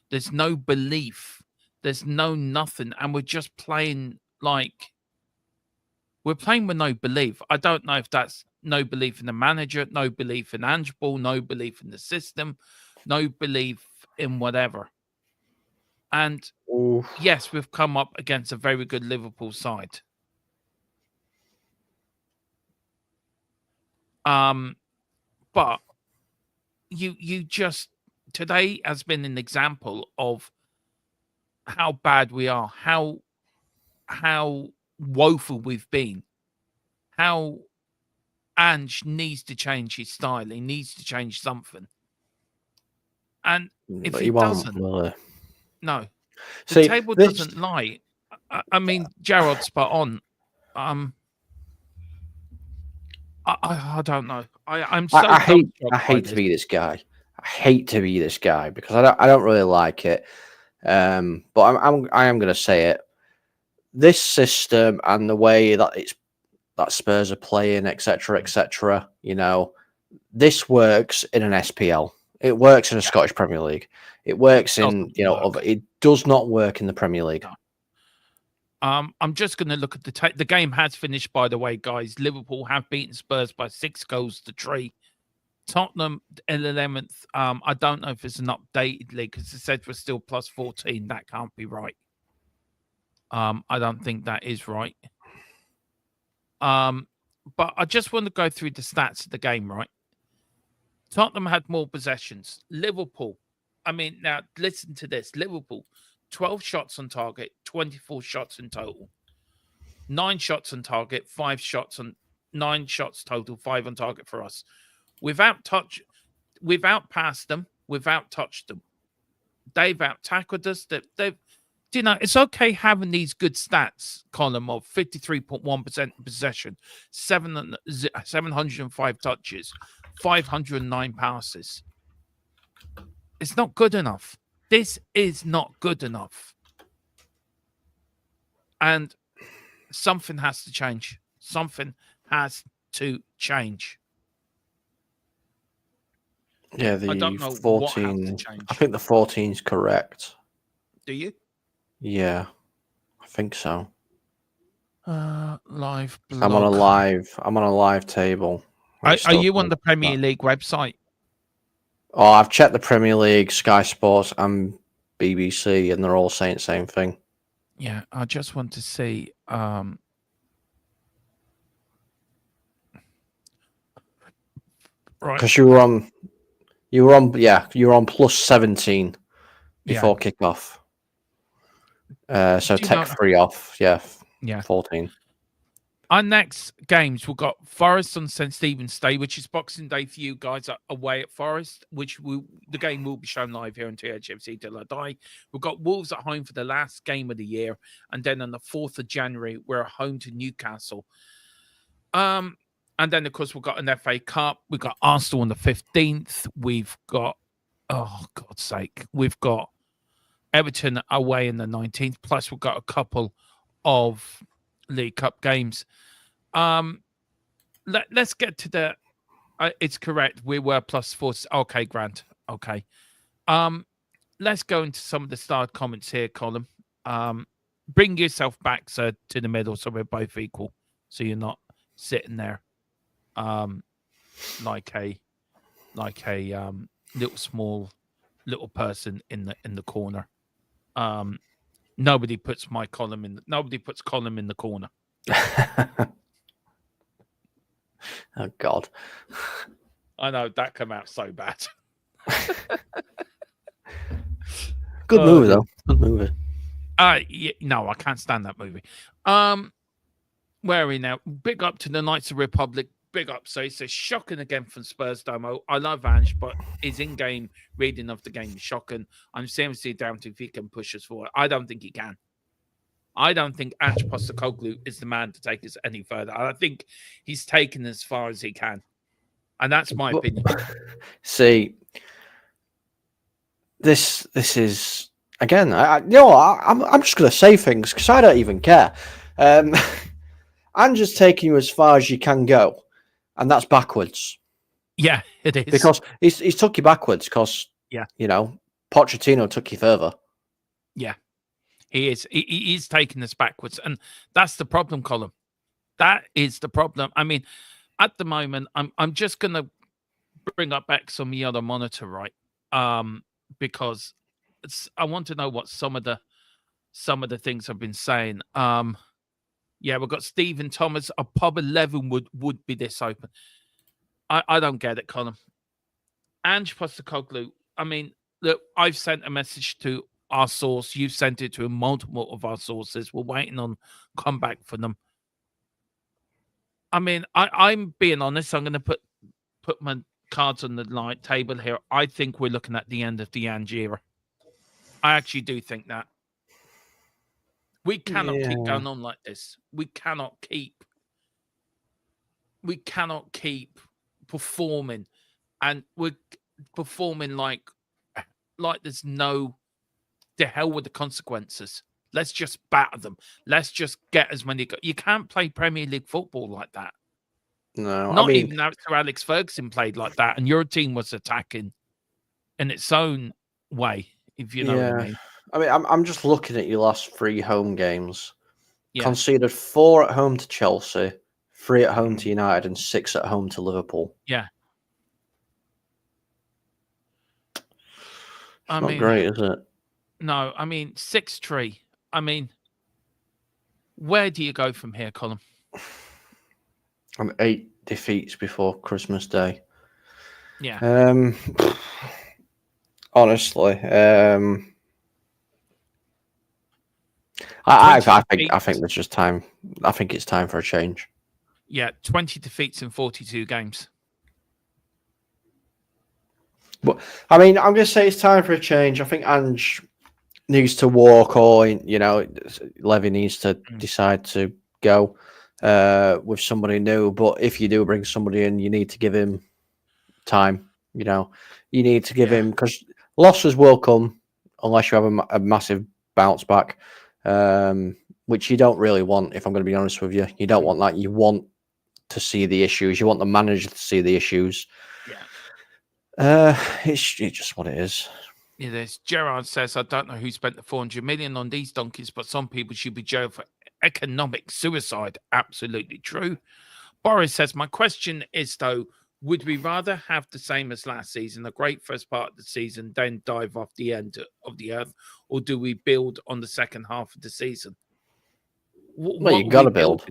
belief. There's no nothing. And we're just playing we're playing with no belief. I don't know if that's no belief in the manager, no belief in Ange ball, no belief in the system, no belief in whatever. And yes, we've come up against a very good Liverpool side. But you just, today has been an example of how bad we are, how woeful we've been, how Ange needs to change his style. He needs to change something. And if he doesn't, no, the table doesn't lie. I mean, Gerard's spot on. I don't know. I'm so I hate to be this guy. I hate to be this guy because I don't really like it. But I am going to say it. This system and the way that Spurs are playing, etc., etc. This works in an SPL. It works in a Scottish Premier League. It works in it does not work in the Premier League. No. I'm just going to look at the game has finished, by the way, guys. Liverpool have beaten Spurs by 6-3. Tottenham in 11th. I don't know if it's an updated league because it said we're still plus 14. That can't be right. I don't think that is right. But I just want to go through the stats of the game, right? Tottenham had more possessions. Liverpool, I mean, now listen to this. Liverpool, 12 shots on target, 24 shots in total. 9 shots on target, 9 shots total, 5 on target for us. Without passed them, without touched them. They've out-tackled us. It's okay having these good stats, column of 53.1% possession, 705 touches, 509 passes. It's not good enough. This is not good enough. And something has to change. Something has to change. Yeah, I the don't know what has to 14. change. I think the 14 is correct. Do you? Yeah, I think so. Live blog. I'm on a live table. Are you on the Premier League website? Oh, I've checked the Premier League, Sky Sports, and BBC, and they're all saying the same thing. Yeah, I just want to see. Right. Because you were on, you were on plus 17 before kickoff. So tech free off, yeah, 14. Our next games, we've got Forest on St Stephen's Day, which is Boxing Day for you guys away at Forest, which the game will be shown live here on THFC Till I Die. We've got Wolves at home for the last game of the year, and then on the 4th of January, we're home to Newcastle. And then, of course, we've got an FA Cup. We've got Arsenal on the 15th. We've got, oh, God's sake, we've got Everton away in the 19th. Plus, we've got a couple of League Cup games. Let's get to the. It's correct. We were +4. Okay, Grant. Okay. Let's go into some of the starred comments here, Colin. Bring yourself back, sir, to the middle, so we're both equal. So you're not sitting there, like a little person in the corner. Nobody puts Colin in the corner. Oh God! I know that came out so bad. Good movie though. Good movie. Yeah, no, I can't stand that movie. Where are we now? Big up to the Knights of Republic. Big up. So it's a shocking again from Spurs Domo. I love Ange, but his in-game reading of the game is shocking. I'm seriously doubting if he can push us forward. I don't think he can. I don't think Ange Postecoglou is the man to take us any further. I think he's taken as far as he can. And that's my opinion. See, this is again. I'm just going to say things because I don't even care. Ange is taking you as far as you can go, and that's backwards. Yeah, it is because he's took you backwards. Because Pochettino took you further. Yeah. He is. He is taking us backwards, and that's the problem, Colin. That is the problem. I mean, at the moment, I'm just gonna bring up back some of the other monitor, right? Because I want to know what some of the things I've been saying. Yeah, we've got Stephen Thomas. A pub 11 would be this open. I don't get it, Colin. Ange Postecoglou. I mean, look, I've sent a message to our source. You've sent it to multiple of our sources. We're waiting on comeback for them. I mean, I'm being honest. I'm going to put my cards on the table here. I think we're looking at the end of the Ange era. I actually do think that. We cannot keep going on like this. We cannot keep performing, and we're performing like there's no. To hell with the consequences. Let's just batter them. Let's just get as many. You can't play Premier League football like that. No, not even after Alex Ferguson played like that, and your team was attacking in its own way. If you know what I mean. I'm just looking at your last 3 home games. Yeah. Conceded 4 at home to Chelsea, 3 at home to United, and 6 at home to Liverpool. Yeah. It's not great, is it? No, I mean 6-3. I mean, where do you go from here, Colin? I'm 8 defeats before Christmas Day. Yeah. Honestly, I think there's just time. I think it's time for a change. Yeah, 20 defeats in 42 games. But I mean, I'm going to say it's time for a change. I think Ange needs to walk, or Levy needs to decide to go with somebody new. But if you do bring somebody in, you need to give him time. You need to give him, because losses will come unless you have a massive bounce back, which you don't really want. If I'm going to be honest with you, you don't want that. You want to see the issues. You want the manager to see the issues. Yeah. It's just what it is. Yeah, there's Gerard says, I don't know who spent the 400 million on these donkeys, but some people should be jailed for economic suicide. Absolutely true. Boris says, my question is, though, would we rather have the same as last season, a great first part of the season, then dive off the end of the earth, or do we build on the second half of the season? Well, you've got to build.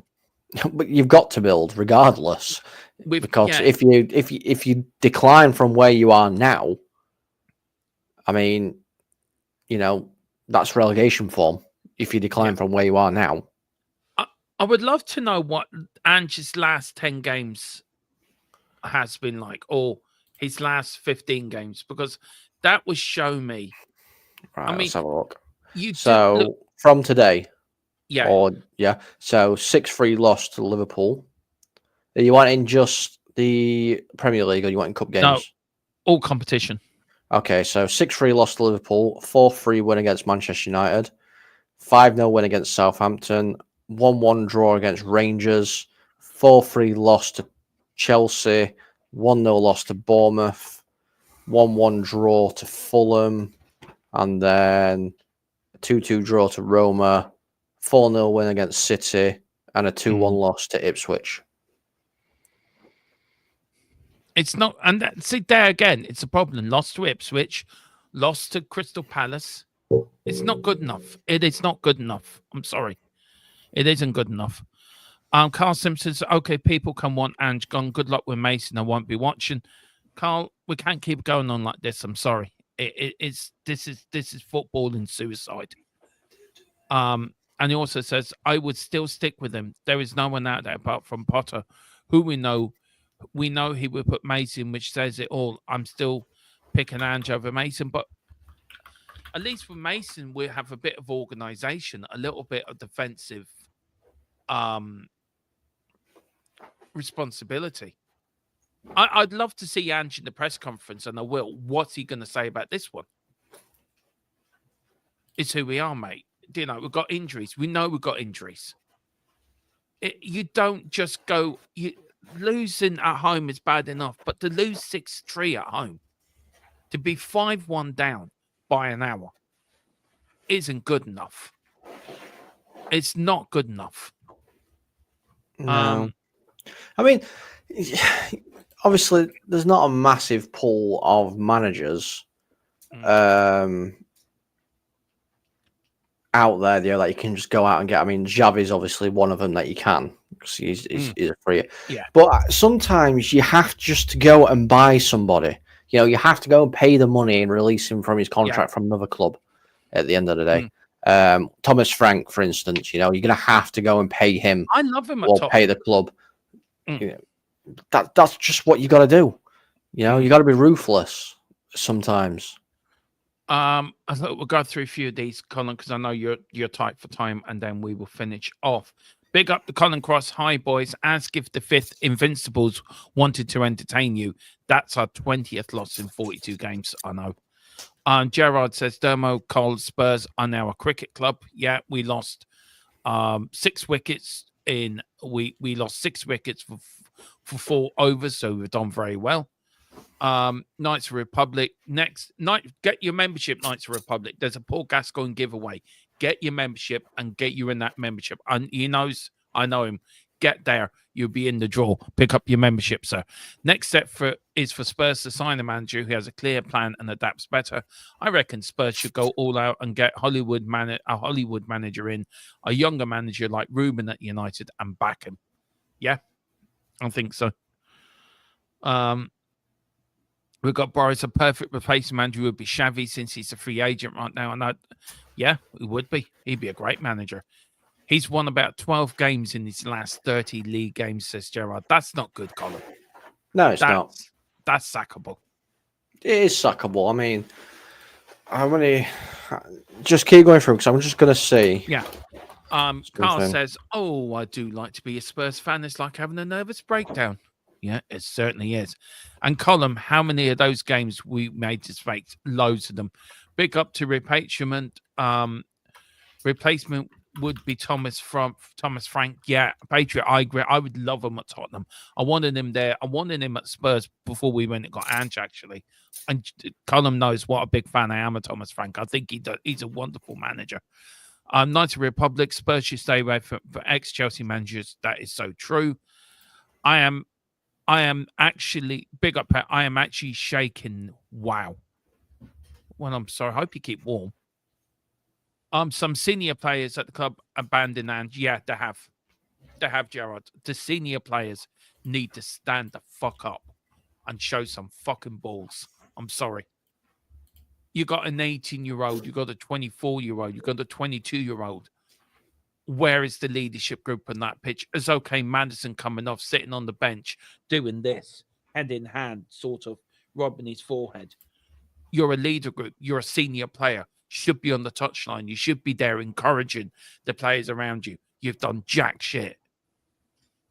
But you've got to build regardless, because if you decline from where you are now, I mean, that's relegation form. If you decline from where you are now, I would love to know what Ange's last 10 games has been like, or his last 15 games, because that would show me. Right, I mean, let's have a look. Look, from today, so 6-3 loss to Liverpool. Are you wanting just the Premier League, or you wanting cup games? No, all competition. Okay, so 6-3 loss to Liverpool, 4-3 win against Manchester United, 5-0 win against Southampton, 1-1 draw against Rangers, 4-3 loss to Chelsea, 1-0 loss to Bournemouth, 1-1 draw to Fulham, and then a 2-2 draw to Roma, 4-0 win against City, and a 2-1 loss to Ipswich. It's not, and see there again, it's a problem. Lost to Ipswich, lost to Crystal Palace. It's not good enough. It is not good enough. I'm sorry. It isn't good enough. Carl Simpson says, okay, people can want Ange gone. Good luck with Mason. I won't be watching. Carl, we can't keep going on like this. I'm sorry. This is footballing suicide. And he also says, I would still stick with him. There is no one out there apart from Potter, who we know he would put Mason, which says it all. I'm still picking Ange over Mason, but at least with Mason, we have a bit of organization, a little bit of defensive responsibility. I'd love to see Ange in the press conference, and I will. What's he going to say about this one? It's who we are, mate. We've got injuries. We know we've got injuries. You don't just go... Losing at home is bad enough, but to lose 6-3 at home, to be 5-1 down by an hour, isn't good enough. It's not good enough. No. I mean, obviously, there's not a massive pool of managers out there that you can just go out and get. I mean, Xavi's obviously one of them that you can, because he's a free. Yeah. But sometimes you have just to go and buy somebody. You have to go and pay the money and release him from his contract from another club at the end of the day. Thomas Frank, for instance, you're going to have to go and pay him. I love him or pay the club. That's just what you got to do. You got to be ruthless sometimes. I thought we'll go through a few of these, Colin, because I know you're tight for time, and then we will finish off. Big up the Colin Cross. Hi, boys. As if the 5th Invincibles wanted to entertain you. That's our 20th loss in 42 games. I know. Gerard says, Dermo, Cole, Spurs are now a cricket club. Yeah, we lost 6 wickets we lost 6 wickets for 4 overs, so we've done very well. Knights of Republic. Next night, get your membership, Knights of Republic. There's a Paul Gascoigne giveaway. Get your membership and get you in that membership. And I know him. Get there. You'll be in the draw. Pick up your membership, sir. Next step is for Spurs to sign a manager who has a clear plan and adapts better. I reckon Spurs should go all out and get a Hollywood manager in, a younger manager like Ruben at United, and back him. Yeah, I think so. We've got Boris, a perfect replacement manager would be Xavi, since he's a free agent right now. And he would be. He'd be a great manager. He's won about 12 games in his last 30 league games, says Gerard. That's not good, Colin. No, it's not. That's sackable. It is sackable. I mean, how many? Just keep going through, because I'm just going to see. Yeah. Carl says, I do like to be a Spurs fan. It's like having a nervous breakdown. Yeah, it certainly is. And Colin, how many of those games we made mistakes? Loads of them. Big up to replacement would be Thomas Frank. Yeah, Patriot. I agree. I would love him at Tottenham. I wanted him there. I wanted him at Spurs before we went and got Ange, actually. And Colin knows what a big fan I am of Thomas Frank. I think he's a wonderful manager. Knights of the Republic, Spurs should stay away for ex-Chelsea managers. That is so true. I am actually big up. I am actually shaking. Wow. Well, I'm sorry. I hope you keep warm. Some senior players at the club abandoned, and yeah, they have, Gerard. The senior players need to stand the fuck up and show some fucking balls. I'm sorry. You got an 18-year-old, you got a 24-year-old, you got a 22-year-old. Where is the leadership group on that pitch? It's okay, Madison coming off, sitting on the bench, doing this, hand in hand, sort of rubbing his forehead. You're a leader group. You're a senior player. Should be on the touchline. You should be there encouraging the players around you. You've done jack shit.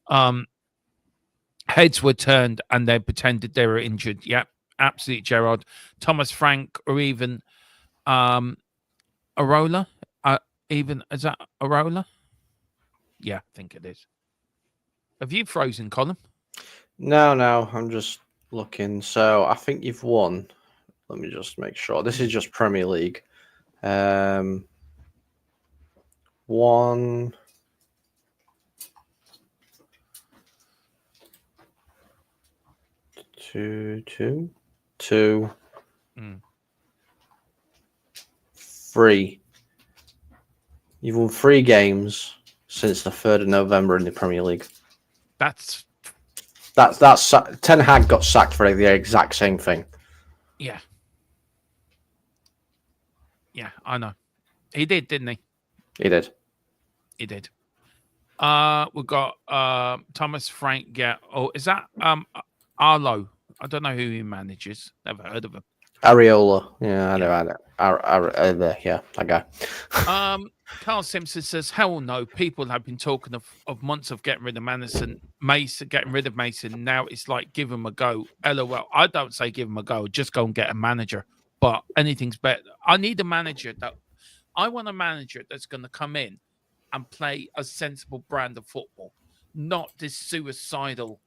Heads were turned and they pretended they were injured. Yep, absolutely, Gerard. Thomas Frank or even Arola. Is that Arola? Yeah, I think it is. Have you frozen, Colin? No, I'm just looking. So I think you've won. Let me just make sure. This is just Premier League. 1, 2, 3. You've won 3 games since the 3rd of November in the Premier League. That's Ten Hag got sacked for the exact same thing. Yeah. Yeah, I know. He did, didn't he? He did. He did. We've got Thomas Frank. Yeah. Oh, is that Arlo? I don't know who he manages. Never heard of him. Areola. Yeah, I know. Yeah, that guy. Carl Simpson says, hell no. People have been talking of months of getting rid of Mason. Getting rid of Mason. Now it's like, give him a go. LOL. I don't say give him a go. Just go and get a manager. But anything's better. I need a manager I want a manager that's going to come in and play a sensible brand of football, not this suicidal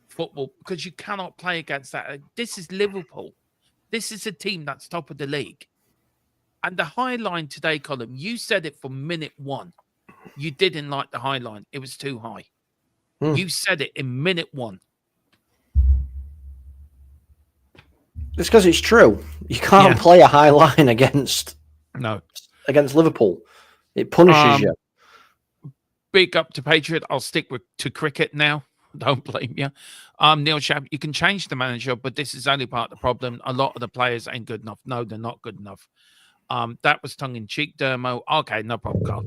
football, because you cannot play against that. This is Liverpool. This is a team that's top of the league. And the high line today, Colin, you said it from minute 1. You didn't like the high line. It was too high. You said it in minute 1. It's because it's true. You can't play a high line against Liverpool. It punishes you. Big up to Patriot. I'll stick to cricket now. Don't blame you. Neil Shab, you can change the manager, but this is only part of the problem. A lot of the players ain't good enough. No, they're not good enough. That was tongue-in-cheek, Dermo. Okay, no problem, Carl.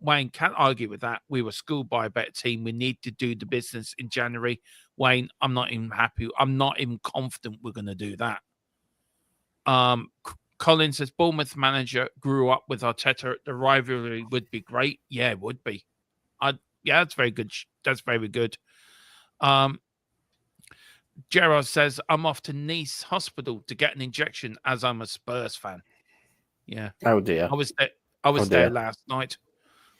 Wayne, can't argue with that. We were schooled by a better team. We need to do the business in January. Wayne, I'm not even happy. I'm not even confident we're going to do that. Colin says, Bournemouth manager grew up with Arteta. The rivalry would be great. Yeah, it would be. Yeah, that's very good. That's very good. Gerard says, I'm off to Nice Hospital to get an injection as I'm a Spurs fan. Yeah. Oh, dear. I was there last night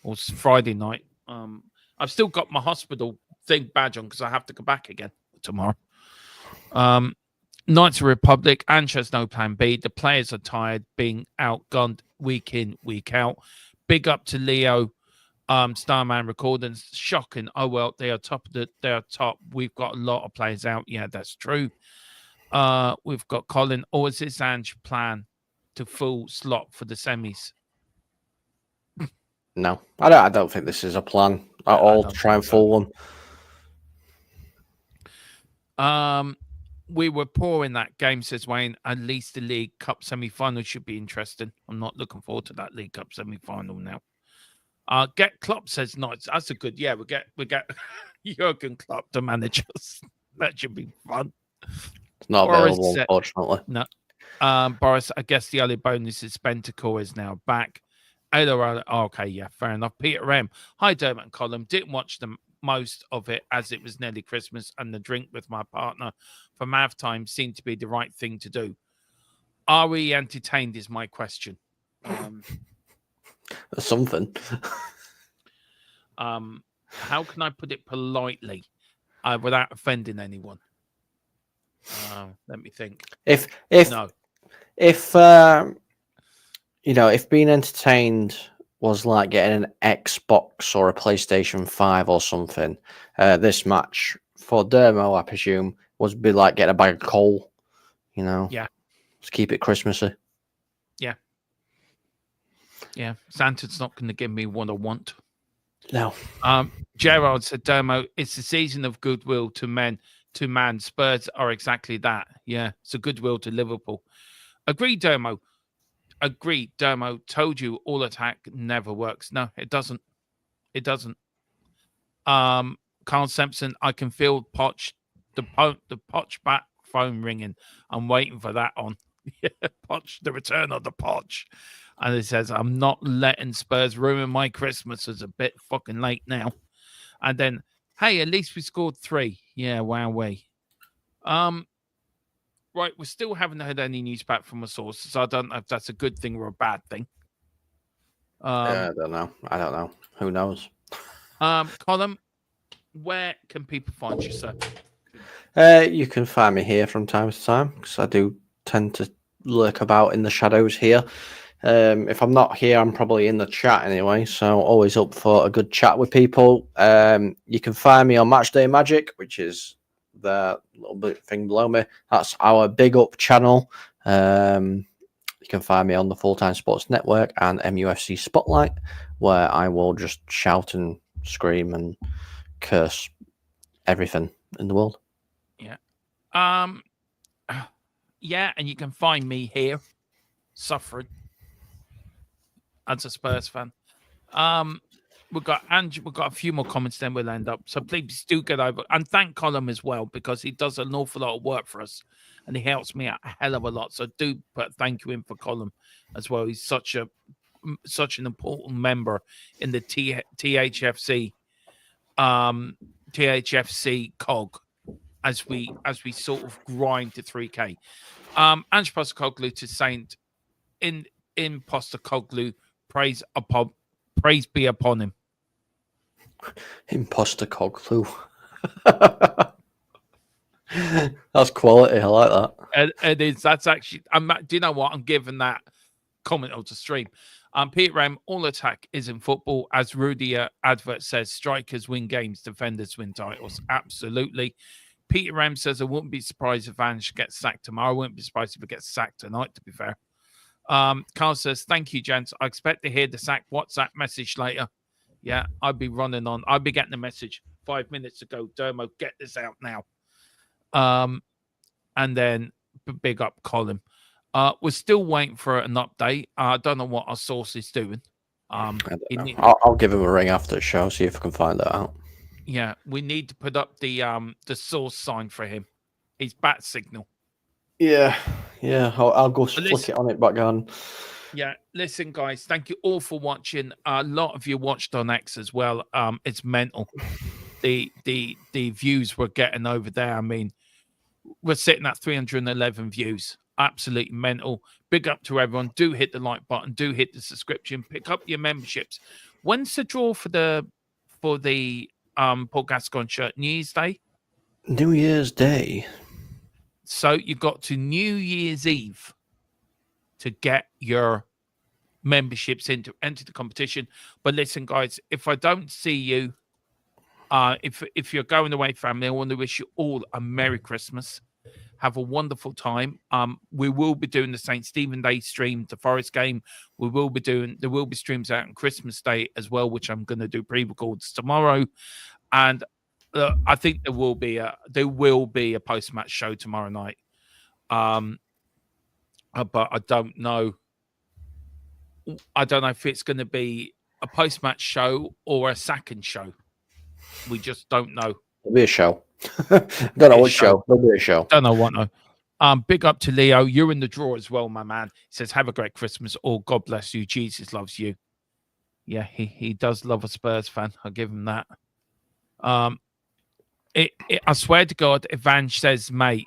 or Friday night. I've still got my hospital thing badge on because I have to go back again tomorrow. Knights of the Republic, Ange has no plan B. The players are tired being outgunned week in, week out. Big up to Leo, Starman Recordings. Shocking. Oh well, they are top. We've got a lot of players out. Yeah, that's true. We've got Colin. Or is this Ange plan to full slot for the semis? No, I don't think this is a plan at all to try and fool them. We were poor in that game, says Wayne. At least the League Cup semi-final should be interesting. I'm not looking forward to that League Cup semi-final now. Get Klopp, says Knights. That's a good. Yeah, we get Jurgen Klopp to manage us. That should be fun. It's not available, unfortunately. No. Boris, I guess the only bonus is Bentacore is now back. Okay, yeah, fair enough. Peter M. Hi, Dermot and Colin. Didn't watch the most of it as it was nearly Christmas and the drink with my partner for math time seemed to be the right thing to do. Are we entertained is my question. Something. How can I put it politely without offending anyone? Let me think. If if being entertained was like getting an Xbox or a PlayStation 5 or something, this match for Dermo, I presume, was be like getting a bag of coal. Yeah. Let's keep it Christmassy. Yeah. Santa's not going to give me what I want. No. Gerard said, Dermo, it's the season of goodwill to men. To man, Spurs are exactly that. Yeah, it's a goodwill to Liverpool. Agreed, Dermo. Agreed, Dermo. Told you all attack never works. No, it doesn't. It doesn't. Carl Sampson, I can feel the Poch back phone ringing. I'm waiting for that on. Yeah, Poch, the return of the Poch. And it says, I'm not letting Spurs ruin my Christmas. It's a bit fucking late now. And then, hey, at least we scored 3. Yeah, wowee. Right, we still haven't heard any news back from a source, so I don't know if that's a good thing or a bad thing. I don't know. Who knows? Colin, where can people find you, sir? You can find me here from time to time because I do tend to lurk about in the shadows here. If I'm not here, I'm probably in the chat anyway, so always up for a good chat with people. You can find me on Matchday Magic, which is the little bit thing below me. That's our big up channel. You can find me on the Full Time Sports Network and MUFC Spotlight, where I will just shout and scream and curse everything in the world. Yeah. Yeah, and you can find me here, suffering as a Spurs fan. We've got ANGE, we've got a few more comments, then we'll end up. So please do get over and thank Colin as well, because he does an awful lot of work for us and he helps me out a hell of a lot. So do put thank you in for Colin as well. He's such an important member in the THFC cog as we sort of grind to 3K. Ange Postecoglou to Saint in Postecoglou, praise be upon him. Imposter Coglu. That's quality. I like that. It is. That's actually. Do you know what? I'm giving that comment on the stream. Pete Ram, all attack is in football. As Rudy advert says, strikers win games, defenders win titles. Absolutely. Peter Ram says, I wouldn't be surprised if Ange gets sacked tomorrow. I wouldn't be surprised if he gets sacked tonight, to be fair. Carl says, thank you, gents. I expect to hear the sack WhatsApp message later. Yeah, I'll be running on. I'll be getting a message 5 minutes ago. Dermo, get this out now. And then big up Colin. We're still waiting for an update. I don't know what our source is doing. I'll give him a ring after the show, see if I can find that out. Yeah, we need to put up the source sign for him. His bat signal. Yeah. I'll go flick it on it back on. Yeah, listen, guys, thank you all for watching. A lot of you watched on X as well. It's mental. The views we're getting over there. I mean, we're sitting at 311 views. Absolutely mental. Big up to everyone. Do hit the like button. Do hit the subscription. Pick up your memberships. When's the draw for the podcast gone shirt? New Year's Day. New Year's Day. So you got to New Year's Eve to get your memberships in to enter the competition. But listen, guys, if I don't see you, if you're going away, family, I want to wish you all a Merry Christmas. Have a wonderful time. We will be doing the St. Stephen Day stream, the Forest game. There will be streams out on Christmas Day as well, which I'm going to do pre-records tomorrow. And I think there will be a post-match show tomorrow night. But I don't know. I don't know if it's going to be a post-match show or a second show. We just don't know. It'll be a show. Don't know what show. There'll be a show. Don't know what. No. Big up to Leo. You're in the draw as well, my man. He says, "Have a great Christmas." Or God bless you. Jesus loves you. Yeah, he does love a Spurs fan. I'll give him that. I swear to God, if Ange says, "Mate,"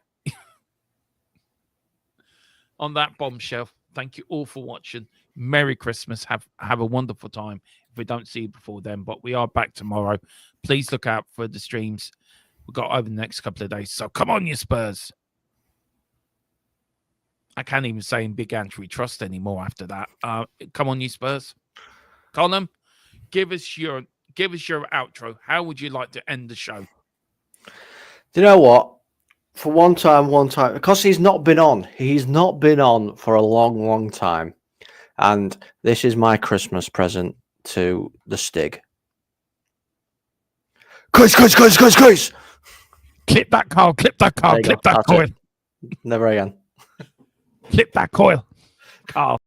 on that bombshell. Thank you all for watching. Merry Christmas. Have a wonderful time. If we don't see you before then, but we are back tomorrow. Please look out for the streams we've got over the next couple of days. So come on, you Spurs. I can't even say in Big Ange we trust anymore after that. Come on, you Spurs. Colin, give us your outro. How would you like to end the show? Do you know what? For one time, because he's not been on for a long, long time. And this is my Christmas present to the Stig. Chris! Clip that, Carl. Clip that, Carl. Clip that coil. Never again. Clip that coil. Carl.